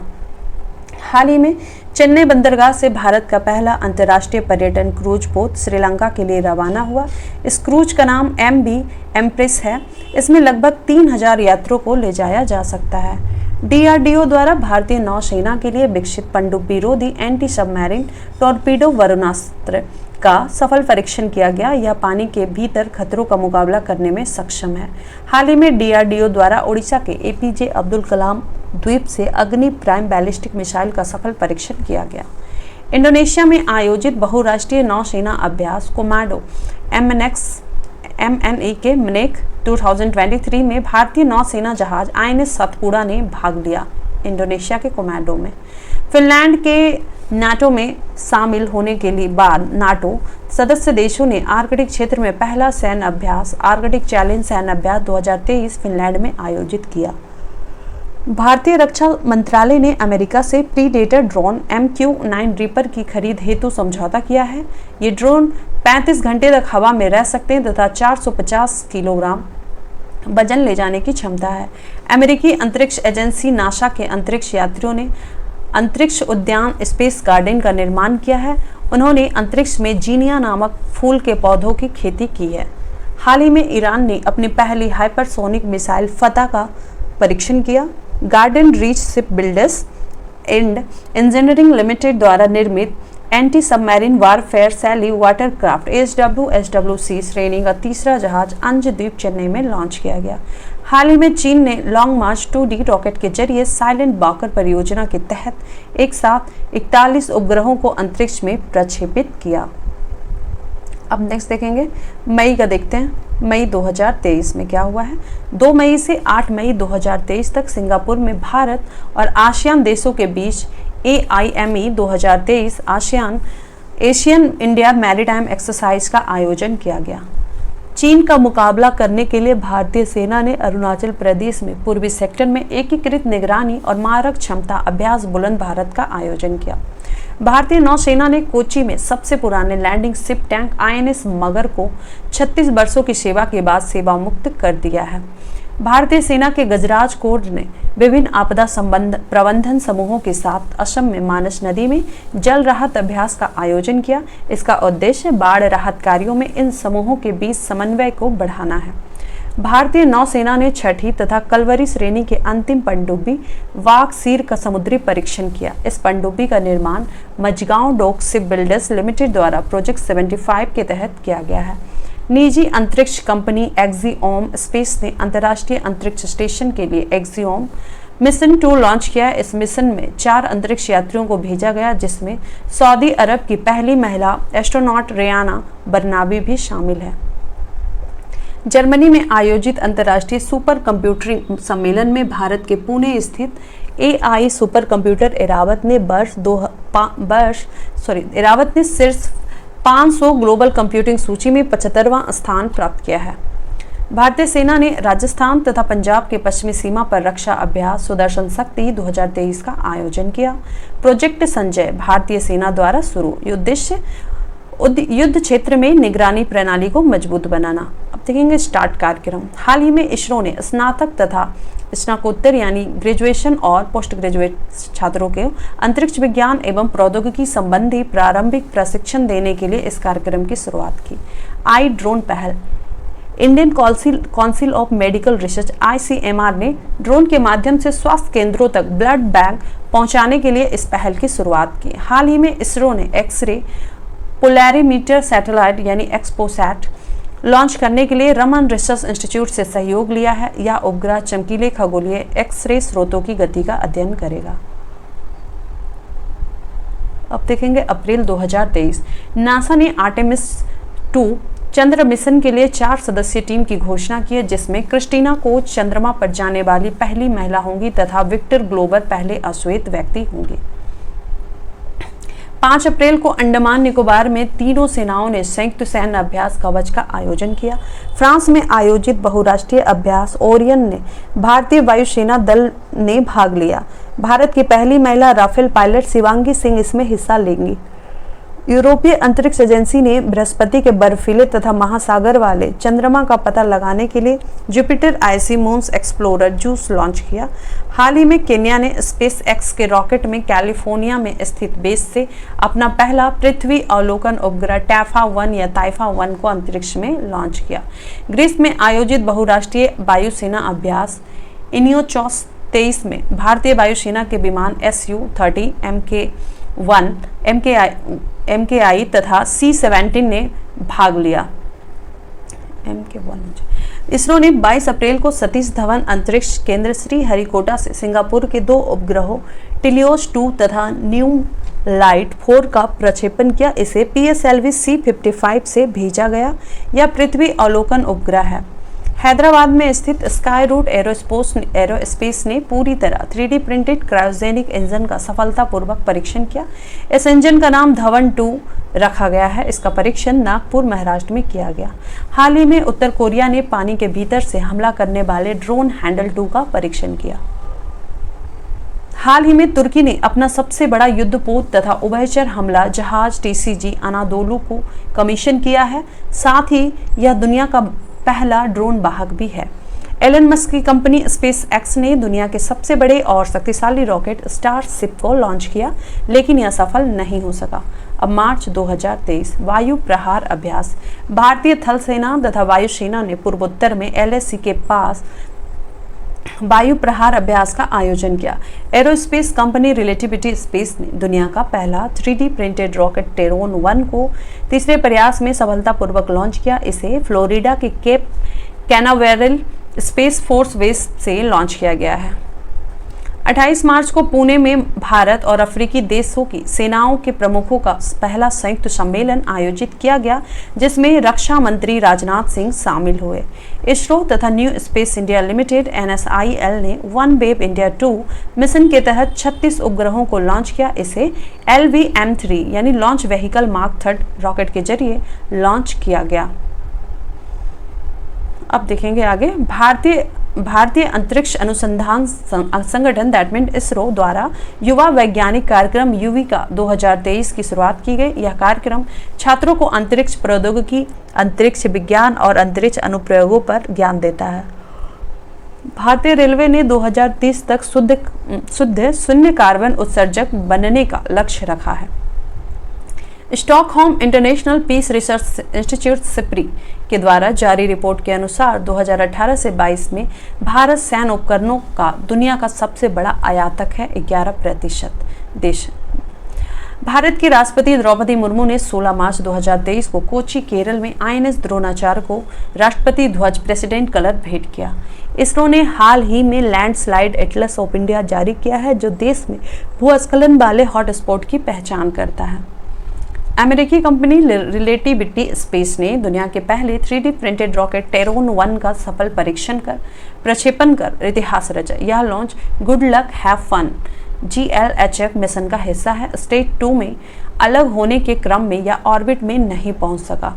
हाल ही में चेन्नई बंदरगाह से भारत का पहला अंतर्राष्ट्रीय पर्यटन क्रूज पोत श्रीलंका के लिए रवाना हुआ। इस क्रूज का नाम MV एम्प्रेस है। इसमें लगभग 3,000 यात्रियों को ले जाया जा सकता है। DRDO द्वारा भारतीय नौसेना के लिए विकसित पनडुब्बी विरोधी एंटी सबमरीन टॉर्पीडो वरुणास्त्र का सफल परीक्षण किया गया। यह पानी के भीतर खतरों का मुकाबला करने में सक्षम है। हाल ही में DRDO द्वारा ओडिशा के APJ अब्दुल कलाम द्वीप से अग्नि प्राइम बैलिस्टिक मिसाइल का सफल परीक्षण किया गया। इंडोनेशिया में आयोजित बहुराष्ट्रीय नौसेना अभ्यास कोमोडो MNE के मनेक 2023 में भारतीय नौसेना जहाज INS सतपुड़ा ने भाग लिया। इंडोनेशिया के कोमोडो में फिनलैंड के नाटो में शामिल होने के लिए बाद नाटो सदस्य देशों ने आर्कटिक क्षेत्र में पहला सैन्य अभ्यास आर्कटिक चैलेंज सैन्य अभ्यास 2023 फिनलैंड में आयोजित किया। भारतीय रक्षा मंत्रालय ने अमेरिका से प्रीडेटर ड्रोन MQ-9 रीपर की खरीद हेतु समझौता किया है। ये ड्रोन 35 घंटे तक हवा में रह सकते हैं तथा 450 किलोग्राम वजन ले जाने की क्षमता है। अमेरिकी अंतरिक्ष एजेंसी नासा के अंतरिक्ष यात्रियों ने अंतरिक्ष उद्यान स्पेस गार्डन का निर्माण किया है। उन्होंने अंतरिक्ष में जीनिया नामक फूल के पौधों की खेती की है। हाल ही में ईरान ने अपनी पहली हाइपरसोनिक मिसाइल फतह का परीक्षण किया। Garden reach ship builders and engineering limited द्वारा निर्मित एंटी सबमरीन वारफेयर सैली वाटरक्राफ्ट SWSWC श्रेणी का तीसरा जहाज अंशद्वीप चेन्नई में लॉन्च किया गया। हाल ही में चीन ने लॉन्ग मार्च 2D रॉकेट के जरिए साइलेंट वॉकर परियोजना के तहत एक साथ 41 उपग्रहों को अंतरिक्ष में प्रक्षेपित किया। अब नेक्स्ट देखेंगे मई का, देखते हैं मई 2023 में क्या हुआ है। 2 मई से 8 मई 2023 तक सिंगापुर में भारत और आसियान देशों के बीच AIME 2023 Asian India maritime exercise का आयोजन किया गया। चीन का मुकाबला करने के लिए भारतीय सेना ने अरुणाचल प्रदेश में पूर्वी सेक्टर में एकीकृत निगरानी और मारक क्षमता अभ्यास बुलंद भारत का आयोजन किया। भारतीय नौसेना ने कोची में सबसे पुराने लैंडिंग शिप टैंक INS मगर को 36 वर्षों की सेवा के बाद सेवा मुक्त कर दिया है। भारतीय सेना के गजराज कोर ने विभिन्न आपदा प्रबंधन समूहों के साथ असम में मानस नदी में जल राहत अभ्यास का आयोजन किया। इसका उद्देश्य बाढ़ राहत कार्यों में इन समूहों के बीच समन्वय को बढ़ाना है। भारतीय नौसेना ने छठी तथा कलवरी श्रेणी के अंतिम पनडुब्बी वाक सीर का समुद्री परीक्षण किया। इस पनडुब्बी का निर्माण Mazagon dock ship builders limited द्वारा प्रोजेक्ट 75 के तहत किया गया है। निजी अंतरिक्ष कंपनी एक्सियोम स्पेस ने अंतर्राष्ट्रीय अंतरिक्ष स्टेशन के लिए एक्सियोम मिशन 2 लॉन्च किया। इस मिशन में 4 अंतरिक्ष यात्रियों को भेजा गया, जिसमें सऊदी अरब की पहली महिला एस्ट्रोनॉट रेयाना बरनाबी भी शामिल है। जर्मनी में आयोजित अंतर्राष्ट्रीय सुपर कंप्यूटिंग सम्मेलन में भारत के पुणे स्थित AI सुपर कंप्यूटर इरावत ने शीर्ष 500 ग्लोबल कंप्यूटिंग सूची में 75वां स्थान प्राप्त किया है। भारतीय सेना ने राजस्थान तथा पंजाब के पश्चिमी सीमा पर रक्षा अभ्यास सुदर्शन शक्ति 2023 का आयोजन किया। प्रोजेक्ट संजय भारतीय सेना द्वारा शुरू, उद्देश्य युद्ध क्षेत्र में निगरानी प्रणाली को मजबूत बनाना। अब देखेंगे स्टार्ट कार्यक्रम। हाल ही में इसरो ने स्नातक तथा स्नातकोत्तर यानी ग्रेजुएशन और पोस्ट ग्रेजुएट छात्रों के अंतरिक्ष विज्ञान एवं प्रौद्योगिकी संबंधी प्रारंभिक प्रशिक्षण देने के लिए इस कार्यक्रम की शुरुआत की। आई ड्रोन पहल। Indian council of medical research ICMR ने ड्रोन के माध्यम से स्वास्थ्य केंद्रों तक ब्लड बैंक पहुंचाने के लिए इस पहल की शुरुआत की। हाल ही में इसरो ने एक्सरे पोलैरिमीटर सैटेलाइट यानी एक्सपोसैट लॉन्च करने के लिए रमन रिसर्च इंस्टीट्यूट से सहयोग लिया है। यह उपग्रह चमकीले खगोलीय एक्सरे स्रोतों की गति का अध्ययन करेगा। अब देखेंगे अप्रैल 2023। नासा ने आर्टेमिस 2 चंद्र मिशन के लिए 4 सदस्यीय टीम की घोषणा की है, जिसमें क्रिस्टीना कोच चंद्रमा पर जाने वाली पहली महिला होंगी तथा विक्टर ग्लोबर पहले अश्वेत व्यक्ति होंगे। 5 अप्रैल को अंडमान निकोबार में तीनों सेनाओं ने संयुक्त सैन्य अभ्यास कवच का आयोजन किया। फ्रांस में आयोजित बहुराष्ट्रीय अभ्यास ओरियन ने भारतीय वायुसेना दल ने भाग लिया। भारत की पहली महिला राफेल पायलट शिवांगी सिंह इसमें हिस्सा लेंगी। यूरोपीय अंतरिक्ष एजेंसी ने बृहस्पति के बर्फीले तथा महासागर वाले चंद्रमा का पता लगाने के लिए Jupiter IC moons explorer juice launch किया। हाल ही में केन्या ने स्पेस एक्स के रॉकेट में कैलिफोर्निया में स्थित बेस से अपना पहला पृथ्वी अवलोकन उपग्रह टैफा 1 या ताइफा 1 को अंतरिक्ष में लॉन्च किया। ग्रीस में आयोजित बहुराष्ट्रीय वायुसेना अभ्यास इनियोचॉस 23 में भारतीय वायुसेना के विमान Su-30 MKI तथा C-17 ने भाग लिया। इसरो ने 22 अप्रैल को सतीश धवन अंतरिक्ष केंद्र श्री हरिकोटा से सिंगापुर के 2 उपग्रहों टिलियोस 2 तथा न्यू लाइट 4 का प्रक्षेपण किया। इसे PSLV C-55 से भेजा गया। यह पृथ्वी अवलोकन उपग्रह है। हैदराबाद में स्थित स्काई रूट एरोस्पेस ने पूरी तरह 3D प्रिंटेड क्रायोजेनिक इंजन का सफलतापूर्वक परीक्षण किया। इस इंजन का नाम धवन 2 रखा गया है। इसका परीक्षण नागपुर, महाराष्ट्र में किया गया। हाल ही में उत्तर कोरिया ने पानी के भीतर से हमला करने वाले ड्रोन हैंडल 2 का परीक्षण किया। हाल ही में तुर्की ने अपना सबसे बड़ा युद्धपोत तथा उभयचर हमला जहाज TCG अनादोलू को कमीशन किया है। साथ ही यह दुनिया का पहला ड्रोन वाहक भी है। एलन मस्क की कंपनी स्पेस एक्स ने दुनिया के सबसे बड़े और शक्तिशाली रॉकेट स्टारशिप को लॉन्च किया, लेकिन यह सफल नहीं हो सका। अब मार्च 2023 वायु प्रहार अभ्यास। भारतीय थल सेना तथा वायुसेना ने पूर्वोत्तर में LAC के पास वायु प्रहार अभ्यास का आयोजन किया। एरोस्पेस कंपनी रिलेटिविटी स्पेस ने दुनिया का पहला 3D प्रिंटेड रॉकेट टेरोन 1 को तीसरे प्रयास में सफलतापूर्वक लॉन्च किया। इसे फ्लोरिडा के Cape Canaveral space force base से लॉन्च किया गया है। 28 मार्च को पुणे में भारत और अफ्रीकी देशों की सेनाओं के प्रमुखों का पहला संयुक्त सम्मेलन आयोजित किया गया, जिसमें रक्षा मंत्री राजनाथ सिंह शामिल हुए। इसरो तथा new space India limited NSIL ने OneWeb India 2 मिशन के तहत 36 उपग्रहों को लॉन्च किया। इसे LVM-3 यानी लॉन्च व्हीकल मार्क 3 रॉकेट के जरिए लॉन्च किया गया। अब देखेंगे आगे। भारतीय अंतरिक्ष अनुसंधान संगठन दैट मीन इसरो द्वारा युवा वैज्ञानिक कार्यक्रम युविका 2023 की शुरुआत की गई। यह कार्यक्रम छात्रों को अंतरिक्ष प्रौद्योगिकी, अंतरिक्ष विज्ञान और अंतरिक्ष अनुप्रयोगों पर ज्ञान देता है। भारतीय रेलवे ने 2030 तक शुद्ध शून्य कार्बन उत्सर्जक बनने का लक्ष्य रखा है। Stockholm international peace research institute SIPRI के द्वारा जारी रिपोर्ट के अनुसार 2018 से 22 में भारत सैन्य उपकरणों का दुनिया का सबसे बड़ा आयातक है। 11% देश। भारत की राष्ट्रपति द्रौपदी मुर्मू ने 16 मार्च 2023 को कोच्चि, केरल में INS द्रोणाचार्य को राष्ट्रपति ध्वज प्रेसिडेंट कलर भेंट किया। इसरो ने हाल ही में लैंडस्लाइड एटलस ऑफ इंडिया जारी किया है, जो देश में भूस्खलन वाले हॉटस्पॉट की पहचान करता है। अमेरिकी कंपनी रिलेटिविटी स्पेस ने दुनिया के पहले 3D प्रिंटेड रॉकेट टेरोन 1 का सफल प्रक्षेपण कर इतिहास रचा। यह launch good luck have fun GLHF mission का हिस्सा है। स्टेज 2 में अलग होने के क्रम में यह ऑर्बिट में नहीं पहुंच सका।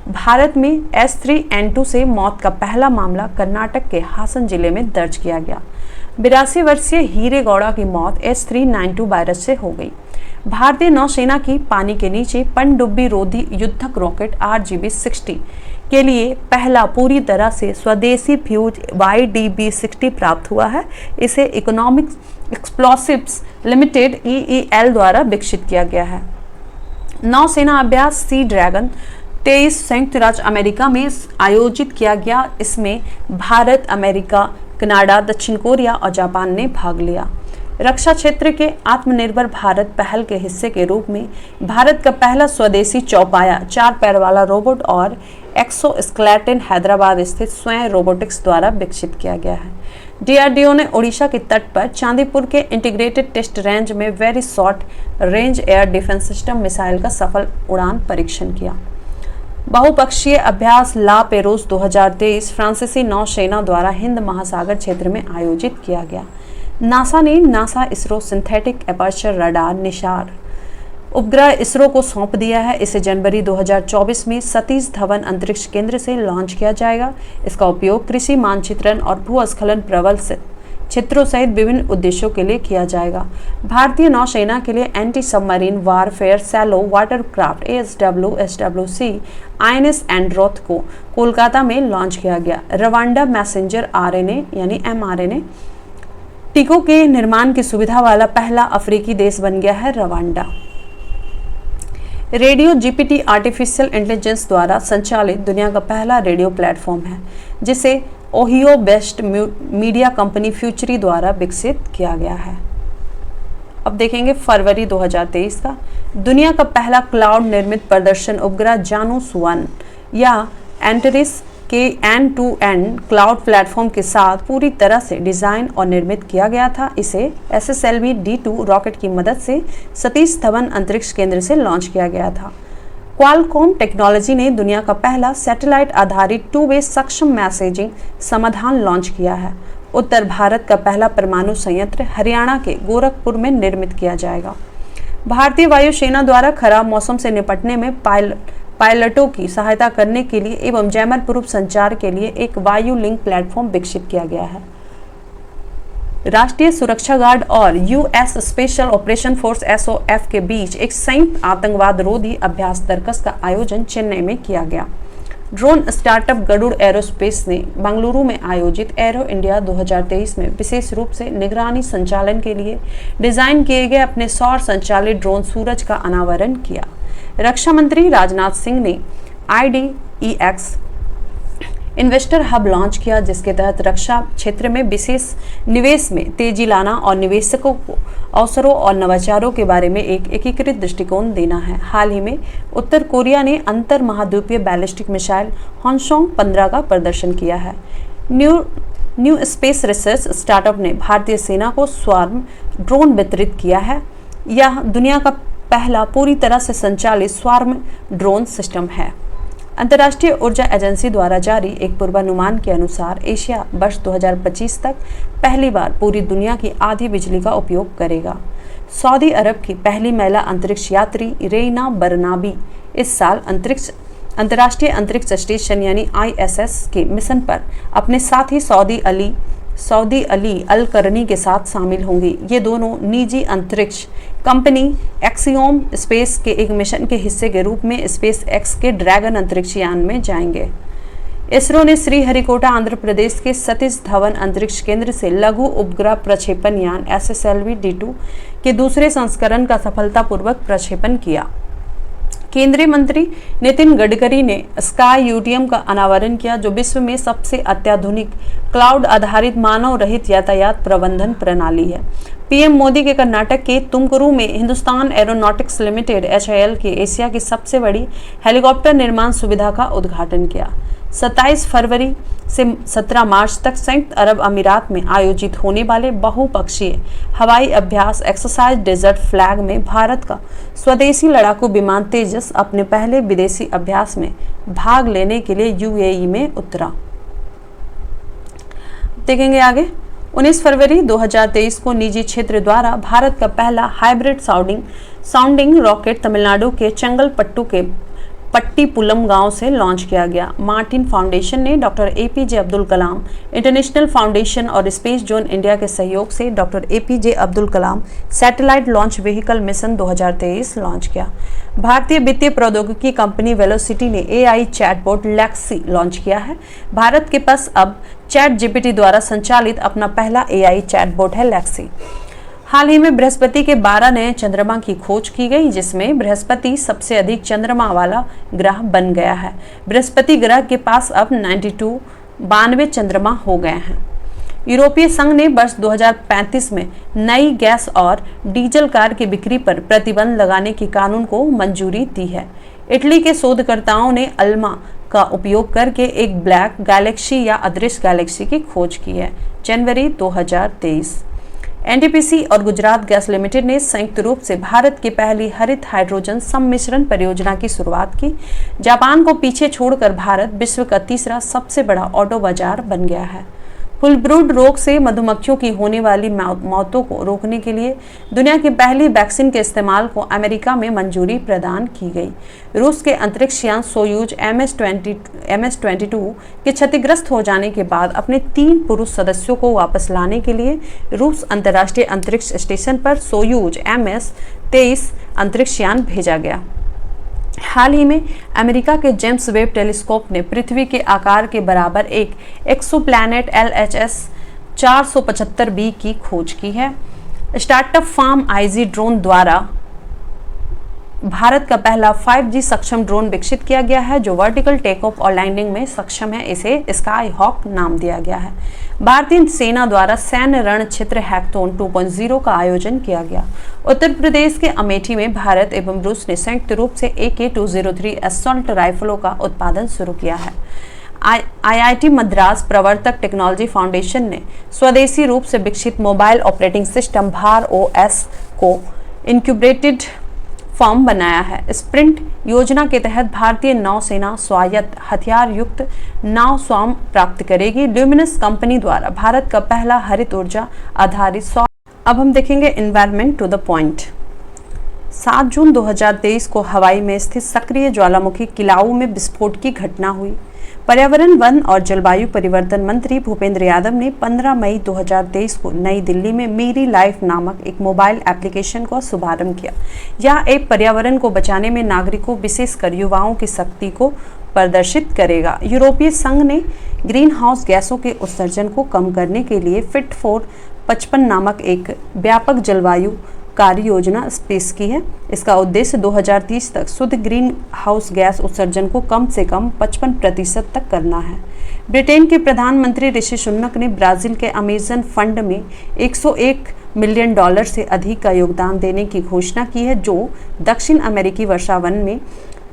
भारत में S3N2 से मौत का पहला मामला कर्नाटक के हासन जिले में दर्ज किया गया। 82 वर्षीय हीरे गौड़ा की मौत H3N2 वायरस से हो गई। भारतीय नौसेना की पानी के नीचे पनडुब्बी रोधी युद्धक रॉकेट RGB-60 के लिए पहला पूरी तरह से स्वदेशी फ्यूज YDB-60 प्राप्त हुआ है। इसे इकोनॉमिक एक्सप्लोसिव्स लिमिटेड EEL द्वारा विकसित किया गया है। नौसेना अभ्यास सी ड्रैगन 23 संयुक्त राज्य अमेरिका में आयोजित किया गया। इसमें भारत, अमेरिका, कनाडा, दक्षिण कोरिया और जापान ने भाग लिया। रक्षा क्षेत्र के आत्मनिर्भर भारत पहल के हिस्से के रूप में भारत का पहला स्वदेशी चौपाया 4 पैर वाला रोबोट और एक्सोस्केलेटन हैदराबाद स्थित स्वयं रोबोटिक्स द्वारा विकसित किया गया है। DRDO ने ओडिशा के तट पर चांदीपुर के इंटीग्रेटेड टेस्ट रेंज में very short range air defence system missile का सफल उड़ान परीक्षण किया। बहुपक्षीय अभ्यास ला पेरोस 2023 फ्रांसीसी नौसेना द्वारा हिंद महासागर क्षेत्र में आयोजित किया गया। NASA ISRO synthetic aperture radar NISAR उपग्रह इसरो को सौंप दिया है। इसे जनवरी 2024 में सतीश धवन अंतरिक्ष केंद्र से लॉन्च किया जाएगा। इसका उपयोग कृषि मानचित्रण और भूस्खलन प्रबल क्षेत्रों सहित विभिन्न उद्देश्यों के लिए किया जाएगा। भारतीय नौसेना के लिए anti submarine warfare shallow watercraft SWC INS Androth को कोलकाता में लॉन्च किया गया। रवांडा मैसेंजर RNA यानी mRNA टीकों के निर्माण की सुविधा वाला पहला अफ्रीकी देश बन गया है Rwanda. Radio GPT artificial intelligence द्वारा संचालित दुनिया का पहला रेडियो प्लेटफॉर्म है, जिसे ओहियो बेस्ड मीडिया कंपनी फ्यूचरी द्वारा विकसित किया गया है। अब देखेंगे फरवरी 2023 का। दुनिया का पहला क्लाउड निर्मित प्रदर्शन उपग्रह जानूस 1 या एंटेरिस के एंड-टू-एंड क्लाउड प्लेटफॉर्म के साथ पूरी तरह से डिजाइन और निर्मित किया गया था। इसे SSLV-D2 रॉकेट की मदद से सतीश धवन अंतरिक्ष केंद्र से लॉन्च किया गया था। क्वालकॉम टेक्नोलॉजी ने दुनिया का पहला सैटेलाइट आधारित टू वे सक्षम मैसेजिंग समाधान लॉन्च किया है। उत्तर भारत का पहला परमाणु संयंत्र हरियाणा के गोरखपुर में निर्मित किया जाएगा। भारतीय वायुसेना द्वारा खराब मौसम से निपटने में पायलटों की सहायता करने के लिए एवं जैमर प्रूफ संचार के लिए एक वायु लिंक प्लेटफॉर्म विकसित किया गया है। राष्ट्रीय सुरक्षा गार्ड और US special operation force SOF के बीच एक संयुक्त आतंकवाद रोधी अभ्यास तर्कस का आयोजन चेन्नई में किया गया। ड्रोन स्टार्टअप गरुड़ एरोस्पेस ने बेंगलुरु में आयोजित एरो इंडिया 2023 में विशेष रूप से निगरानी संचालन के लिए डिजाइन किए गए अपने सौर संचालित ड्रोन सूरज का अनावरण किया। रक्षा मंत्री राजनाथ सिंह ने IDEX इन्वेस्टर हब लॉन्च किया, जिसके तहत रक्षा क्षेत्र में विशेष निवेश में तेजी लाना और निवेशकों को अवसरों और नवाचारों के बारे में एक एकीकृत दृष्टिकोण देना है। हाल ही में उत्तर कोरिया ने अंतर महाद्वीपीय बैलिस्टिक मिसाइल हॉन्शोंग 15 का प्रदर्शन किया है। न्यू स्पेस रिसर्च स्टार्टअप ने भारतीय सेना को स्वार्म ड्रोन वितरित किया है। यह दुनिया का पहला पूरी तरह से संचालित स्वार्म ड्रोन सिस्टम है। अंतर्राष्ट्रीय ऊर्जा एजेंसी द्वारा जारी एक पूर्वानुमान के अनुसार एशिया वर्ष 2025 तक पहली बार पूरी दुनिया की आधी बिजली का उपयोग करेगा। सऊदी अरब की पहली महिला अंतरिक्ष यात्री रेना बरनाबी इस साल अंतर्राष्ट्रीय अंतरिक्ष स्टेशन यानी ISS के मिशन पर अपने साथी सऊदी अली अल करनी के साथ शामिल होंगी। ये दोनों निजी अंतरिक्ष कंपनी एक्सियोम स्पेस के एक मिशन के हिस्से के रूप में स्पेस एक्स के ड्रैगन अंतरिक्ष यान में जाएंगे। इसरो ने श्रीहरिकोटा आंध्र प्रदेश के सतीश धवन अंतरिक्ष केंद्र से लघु उपग्रह प्रक्षेपण यान SSLV-D2 के दूसरे संस्करण का सफलतापूर्वक प्रक्षेपण किया। केंद्रीय मंत्री नितिन गडकरी ने स्काई UTM का अनावरण किया, जो विश्व में सबसे अत्याधुनिक क्लाउड आधारित मानव रहित यातायात प्रबंधन प्रणाली है। PM मोदी के कर्नाटक के तुमकुरू में हिंदुस्तान एरोनॉटिक्स लिमिटेड HAL के एशिया की सबसे बड़ी हेलीकॉप्टर निर्माण सुविधा का उद्घाटन किया। 27 फरवरी से 17 मार्च तक संयुक्त अरब अमीरात में आयोजित होने वाले बहुपक्षीय हवाई अभ्यास एक्सरसाइज डेजर्ट फ्लैग में भारत का स्वदेशी लड़ाकू विमान तेजस अपने पहले विदेशी अभ्यास में भाग लेने के लिए UAE में उतरा। देखेंगे आगे। 19 फरवरी 2023 को निजी क्षेत्र द्वारा भारत का पहला हाइब्रिड साउंडिंग रॉकेट तमिलनाडु के चंगलपट्टू के पट्टीपुलम गांव से लॉन्च किया गया। मार्टिन फाउंडेशन ने doctor APJ Abdul Kalam international foundation और स्पेस जोन इंडिया के सहयोग से doctor APJ Abdul Kalam satellite launch vehicle mission 2023 launch किया। भारतीय वित्तीय प्रौद्योगिकी कंपनी वेलोसिटी ने AI चैटबॉट लेक्सी लॉन्च किया है। भारत के पास अब ChatGPT द्वारा संचालित अपना पहला AI चैटबॉट है लेक्सी। हाल ही में बृहस्पति के 12 नए चंद्रमा की खोज की गई, जिसमें बृहस्पति सबसे अधिक चंद्रमा वाला ग्रह बन गया है। बृहस्पति ग्रह के पास अब 92 चंद्रमा हो गए हैं। यूरोपीय संघ ने वर्ष 2035 में नई गैस और डीजल कार की बिक्री पर प्रतिबंध लगाने के कानून को मंजूरी दी है। इटली के शोधकर्ताओं ने अल्मा का उपयोग करके एक ब्लैक गैलेक्सी या अदृश्य गैलेक्सी की खोज की है। जनवरी 2023। NTPC और गुजरात गैस लिमिटेड ने संयुक्त रूप से भारत की पहली हरित हाइड्रोजन सम्मिश्रण परियोजना की शुरुआत की। जापान को पीछे छोड़कर भारत विश्व का तीसरा सबसे बड़ा ऑटो बाजार बन गया है। फुलब्रूड रोग से मधुमक्खियों की होने वाली मौतों को रोकने के लिए दुनिया की पहली वैक्सीन के इस्तेमाल को अमेरिका में मंजूरी प्रदान की गई। रूस के अंतरिक्ष यान सोयूज MS-22 के क्षतिग्रस्त हो जाने के बाद अपने 3 पुरुष सदस्यों को वापस लाने के लिए रूस अंतर्राष्ट्रीय अंतरिक्ष स्टेशन पर सोयूज MS-23 अंतरिक्ष यान भेजा गया। हाल ही में अमेरिका के जेम्स वेब टेलीस्कोप ने पृथ्वी के आकार के बराबर एक एक्सोप्लैनेट LHS 475b की खोज की है। स्टार्टअप फार्म IG ड्रोन द्वारा भारत का पहला 5G सक्षम ड्रोन विकसित किया गया है, जो वर्टिकल टेक ऑफ और लैंडिंग में सक्षम है। इसे स्काई हॉक नाम दिया गया है। भारतीय सेना द्वारा सैन्य रण क्षेत्र हैकथॉन 2.0 का आयोजन किया गया। उत्तर प्रदेश के अमेठी में भारत एवं रूस ने संयुक्त रूप से AK-203 असॉल्ट राइफलों का उत्पादन शुरू किया है। आईआईटी मद्रास प्रवर्तक टेक्नोलॉजी फाउंडेशन ने स्वदेशी रूप से विकसित मोबाइल ऑपरेटिंग सिस्टम भार ओएस को इनक्यूबेटेड फॉर्म बनाया है। स्प्रिंट योजना के तहत भारतीय नौसेना स्वायत्त हथियार युक्त नाव स्वाम प्राप्त करेगी। ल्यूमिनस कंपनी द्वारा भारत का पहला हरित ऊर्जा आधारित। अब हम देखेंगे एनवायरनमेंट टू द पॉइंट। 7 जून 2023 को हवाई में स्थित सक्रिय ज्वालामुखी किलाऊ में विस्फोट की घटना हुई। पर्यावरण, वन और जलवायु परिवर्तन मंत्री भूपेंद्र यादव ने 15 मई 2023 को नई दिल्ली में मेरी लाइफ नामक एक मोबाइल एप्लीकेशन का शुभारंभ किया। यह ऐप पर्यावरण को बचाने में नागरिकों, विशेषकर युवाओं की शक्ति को प्रदर्शित करेगा। यूरोपीय संघ ने ग्रीन हाउस गैसों के उत्सर्जन को कम करने के लिए फिट फॉर 55 नामक एक व्यापक जलवायु कार्य योजना पेश की है। इसका उद्देश्य 2030 तक शुद्ध ग्रीन हाउस गैस उत्सर्जन को कम से कम 55% तक करना है। ब्रिटेन के प्रधानमंत्री ऋषि सुनक ने ब्राजील के अमेजन फंड में $101 मिलियन से अधिक का योगदान देने की घोषणा की है, जो दक्षिण अमेरिकी वर्षावन में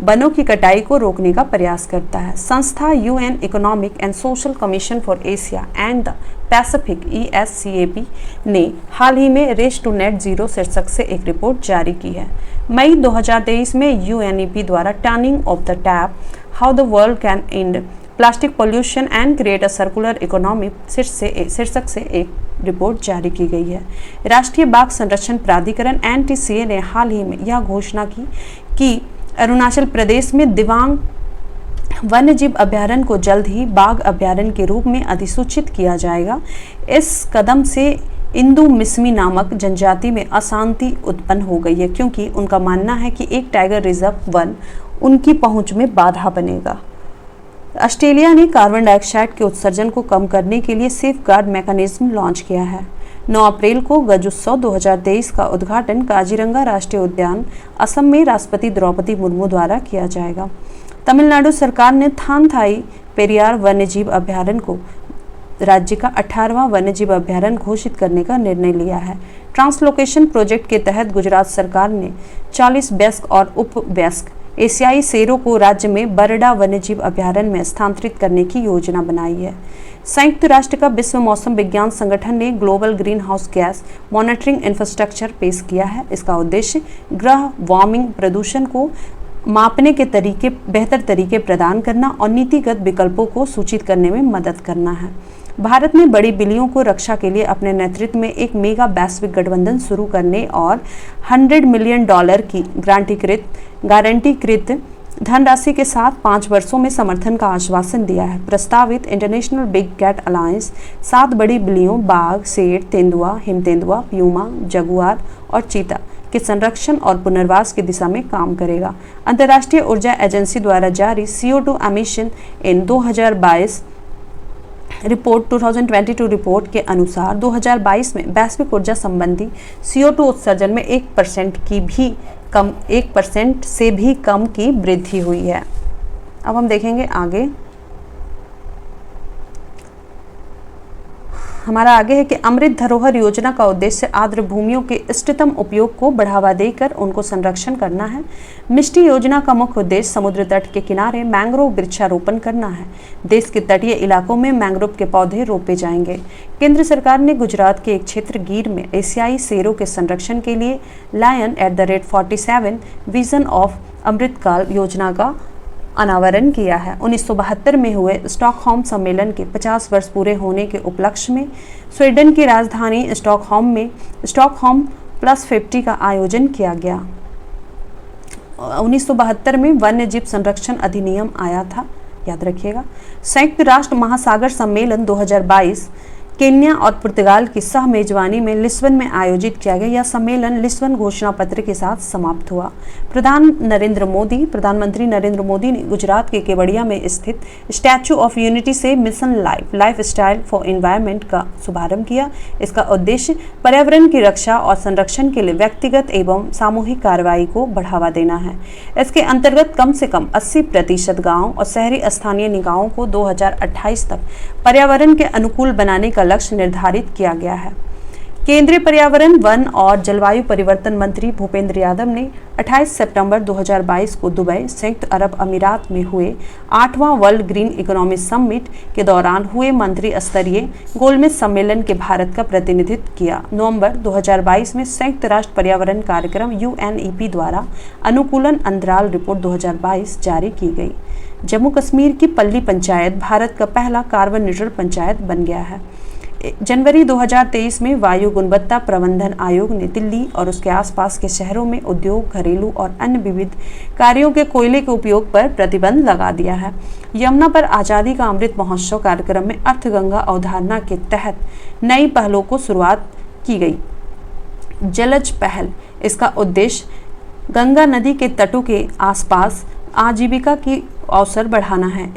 वनों की कटाई को रोकने का प्रयास करता है। संस्था UN economic and social commission for Asia and the Pacific ESCAP ने हाल ही में रेस टू नेट जीरो शीर्षक से एक रिपोर्ट जारी की है। मई 2023 में UNEP द्वारा turning of the tap how the world can and plastic pollution and create a circular economy शीर्षक से एक रिपोर्ट जारी की गई है। राष्ट्रीय बाघ संरक्षण प्राधिकरण NTCA ने हाल ही में यह घोषणा की कि अरुणाचल प्रदेश में दिबांग वन्यजीव अभयारण्य को जल्द ही बाघ अभयारण्य के रूप में अधिसूचित किया जाएगा। इस कदम से इंदु मिसमी नामक जनजाति में अशांति उत्पन्न हो गई है, क्योंकि उनका मानना है कि एक टाइगर रिजर्व वन उनकी पहुंच में बाधा बनेगा। ऑस्ट्रेलिया ने कार्बन डाइऑक्साइड के उत्सर्जन को कम करने के लिए सेफगार्ड मैकेनिज्म लॉन्च किया है। 9 अप्रैल को गजोत्सव 2023 का उद्घाटन काजीरंगा राष्ट्रीय उद्यान असम में राष्ट्रपति द्रौपदी मुर्मू द्वारा किया जाएगा। तमिलनाडु सरकार ने थानथाई पेरियार वन्यजीव अभयारण्य को राज्य का 18वां वन्यजीव अभयारण्य घोषित करने का निर्णय लिया है। ट्रांसलोकेशन प्रोजेक्ट के तहत गुजरात सरकार ने 40 वयस्क और उपवयस्क एशियाई शेरों को राज्य में बरडा वन्यजीव अभयारण्य में स्थानांतरित करने की योजना बनाई है। संयुक्त राष्ट्र का विश्व मौसम विज्ञान संगठन ने global green house gas monitoring infrastructure पेश किया है। इसका उद्देश्य ग्रह वार्मिंग प्रदूषण को मापने के बेहतर तरीके प्रदान करना और नीतिगत विकल्पों को सूचित करने में मदद करना है। भारत ने बड़ी बिल्लियों को रक्षा के लिए अपने नेतृत्व में एक मेगा वैश्विक गठबंधन शुरू करने और $100 मिलियन की गारंटीकृत धनराशि के साथ 5 वर्षों में समर्थन का आश्वासन दिया है। प्रस्तावित इंटरनेशनल बिग कैट अलायंस 7 बड़ी बिल्लियों बाघ, शेर, तेंदुआ, हिम तेंदुआ, प्यूमा, जगुआर और चीता के संरक्षण और पुनर्वास की दिशा में काम करेगा। अंतर्राष्ट्रीय ऊर्जा एजेंसी द्वारा जारी CO2 एमिशन इन 2022 रिपोर्ट 2022 रिपोर्ट के अनुसार 2022 में वैश्विक ऊर्जा संबंधी CO2 उत्सर्जन में 1% से भी कम की वृद्धि हुई है। अब हम देखेंगे आगे। हमारा आगे है कि अमृत धरोहर योजना का उद्देश्य आर्द्र भूमियों के इष्टतम उपयोग को बढ़ावा देकर उनको संरक्षण करना है। मिष्टी योजना का मुख्य उद्देश्य समुद्र तट के किनारे मैंग्रोव वृक्षारोपण करना है। देश के तटीय इलाकों में मैंग्रोव के पौधे रोपे जाएंगे। केंद्र सरकार ने गुजरात के एक क्षेत्र गीर में एशियाई शेरों के संरक्षण के लिए Lion@47 विजन ऑफ अमृतकाल योजना का अनावरण किया है। 1972 में हुए स्टॉकहोम सम्मेलन के 50 वर्ष पूरे होने के उपलक्ष्य में स्वीडन की राजधानी स्टॉकहोम में स्टॉकहोम +50 का आयोजन किया गया। 1972 में वन्य जीव संरक्षण अधिनियम आया था, याद रखिएगा। संयुक्त राष्ट्र महासागर सम्मेलन 2022 केन्या और पुर्तगाल की सह मेजबानी में लिस्बन में आयोजित किया गया। यह सम्मेलन लिस्बन घोषणा पत्र के साथ समाप्त हुआ। प्रधानमंत्री नरेंद्र मोदी ने गुजरात के केवड़िया में स्थित स्टैचू ऑफ यूनिटी से mission life style for environment का शुभारंभ किया। इसका उद्देश्य पर्यावरण की रक्षा और संरक्षण के लिए व्यक्तिगत एवं सामूहिक कार्रवाई को बढ़ावा देना है। इसके अंतर्गत कम से कम 80% गाँव और शहरी स्थानीय निकायों को 2028 तक पर्यावरण के अनुकूल बनाने का लक्ष्य निर्धारित किया गया है। केंद्रीय पर्यावरण, वन और जलवायु परिवर्तन मंत्री भूपेंद्र यादव ने 28 सितंबर 2022 को दुबई, संयुक्त अरब अमीरात में हुए 8वां वर्ल्ड ग्रीन इकोनॉमी समिट के दौरान हुए मंत्री स्तरीय गोलमेज सम्मेलन के भारत का प्रतिनिधित्व किया। नवंबर 2022 में संयुक्त राष्ट्र पर्यावरण कार्यक्रम UNEP द्वारा अनुकूलन अंतराल रिपोर्ट 2022 जारी की गई। जम्मू कश्मीर की पल्ली पंचायत भारत का पहला कार्बन न्यूट्रल पंचायत बन गया है। जनवरी 2023 में वायु गुणवत्ता प्रबंधन आयोग ने दिल्ली और उसके आसपास के शहरों में उद्योग, घरेलू और अन्य विविध कार्यों के कोयले के उपयोग पर प्रतिबंध लगा दिया है। यमुना पर आज़ादी का अमृत महोत्सव कार्यक्रम में अर्थगंगा अवधारणा के तहत नई पहलों को शुरुआत की गई। जलज पहल, इसका उद्देश्य गंगा नदी के तटों के आसपास आजीविका की अवसर बढ़ाना है।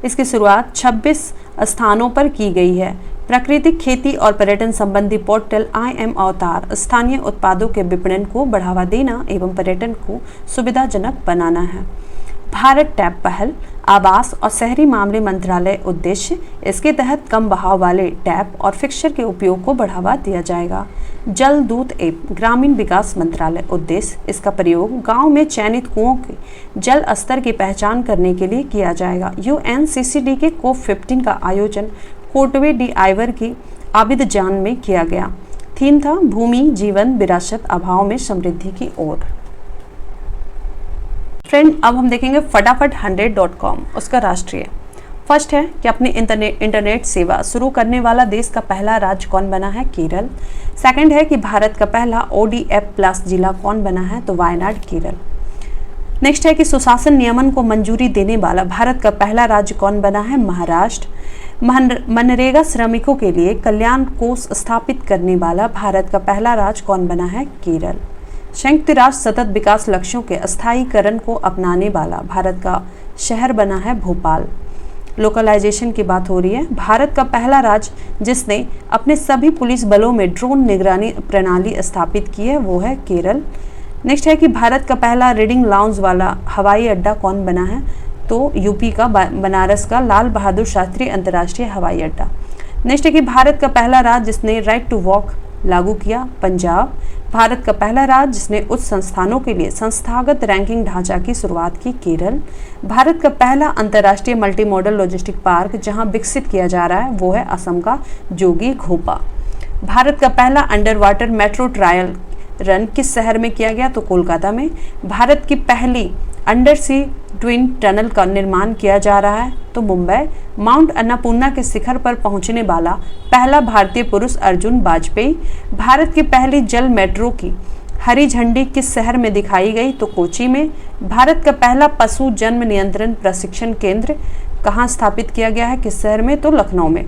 इसकी शुरुआत 26 स्थानों पर की गई है। प्राकृतिक खेती और पर्यटन संबंधी पोर्टल IM अवतार स्थानीय उत्पादों के विपणन को बढ़ावा देना एवं पर्यटन को सुविधाजनक बनाना है। भारत टैप पहल, आवास और शहरी मामले मंत्रालय उद्देश्य, इसके तहत कम बहाव वाले टैप और फिक्सचर के उपयोग को बढ़ावा दिया जाएगा। जल दूत ऐप, ग्रामीण विकास मंत्रालय उद्देश्य, इसका प्रयोग गांव में चयनित कुओं के जल स्तर की पहचान करने के लिए किया जाएगा। UNCCD के COP15 का आयोजन कोटवे डी आइवर की आबिदजान में किया गया। थीम था भूमि जीवन विरासत अभाव में समृद्धि की ओर। फ्रेंड, अब हम देखेंगे फटाफट 100.com, उसका राष्ट्रीय। फर्स्ट है कि अपनी इंटरनेट सेवा शुरू करने वाला देश का पहला राज्य कौन बना है? केरल। सेकंड है कि भारत का पहला ODF+ जिला कौन बना है? तो वायनाड, केरल। नेक्स्ट है कि सुशासन नियमन को मंजूरी देने वाला भारत का पहला राज्य कौन बना है? महाराष्ट्र। मनरेगा श्रमिकों के लिए कल्याण कोष स्थापित करने वाला भारत का पहला राज्य कौन बना है? केरल। संयुक्त राष्ट्र सतत विकास लक्ष्यों के स्थायीकरण को अपनाने वाला भारत का शहर बना है भोपाल। लोकलाइजेशन की बात हो रही है। भारत का पहला राज्य जिसने अपने सभी पुलिस बलों में ड्रोन निगरानी प्रणाली स्थापित की है वो है केरल। नेक्स्ट है कि भारत का पहला रीडिंग लाउंज वाला हवाई अड्डा कौन बना है? तो यूपी का बनारस का लाल बहादुर शास्त्री अंतर्राष्ट्रीय हवाई अड्डा। नेक्स्ट है कि भारत का पहला राज्य जिसने राइट टू वॉक लागू किया, पंजाब। भारत का पहला राज्य जिसने उच्च संस्थानों के लिए संस्थागत रैंकिंग ढांचा की शुरुआत की, केरल। भारत का पहला अंतर्राष्ट्रीय मल्टी मॉडल लॉजिस्टिक पार्क जहां विकसित किया जा रहा है वो है असम का जोगी घोपा। भारत का पहला under water metro trial run किस शहर में किया गया? तो कोलकाता में। भारत की पहली अंडर सी ट्विन टनल का निर्माण किया जा रहा है तो मुंबई। माउंट अन्नपूर्णा के शिखर पर पहुंचने वाला पहला भारतीय पुरुष अर्जुन वाजपेयी। भारत की पहली जल मेट्रो की हरी झंडी किस शहर में दिखाई गई? तो कोची में। भारत का पहला पशु जन्म नियंत्रण प्रशिक्षण केंद्र कहाँ स्थापित किया गया है? किस शहर में? तो लखनऊ में।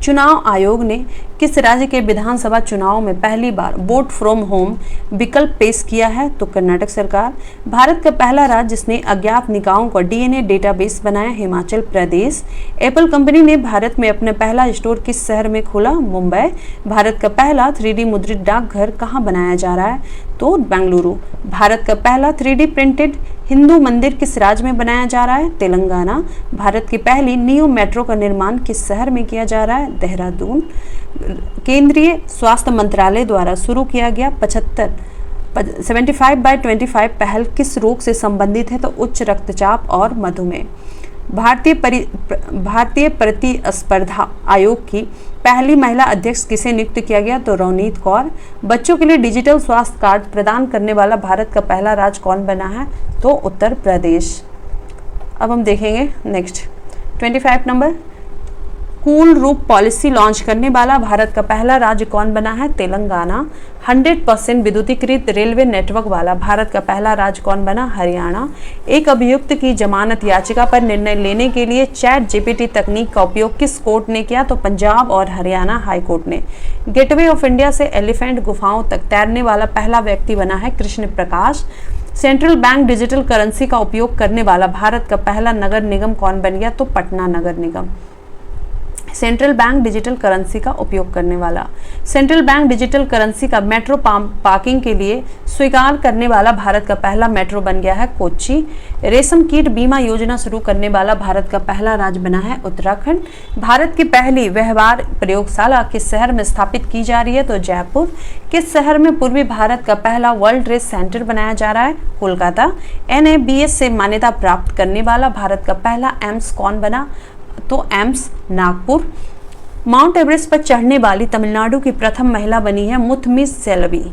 चुनाव आयोग ने किस राज्य के विधानसभा चुनाव में पहली बार वोट फ्रॉम होम विकल्प पेश किया है? तो कर्नाटक सरकार। भारत का पहला राज्य जिसने अज्ञात निकायों का DNA डेटाबेस बनाया, हिमाचल प्रदेश। एप्पल कंपनी ने भारत में अपना पहला स्टोर किस शहर में खोला? मुंबई। भारत का पहला 3D मुद्रित डाकघर कहाँ बनाया जा रहा है? तो बेंगलुरु। भारत का पहला 3D प्रिंटेड हिंदू मंदिर किस राज्य में बनाया जा रहा है? तेलंगाना। भारत की पहली नियो मेट्रो का निर्माण किस शहर में किया जा रहा है? देहरादून। केंद्रीय स्वास्थ्य मंत्रालय द्वारा शुरू किया गया 75/25 पहल किस रोग से संबंधित है? तो उच्च रक्तचाप और मधुमेह। भारतीय प्रतिस्पर्धा आयोग की पहली महिला अध्यक्ष किसे नियुक्त किया गया? तो रवनीत कौर। बच्चों के लिए डिजिटल स्वास्थ्य कार्ड प्रदान करने वाला भारत का पहला राज्य कौन बना है? तो उत्तर प्रदेश। अब हम देखेंगे नेक्स्ट 25 नंबर, कूल रूप पॉलिसी लॉन्च करने वाला भारत का पहला राज्य कौन बना है? तेलंगाना। 100% विद्युतीकृत रेलवे नेटवर्क वाला भारत का पहला राज्य कौन बना? हरियाणा। एक अभियुक्त की जमानत याचिका पर निर्णय लेने के लिए ChatGPT तकनीक का उपयोग किस कोर्ट ने किया? तो पंजाब और हरियाणा हाई कोर्ट ने। गेटवे ऑफ इंडिया से एलिफेंट गुफाओं तक तैरने वाला पहला व्यक्ति बना है Krishna Prakash. Central bank digital currency का उपयोग करने वाला भारत का पहला नगर निगम कौन बन गया? तो पटना नगर निगम। सेंट्रल बैंक डिजिटल करेंसी का उपयोग करने वाला। सेंट्रल बैंक डिजिटल करेंसी का मेट्रो पार्किंग के लिए स्वीकार करने वाला भारत का पहला मेट्रो बन गया है कोच्चि। रेशम कीट बीमा योजना शुरू करने वाला भारत का पहला राज्य बना है उत्तराखंड। भारत की पहली व्यवहार प्रयोगशाला किस शहर में स्थापित की जा रही है तो जयपुर। किस शहर में पूर्वी भारत का पहला वर्ल्ड ट्रेड सेंटर बनाया जा रहा है कोलकाता। NABS से मान्यता प्राप्त करने वाला भारत का पहला एम्स कौन बना तो एम्स नागपुर। माउंट एवरेस्ट पर चढ़ने वाली तमिलनाडु की प्रथम महिला बनी है मुथुमिसेल्वी।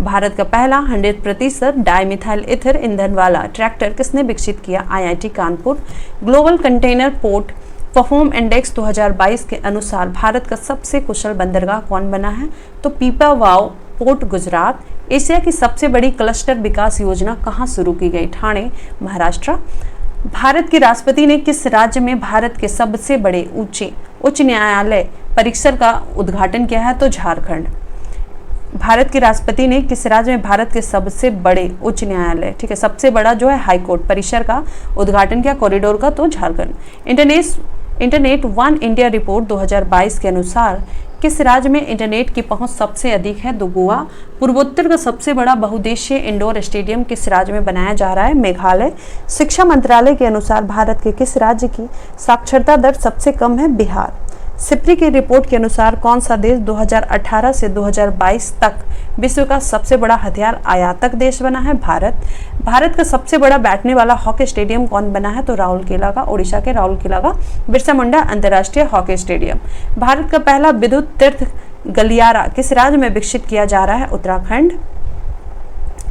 भारत का पहला 100% डाइमिथाइल ईथर ईंधन वाला ट्रैक्टर किसने विकसित किया IIT Kanpur. Global container port perform index 2022 के अनुसार भारत का सबसे कुशल बंदरगाह कौन बना है तो पीपावाव पोर्ट गुजरात। एशिया की सबसे बड़ी क्लस्टर विकास योजना कहाँ शुरू की गई ठाणे महाराष्ट्र। भारत के राष्ट्रपति ने किस राज्य में भारत के सबसे बड़े उच्च न्यायालय परिसर का उद्घाटन किया है तो झारखंड। भारत के राष्ट्रपति ने किस राज्य में भारत के सबसे बड़े उच्च न्यायालय, ठीक है, सबसे बड़ा जो है हाई कोर्ट परिसर का उद्घाटन किया कॉरिडोर का तो Jharkhand. Internet one India report 2022 के अनुसार किस राज्य में इंटरनेट की पहुंच सबसे अधिक है तो गोवा। पूर्वोत्तर का सबसे बड़ा बहुउद्देशीय इंडोर स्टेडियम किस राज्य में बनाया जा रहा है मेघालय। शिक्षा मंत्रालय के अनुसार भारत के किस राज्य की साक्षरता दर सबसे कम है बिहार। सिप्री की रिपोर्ट के अनुसार कौन सा देश 2018 से 2022 तक विश्व का सबसे बड़ा हथियार आयातक देश बना है भारत। भारत का सबसे बड़ा बैठने वाला हॉकी स्टेडियम कौन बना है तो राउरकेला का, उड़ीसा के राउरकेला का बिरसा मुंडा अंतर्राष्ट्रीय हॉकी स्टेडियम। भारत का पहला विद्युत तीर्थ गलियारा किस राज्य में विकसित किया जा रहा है उत्तराखंड।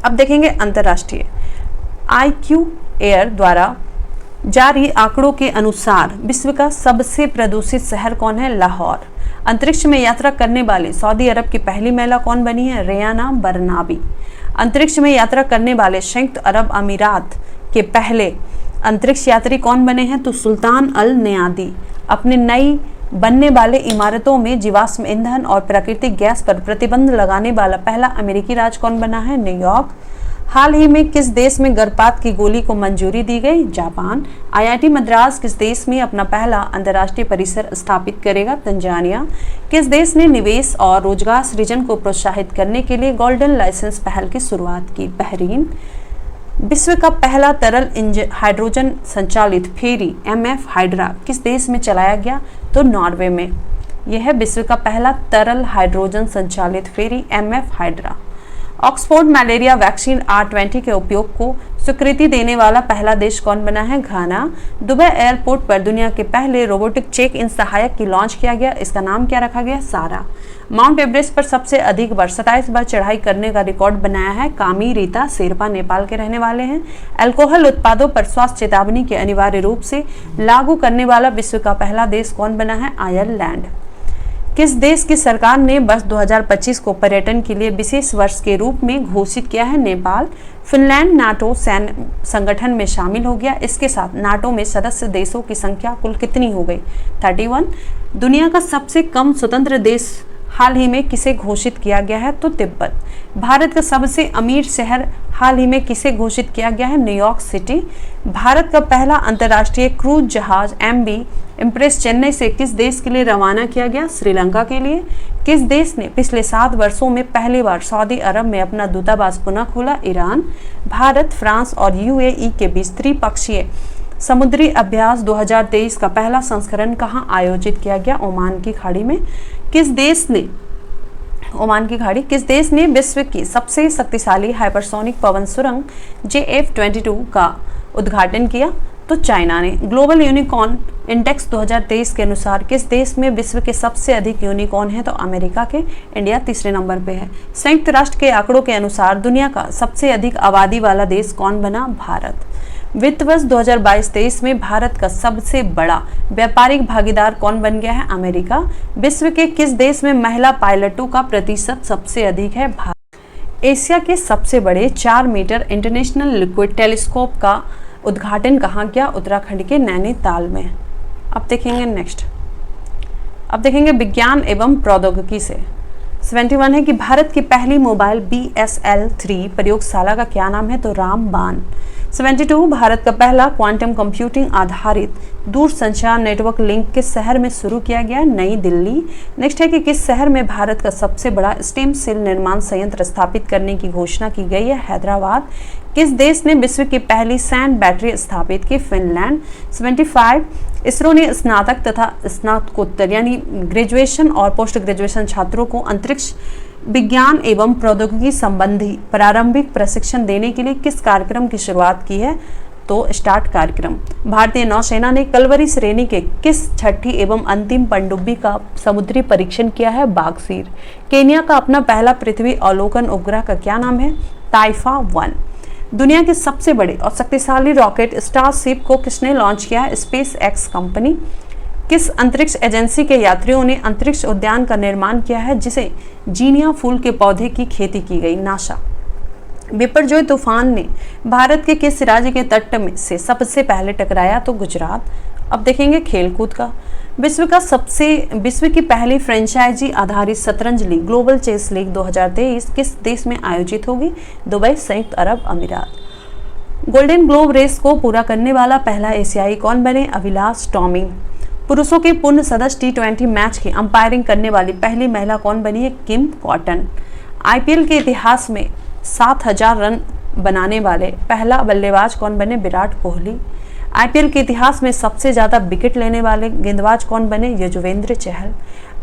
अब देखेंगे अंतर्राष्ट्रीय IQ एयर द्वारा जारी आंकड़ों के अनुसार विश्व का सबसे प्रदूषित शहर कौन है लाहौर। अंतरिक्ष में यात्रा करने वाले सऊदी अरब की पहली महिला कौन बनी है रेयाना बरनाबी। अंतरिक्ष में यात्रा करने वाले संयुक्त अरब अमीरात के पहले अंतरिक्ष यात्री कौन बने हैं तो सुल्तान अल नयादी। अपने नई बनने वाले इमारतों में जीवाश्म ईंधन और प्राकृतिक गैस पर प्रतिबंध लगाने वाला पहला अमेरिकी राज्य कौन बना है न्यूयॉर्क। हाल ही में किस देश में गर्भपात की गोली को मंजूरी दी गई जापान। IIT मद्रास किस देश में अपना पहला अंतर्राष्ट्रीय परिसर स्थापित करेगा तंजानिया। किस देश ने निवेश और रोजगार सृजन को प्रोत्साहित करने के लिए गोल्डन लाइसेंस पहल की शुरुआत की बहरीन। विश्व का पहला तरल हाइड्रोजन संचालित फेरी MF हाइड्रा किस देश में चलाया गया तो नॉर्वे में। यह है विश्व का पहला तरल हाइड्रोजन संचालित फेरी MF hydra. Oxford malaria vaccine R20 के उपयोग को स्वीकृति देने वाला पहला देश कौन बना है घाना। दुबई एयरपोर्ट पर दुनिया के पहले रोबोटिक चेक इन सहायक की लॉन्च किया गया, इसका नाम क्या रखा गया सारा। माउंट एवरेस्ट पर सबसे अधिक बार 27 बार चढ़ाई करने का रिकॉर्ड बनाया है कामी रीता शेरपा, नेपाल के रहने वाले हैं। अल्कोहल उत्पादों पर स्वास्थ्य चेतावनी के अनिवार्य रूप से लागू करने वाला विश्व का पहला देश कौन बना है आयरलैंड। किस देश की सरकार ने वर्ष 2025 को पर्यटन के लिए विशेष वर्ष के रूप में घोषित किया है नेपाल। फिनलैंड नाटो सैन्य संगठन में शामिल हो गया। इसके साथ नाटो में सदस्य देशों की संख्या कुल कितनी हो गई 31। दुनिया का सबसे कम स्वतंत्र देश हाल ही में किसे घोषित किया गया है तो तिब्बत। भारत का सबसे अमीर शहर हाल ही में किसे घोषित किया गया है न्यूयॉर्क सिटी। भारत का पहला अंतर्राष्ट्रीय क्रूज जहाज MV इम्प्रेस चेन्नई से किस देश के लिए रवाना किया गया श्रीलंका के लिए। किस देश ने पिछले 7 वर्षों में पहली बार सऊदी अरब में अपना दूतावास पुनः खोला ईरान। भारत, फ्रांस और UAE के बीच त्रिपक्षीय समुद्री अभ्यास 2023 का पहला संस्करण कहां आयोजित किया गया ओमान की खाड़ी में। किस देश ने विश्व की सबसे शक्तिशाली हाइपरसोनिक पवन सुरंग JF-22 का उद्घाटन किया तो चाइना ने। ग्लोबल यूनिकॉर्न इंडेक्स 2023 के अनुसार किस देश में विश्व के सबसे अधिक यूनिकॉर्न है तो अमेरिका के। इंडिया तीसरे नंबर पे है। संयुक्त राष्ट्र के आंकड़ों के अनुसार दुनिया का सबसे अधिक आबादी वाला देश कौन बना भारत। वित्त वर्ष 2022-23 में भारत का सबसे बड़ा व्यापारिक भागीदार कौन बन गया है अमेरिका। विश्व के किस देश में महिला पायलटों का प्रतिशत सबसे अधिक है भारत। एशिया के सबसे बड़े 4 मीटर इंटरनेशनल लिक्विड टेलीस्कोप का उद्घाटन कहाँ किया उत्तराखंड के नैनीताल में। अब देखेंगे नेक्स्ट, अब देखेंगे विज्ञान एवं प्रौद्योगिकी से 71 है कि भारत की पहली मोबाइल BSL-3 प्रयोगशाला का क्या नाम है तो रामबान। 72 भारत का पहला क्वांटम कंप्यूटिंग आधारित दूरसंचार नेटवर्क लिंक किस शहर में शुरू किया गया? नई दिल्ली। नेक्स्ट है कि किस शहर में भारत का सबसे बड़ा स्टेम सेल निर्माण संयंत्र स्थापित करने की घोषणा की गई है? हैदराबाद। किस देश ने विश्व की पहली सैंड बैटरी स्थापित की? फिनलैंड। 75 इसरो ने स्नातक तथा स्नातकोत्तर यानी ग्रेजुएशन और पोस्ट ग्रेजुएशन छात्रों को अंतरिक्ष विज्ञान एवं प्रौद्योगिकी संबंधी प्रारंभिक प्रशिक्षण देने के लिए किस कार्यक्रम की शुरुआत की है? तो स्टार्ट कार्यक्रम। भारतीय नौसेना ने कलवरी श्रेणी के किस छठी एवं अंतिम पनडुब्बी का समुद्री परीक्षण किया है? बागसीर। केन्या का अपना पहला पृथ्वी अवलोकन उपग्रह का क्या नाम है? टाइफा 1। दुनिया के सबसे बड़े और शक्तिशाली रॉकेट स्टारशिप को किसने लॉन्च किया है? Space x company. किस अंतरिक्ष एजेंसी के यात्रियों ने अंतरिक्ष उद्यान का निर्माण किया है जिसे जीनिया फूल के पौधे की खेती की गई? नासा। बिपरजॉय तूफान ने भारत के किस राज्य के तट में से सबसे पहले टकराया? तो गुजरात। अब देखेंगे खेलकूद का। विश्व की पहली फ्रेंचाइजी आधारित शतरंज लीग ग्लोबल चेस लीग 2023 किस देश में आयोजित होगी? दुबई, संयुक्त अरब अमीरात। गोल्डन ग्लोब रेस को पूरा करने वाला पहला एशियाई कौन बने? अभिलाष टॉमी। पुरुषों के पूर्ण सदस्य T20 मैच की अंपायरिंग करने वाली पहली महिला कौन बनी है? किम कॉटन। आईपीएल के इतिहास में 7000 रन बनाने वाले पहला बल्लेबाज कौन बने? विराट कोहली। आईपीएल के इतिहास में सबसे ज्यादा विकेट लेने वाले गेंदबाज कौन बने? युजवेंद्र चहल।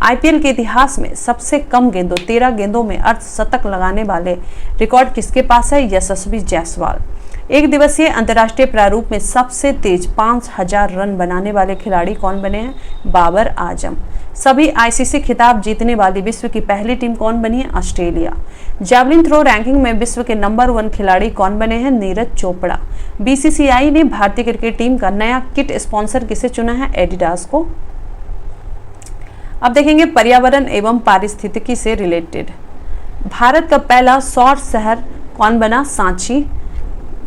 आईपीएल के इतिहास में सबसे कम 13 गेंदों में अर्धशतक लगाने वाले रिकॉर्ड किसके पास है? यशस्वी जायसवाल। एक दिवसीय अंतर्राष्ट्रीय प्रारूप में सबसे तेज 5000 रन बनाने वाले खिलाड़ी कौन बने हैं? बाबर आजम। सभी आईसीसी खिताब जीतने वाली विश्व की पहली टीम कौन बनी है? ऑस्ट्रेलिया। जैवलिन थ्रो रैंकिंग में विश्व के नंबर 1 खिलाड़ी कौन बने हैं? नीरज चोपड़ा। बीसीसीआई ने भारतीय क्रिकेट टीम का नया किट स्पॉन्सर किसे चुना है? एडिडास को। अब देखेंगे पर्यावरण एवं पारिस्थितिकी से रिलेटेड। भारत का पहला सौर शहर कौन बना? सांची।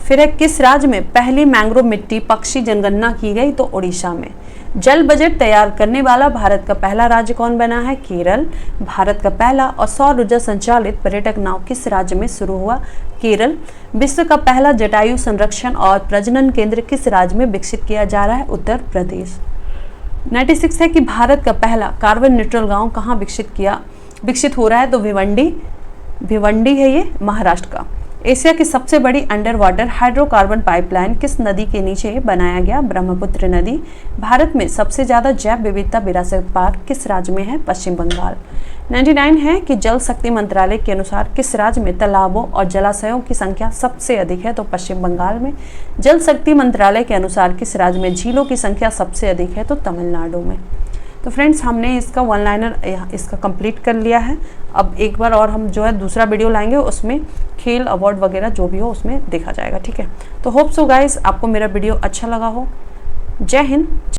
फिर है किस राज्य में पहली मैंग्रोव मिट्टी पक्षी जनगणना की गई? तो उड़ीसा में। जल बजट तैयार करने वाला भारत का पहला राज्य कौन बना है? केरल। भारत का पहला और सौर ऊर्जा संचालित पर्यटक नाव किस राज्य में शुरू हुआ? केरल। विश्व का पहला जटायु संरक्षण और प्रजनन केंद्र किस राज्य में विकसित किया जा रहा है? उत्तर प्रदेश। 96 है कि भारत का पहला कार्बन न्यूट्रल गांव कहाँ विकसित हो रहा है? तो भिवंडी है ये महाराष्ट्र का। एशिया की सबसे बड़ी अंडर वाटर हाइड्रोकार्बन पाइपलाइन किस नदी के नीचे बनाया गया? ब्रह्मपुत्र नदी। भारत में सबसे ज्यादा जैव विविधता विरासत पार्क किस राज्य में है? पश्चिम बंगाल। 99 है कि जल शक्ति मंत्रालय के अनुसार किस राज्य में तालाबों और जलाशयों की संख्या सबसे अधिक है? तो पश्चिम बंगाल में। जल शक्ति मंत्रालय के अनुसार किस राज्य में झीलों की संख्या सबसे अधिक है? तो तमिलनाडु में। तो फ्रेंड्स हमने इसका 1 लाइनर इसका कंप्लीट कर लिया है। अब एक बार और हम जो है दूसरा वीडियो लाएंगे, उसमें खेल अवार्ड वगैरह जो भी हो उसमें देखा जाएगा। ठीक है, तो होप सो गाइस आपको मेरा वीडियो अच्छा लगा हो। जय हिंद।